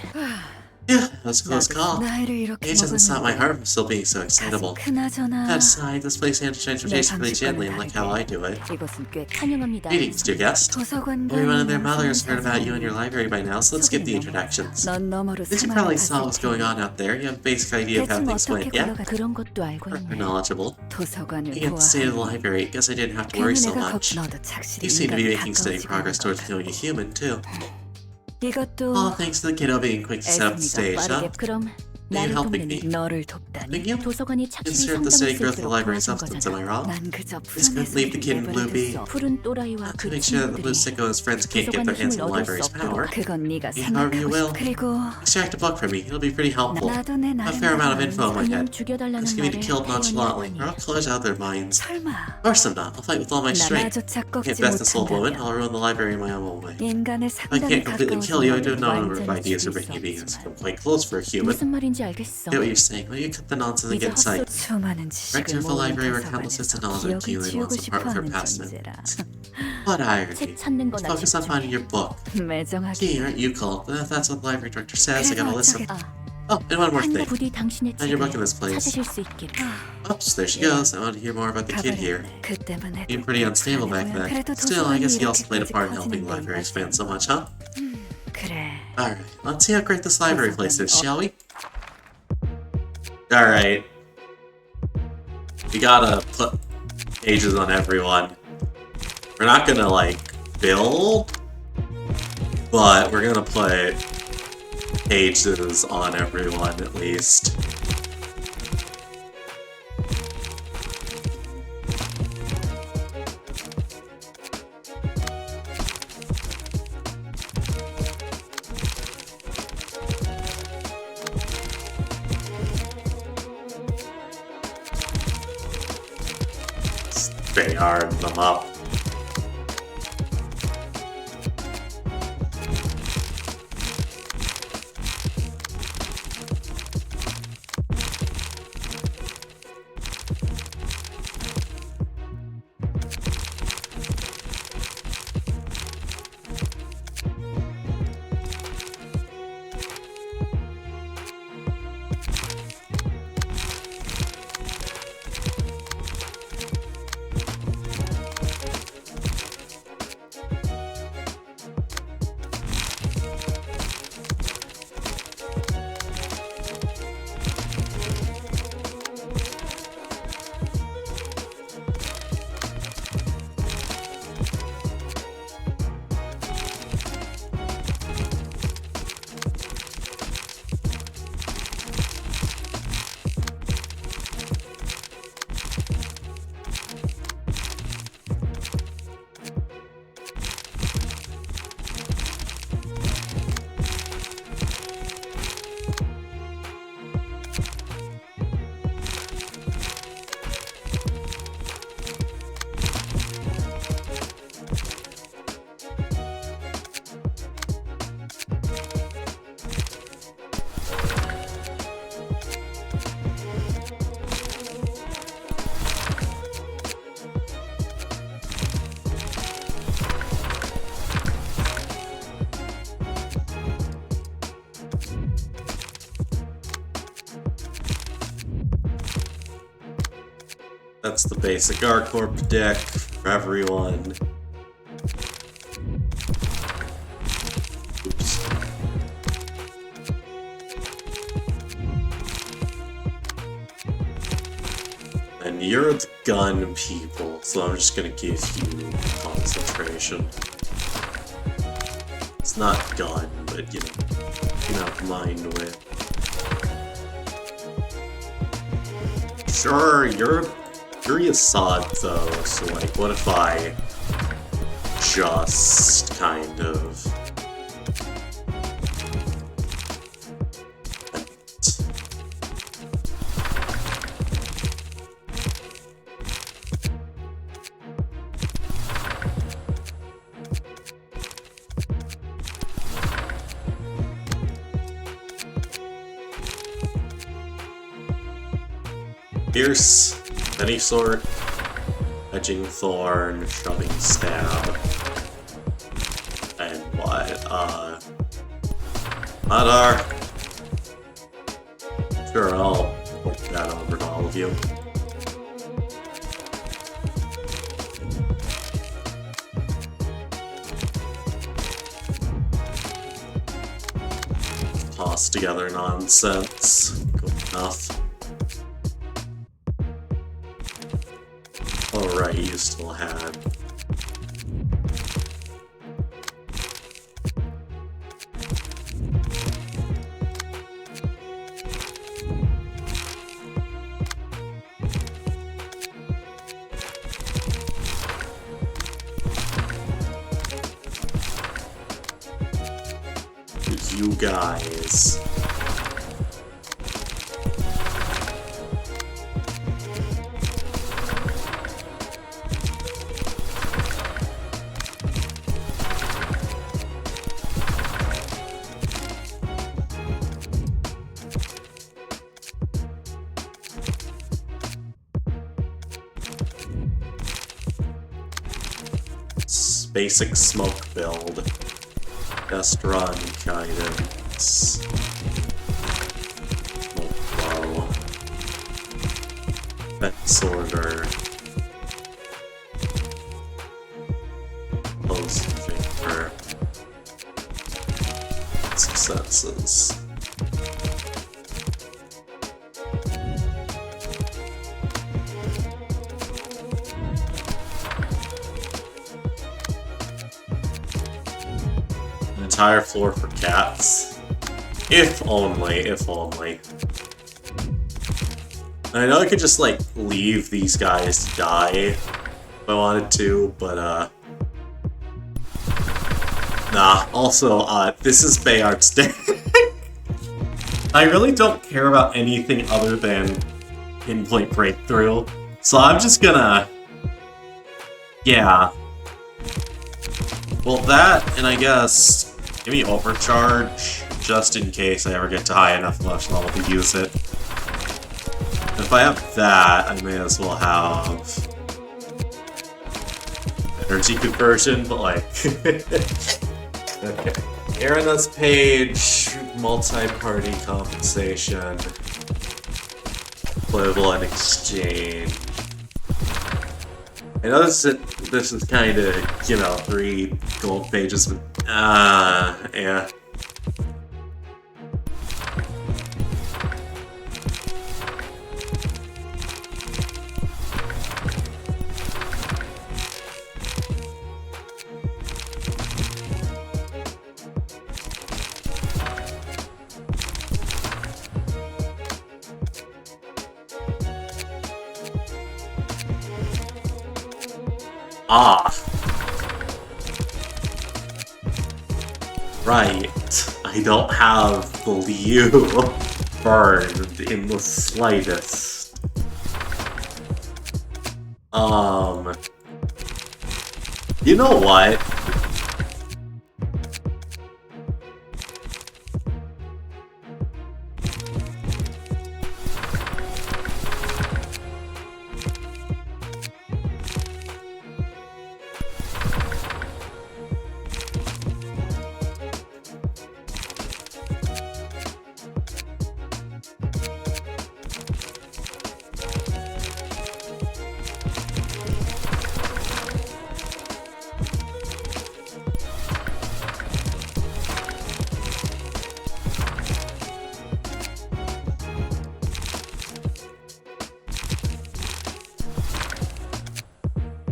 Yeah, that's a close call.
나이를 이렇게
Age doesn't stop my
먹었는데
heart from still being so excitable.
그나저나
That aside, this place handles transportation really gently, unlike how I do it.
이것은 꽤 환영합니다.
Greetings, dear guest.
도서관
Everyone and
가는
their mother has heard about
영상을
you and your library by now, so let's skip the introductions.
넌 너머로
Since you
사망을
probably saw
갔을
what's going on out there, you have a basic idea of how
대충
things
어떻게
went, yeah?
굴러가
그런 것도 알고
You're
있네.
knowledgeable.
도서관을
You get the state of the
보아.
library, guess I didn't have to worry
괜히
so
내가
much.
너도 착실히
You seem to be
인간에
making steady
가까워지고
progress
있는
towards
것
becoming a human, too.
이것도
All thanks to the kiddo being quick to set up the stage,
애순이가
huh?
빠르게 그럼
Are you
나를
helping
돕는
me?
너를 돕다니.
Helping you?
도서관이 착실히
Insert the steady growth of the
성장할 수
library
있도록
substance,
도와준
am I
거잖아.
wrong?
난 그저
Just
푸른
couldn't leave the kid in blue be.
내버려뒀어.
푸른 또라이와
To
그
make sure that the blue
친구들이
sicko and his friends can't get their hands on the library's power.
그건 네가
Yeah, however you
생각하고
will.
싶. 그리고
Extract a book from me, it'll be pretty helpful.
나도 내
A fair amount of info in my
그냥
head.
죽여달라는
Just give me to
말을
kill nonchalantly,
태연이
or I'll close out their minds.
설마
Of course I'm not. I'll fight with all my strength.
나마저차
Can't
꺾지
best this old woman,
못한다면
I'll ruin the library in my own way.
인간의
If I
상당히
can't completely
가까워진
kill you, I do
너를
have a number of
완전히
ideas for
죽일 수
making me
없지만
come quite close for a human.
무슨 말인지 알겠어.
Get what you're saying. Will you cut the nonsense and
이제
get inside?
수많은
Right
지식을
to the library where
모은
countless bits of
도서관에서
knowledge are
기억을
accumulated
지우고
once apart with her
싶어하는
past
존재라.
What irony.
책 찾는
Let's
거나
focus on
집중해.
finding your book.
매정하게
Gee, aren't you called? But if that's what the library director says, I gotta listen.
어쩌겠다.
Oh, and one more thing.
부디 당신의
Find your book in
책을
this place.
찾으실 수 있기를.
Oops, there she goes. I want to hear more about the kid here.
가버렸네. 그 때문에
Being pretty unstable back then.
그래도
Still, I
도서관이
guess he also played a
이렇게까지
part in helping the
커지는
library
데
expand so much, huh?
그래.
Alright, let's see how great this library place is, shall we? Alright. We gotta put Ages on everyone. We're not gonna, like, build, but we're gonna put ages on everyone at least. Bayard them up. That's the basic ArcCorp deck for everyone. Oops. And you're the gun people, so I'm just gonna give you concentration. It's not gun, but you know mind with. Sure, you're Assad though, so like, what if I just kind of... Pierce, any sort, edging thorn, shoving stab, and what, Hadar. Sure, I'll put that over to all of you. Toss together nonsense. Good enough. Oh right, you still had. You guys. Basic smoke build. Best run guidance. Smoke flow. Fence order. Close favor. Successes. entire floor for cats. If only, if only. I know I could just, like, leave these guys to die if I wanted to, but, nah. Also, this is Bayard's Day. I really don't care about anything other than Pinpoint Breakthrough, so I'm just gonna... Yeah. Well, that, and I guess, give me Overcharge, just in case I ever get to high enough emotion level to use it. If I have that, I may as well have energy conversion, but like... Okay. Arena's page, multi-party compensation, equivalent exchange. I know this is kind of, you know, 3 gold pages, but, yeah. Ah. Right. I don't have the Liu burned in the slightest. You know what?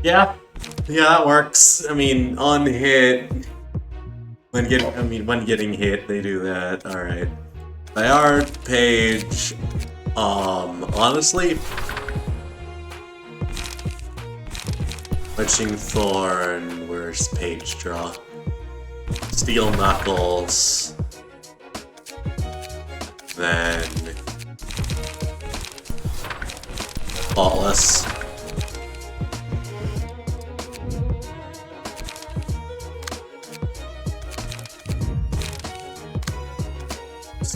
Yeah, that works. I mean, on hit, when getting hit, they do that. All right. Bayard page. Honestly, Witching Thorn. Where's page draw? Steel Knuckles. Then Faultless.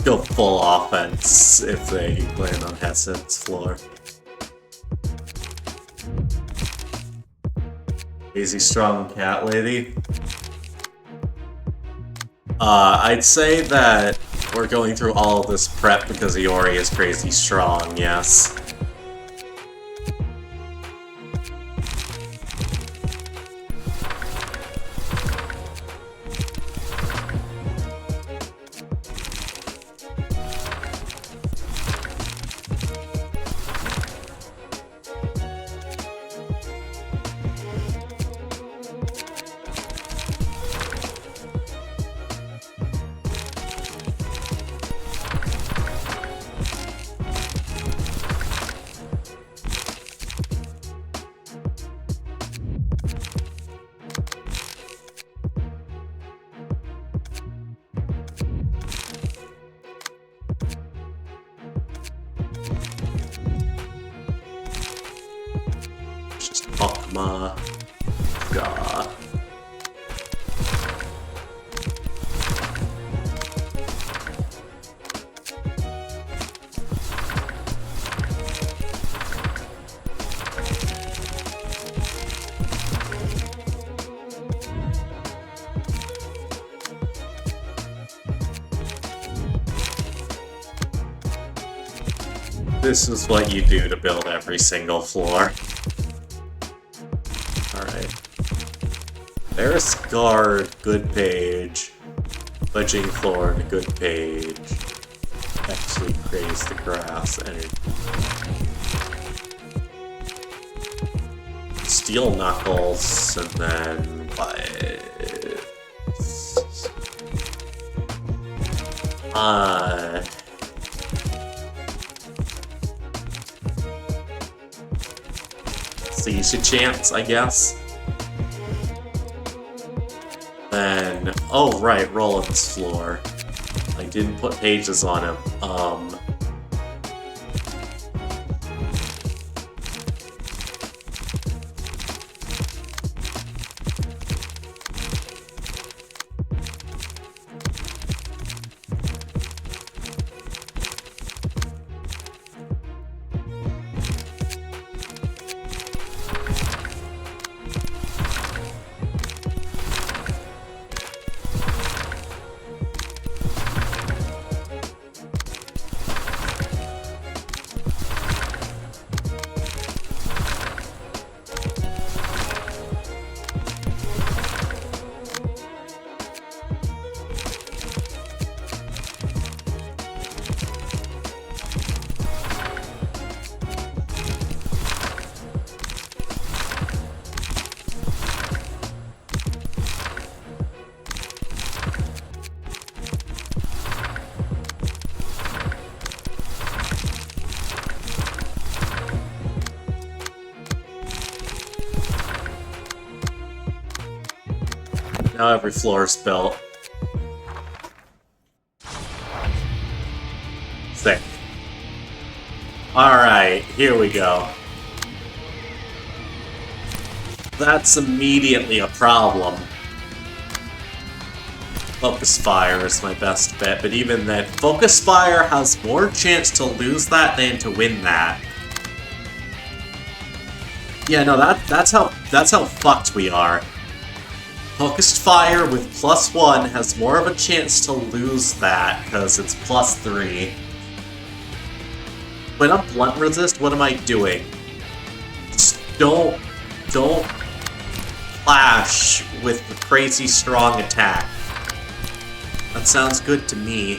Go full offense if they land on Hessen's floor. Crazy strong cat lady. I'd say that we're going through all of this prep because Iori is crazy strong, yes. Akma. God. This is what you do to build every single floor. Alright. There's Guard, good page. Fledging Thorn, good page. Actually praise the grass, energy. Steel Knuckles, and then... Seize a chance, I guess. Then, oh right, Roland's floor. I didn't put pages on him. Now every floor is built. Sick. Alright, here we go. That's immediately a problem. Focus Fire is my best bet, but even then, Focus Fire has more chance to lose that than to win that. Yeah, no, that's how fucked we are. Focused Fire with +1 has more of a chance to lose that, because it's +3. When I'm Blunt Resist, what am I doing? Just don't clash with the crazy strong attack. That sounds good to me.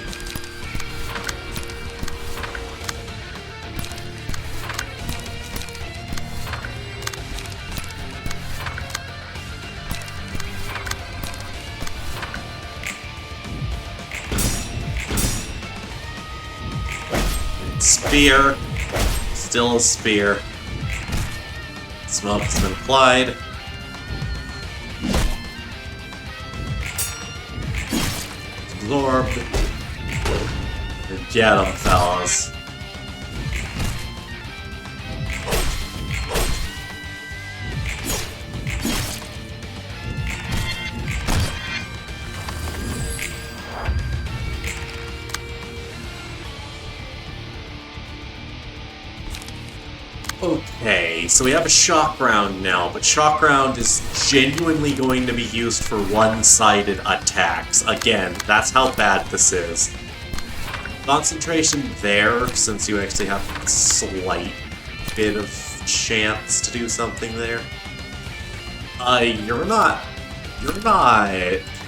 Spear. Still a spear. Smoke has been applied. Absorbed. Get 'em, fellas. Okay, so we have a shock round now, but shock round is genuinely going to be used for one-sided attacks. Again, that's how bad this is. Concentration there, since you actually have a slight bit of chance to do something there. You're not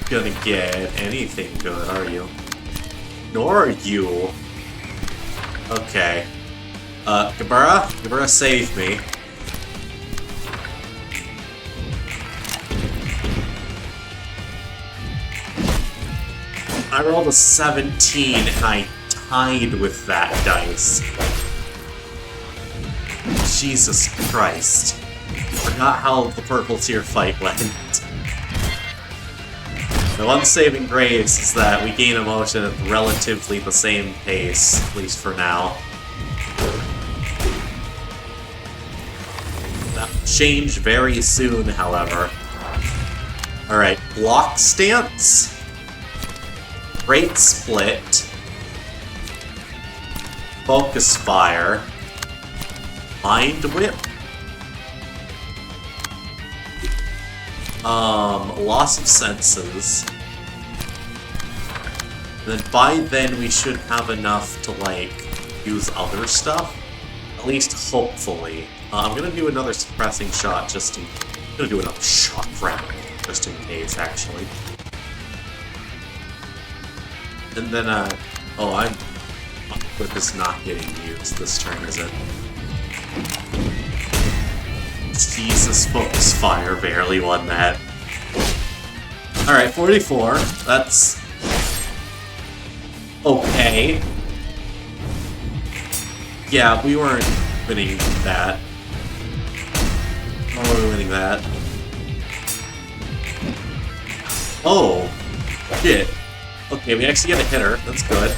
gonna get anything good, are you? Nor are you. Okay. Gabura, save me. I rolled a 17 and I tied with that dice. Jesus Christ. Forgot how the purple tier fight went. The one saving grace is that we gain emotion at relatively the same pace, at least for now. Change very soon, however. Alright, block stance, Great Split, Focus Fire, Mind Whip, Loss of Senses. And then by then we should have enough to, like, use other stuff. At least hopefully. I'm gonna do another suppressing shot just in... I'm gonna do another shock round, just in case, actually. And then, oh, my whip is not getting used this turn, is it? Jesus, Focus Fire barely won that. Alright, 44. That's... Okay. Yeah, we weren't winning that. How are we winning that? Oh! Shit. Okay, we actually get a hitter. That's good.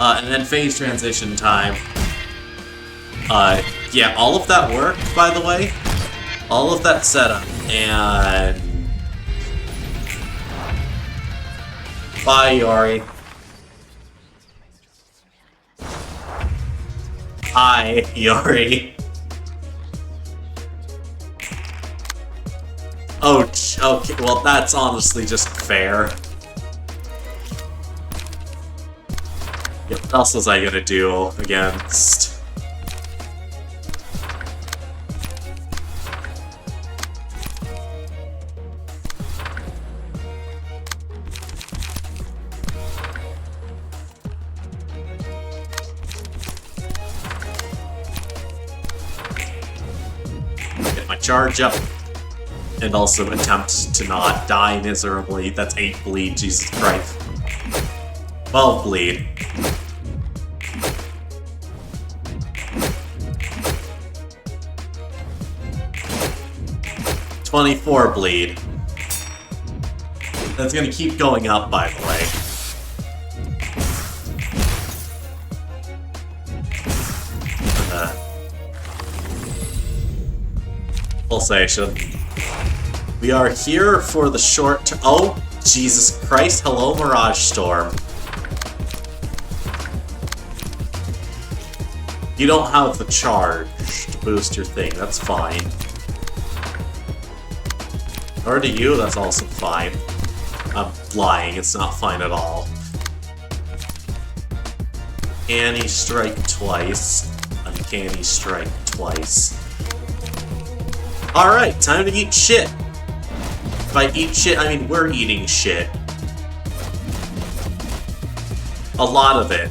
And then phase transition time. Yeah, all of that worked, by the way. All of that setup. And... Bye, Yori. Hi, Yori. Oh, okay, well, that's honestly just fair. Yeah, what else was I gonna do against... Get my charge up. And also attempt to not die miserably. That's 8 bleed, Jesus Christ. 12 bleed. $24 bleed. That's gonna keep going up, by the way. Pulsation. We are here for the short oh, Jesus Christ, hello, Mirage Storm. You don't have the charge to boost your thing, that's fine. Or do you, that's also fine. I'm lying, it's not fine at all. Uncanny strike twice. Uncanny strike twice. Alright, time to eat shit. By eat shit, I mean we're eating shit. A lot of it.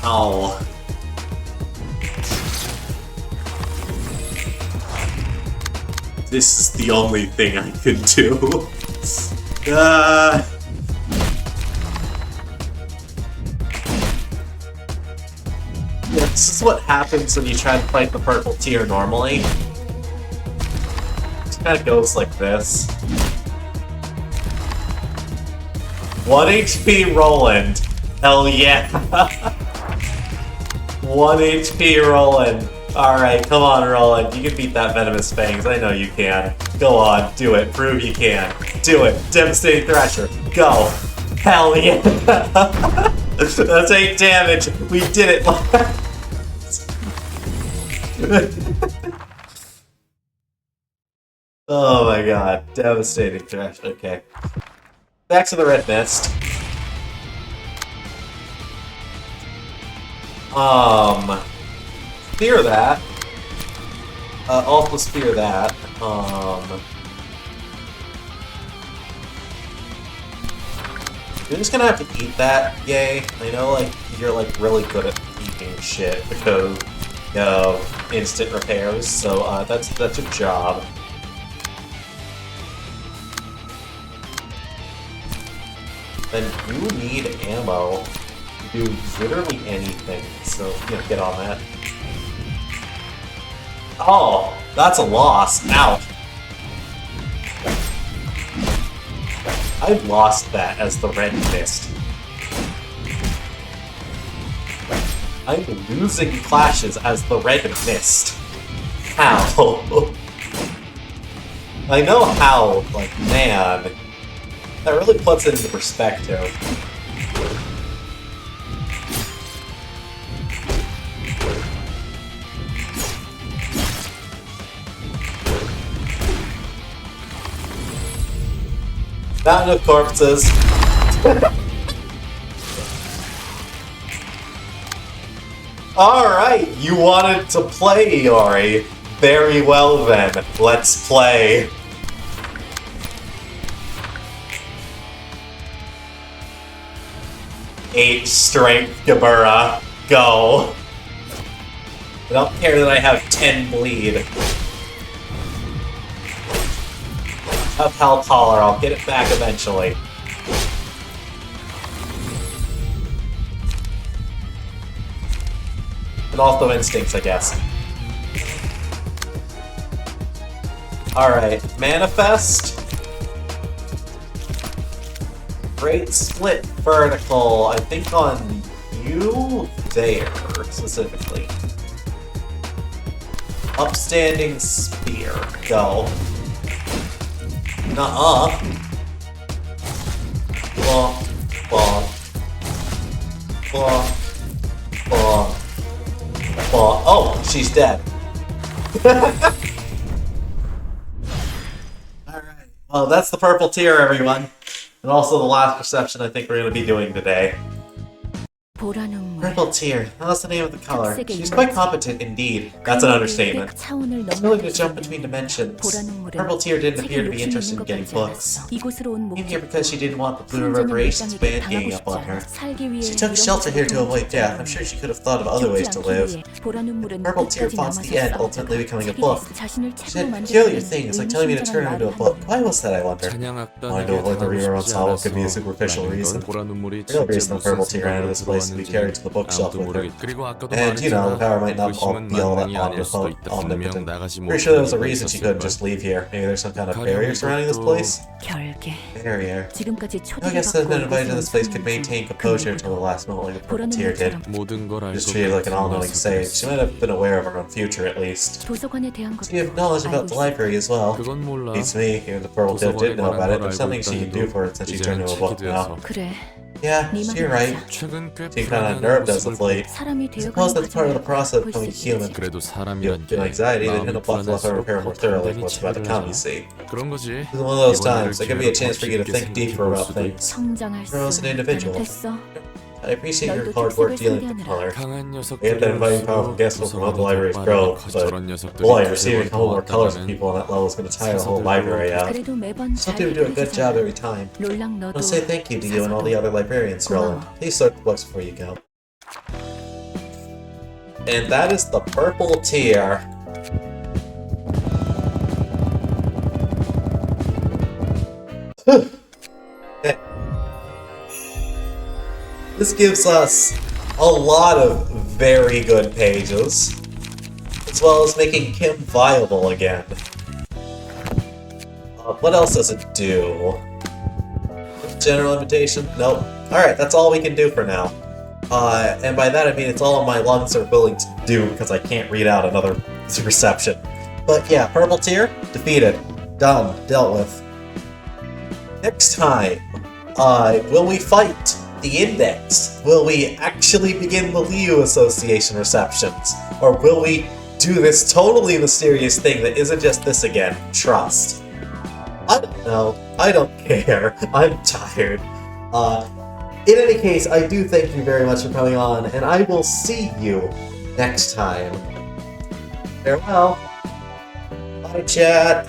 Oh. This is the only thing I can do. Yeah, this is what happens when you try to fight the purple tier normally. It kind of goes like this. 1 HP Roland. Hell yeah. 1 HP Roland. Alright, come on, Roland. You can beat that Venomous Fangs. I know you can. Go on, do it. Prove you can. Do it. Devastating Thrasher. Go. Hell yeah. That's 8 damage. We did it. Oh my god. Devastating Thrasher. Okay. Back to the Red Mist. Spear that. Also spear that. You're just gonna have to eat that, yay. I know, like, you're, like, really good at eating shit because, you know, instant repairs, so, that's a job. Then you need ammo to do literally anything, so, you know, get on that. Oh, that's a loss. Ow. I lost that as the Red Mist. I'm losing clashes as the Red Mist. How? I know how, like, man. That really puts it into perspective. Mountain of corpses. Alright, you wanted to play, Yori. Very well then, let's play. Eight strength, Gabura. Go. I don't care that I have 10 bleed. Hell collar. I'll get it back eventually. And also instincts, I guess. Alright, manifest. Great split vertical, I think on you there, specifically. Upstanding spear, go. Nuh-uh. Bonk, bonk. Bonk, bonk. Bonk. Oh, she's dead. Alright, well that's the purple tier, everyone. And also the last perception I think we're going to be doing today. Purple tier. That's the name of the color. She's quite competent indeed. That's an understatement. She's willing to jump between dimensions. Purple tier didn't appear to be interested in getting books. Came here because she didn't want the Blue Reverberations band ganging up on her. She took shelter here to avoid death. I'm sure she could have thought of other ways to live. Purple tier fought to the end, ultimately becoming a book. She had peculiar things, like telling me to turn her into a book. Why was that, I wonder? Wanting to avoid the Reaver ensemble could be a superficial reason. The real reason the purple tier entered this place to be carried to the bookshelf with her. And, you know, the power might not be all that omnipotent. Pretty sure there was a reason she couldn't just leave here. Maybe there's some kind of barrier surrounding this place? Barrier. I guess that been invited to this place could maintain composure until the last moment like the purple tier did. Just treated like an all-knowing sage. She might have been aware of her own future, at least. She have knowledge about the library as well. Beats me, even the purple tier did know about it. There's something she can do for it since she turned into a book now. Yeah, you're right. She kind of unnerved us of late. I suppose that's part of the process of becoming human. You feel anxiety, then hit a buffalo if I repair more thoroughly what's about to come, you see. This is one of those times. There could be a chance for you to think deeper about things. Grow as an individual. I appreciate your hard work dealing with the color. We have been inviting powerful guests from other libraries grow, but boy, receiving a whole more colors from people on that level is going to tire the whole library out. Some people do a good job every time. I'll say thank you to you and all the other librarians, Roland. Please sort the books before you go. And that is the purple tier. This gives us a lot of very good pages, as well as making Kim viable again. What else does it do? General invitation? Nope. Alright, that's all we can do for now. And by that I mean it's all my lungs are willing to do because I can't read out another reception. But yeah, purple tier, defeated. Done. Dealt with. Next time, will we fight the Index? Will we actually begin the Liu Association receptions? Or will we do this totally mysterious thing that isn't just this again? Trust. I don't know. I don't care. I'm tired. In any case, I do thank you very much for coming on, and I will see you next time. Farewell. Bye, chat.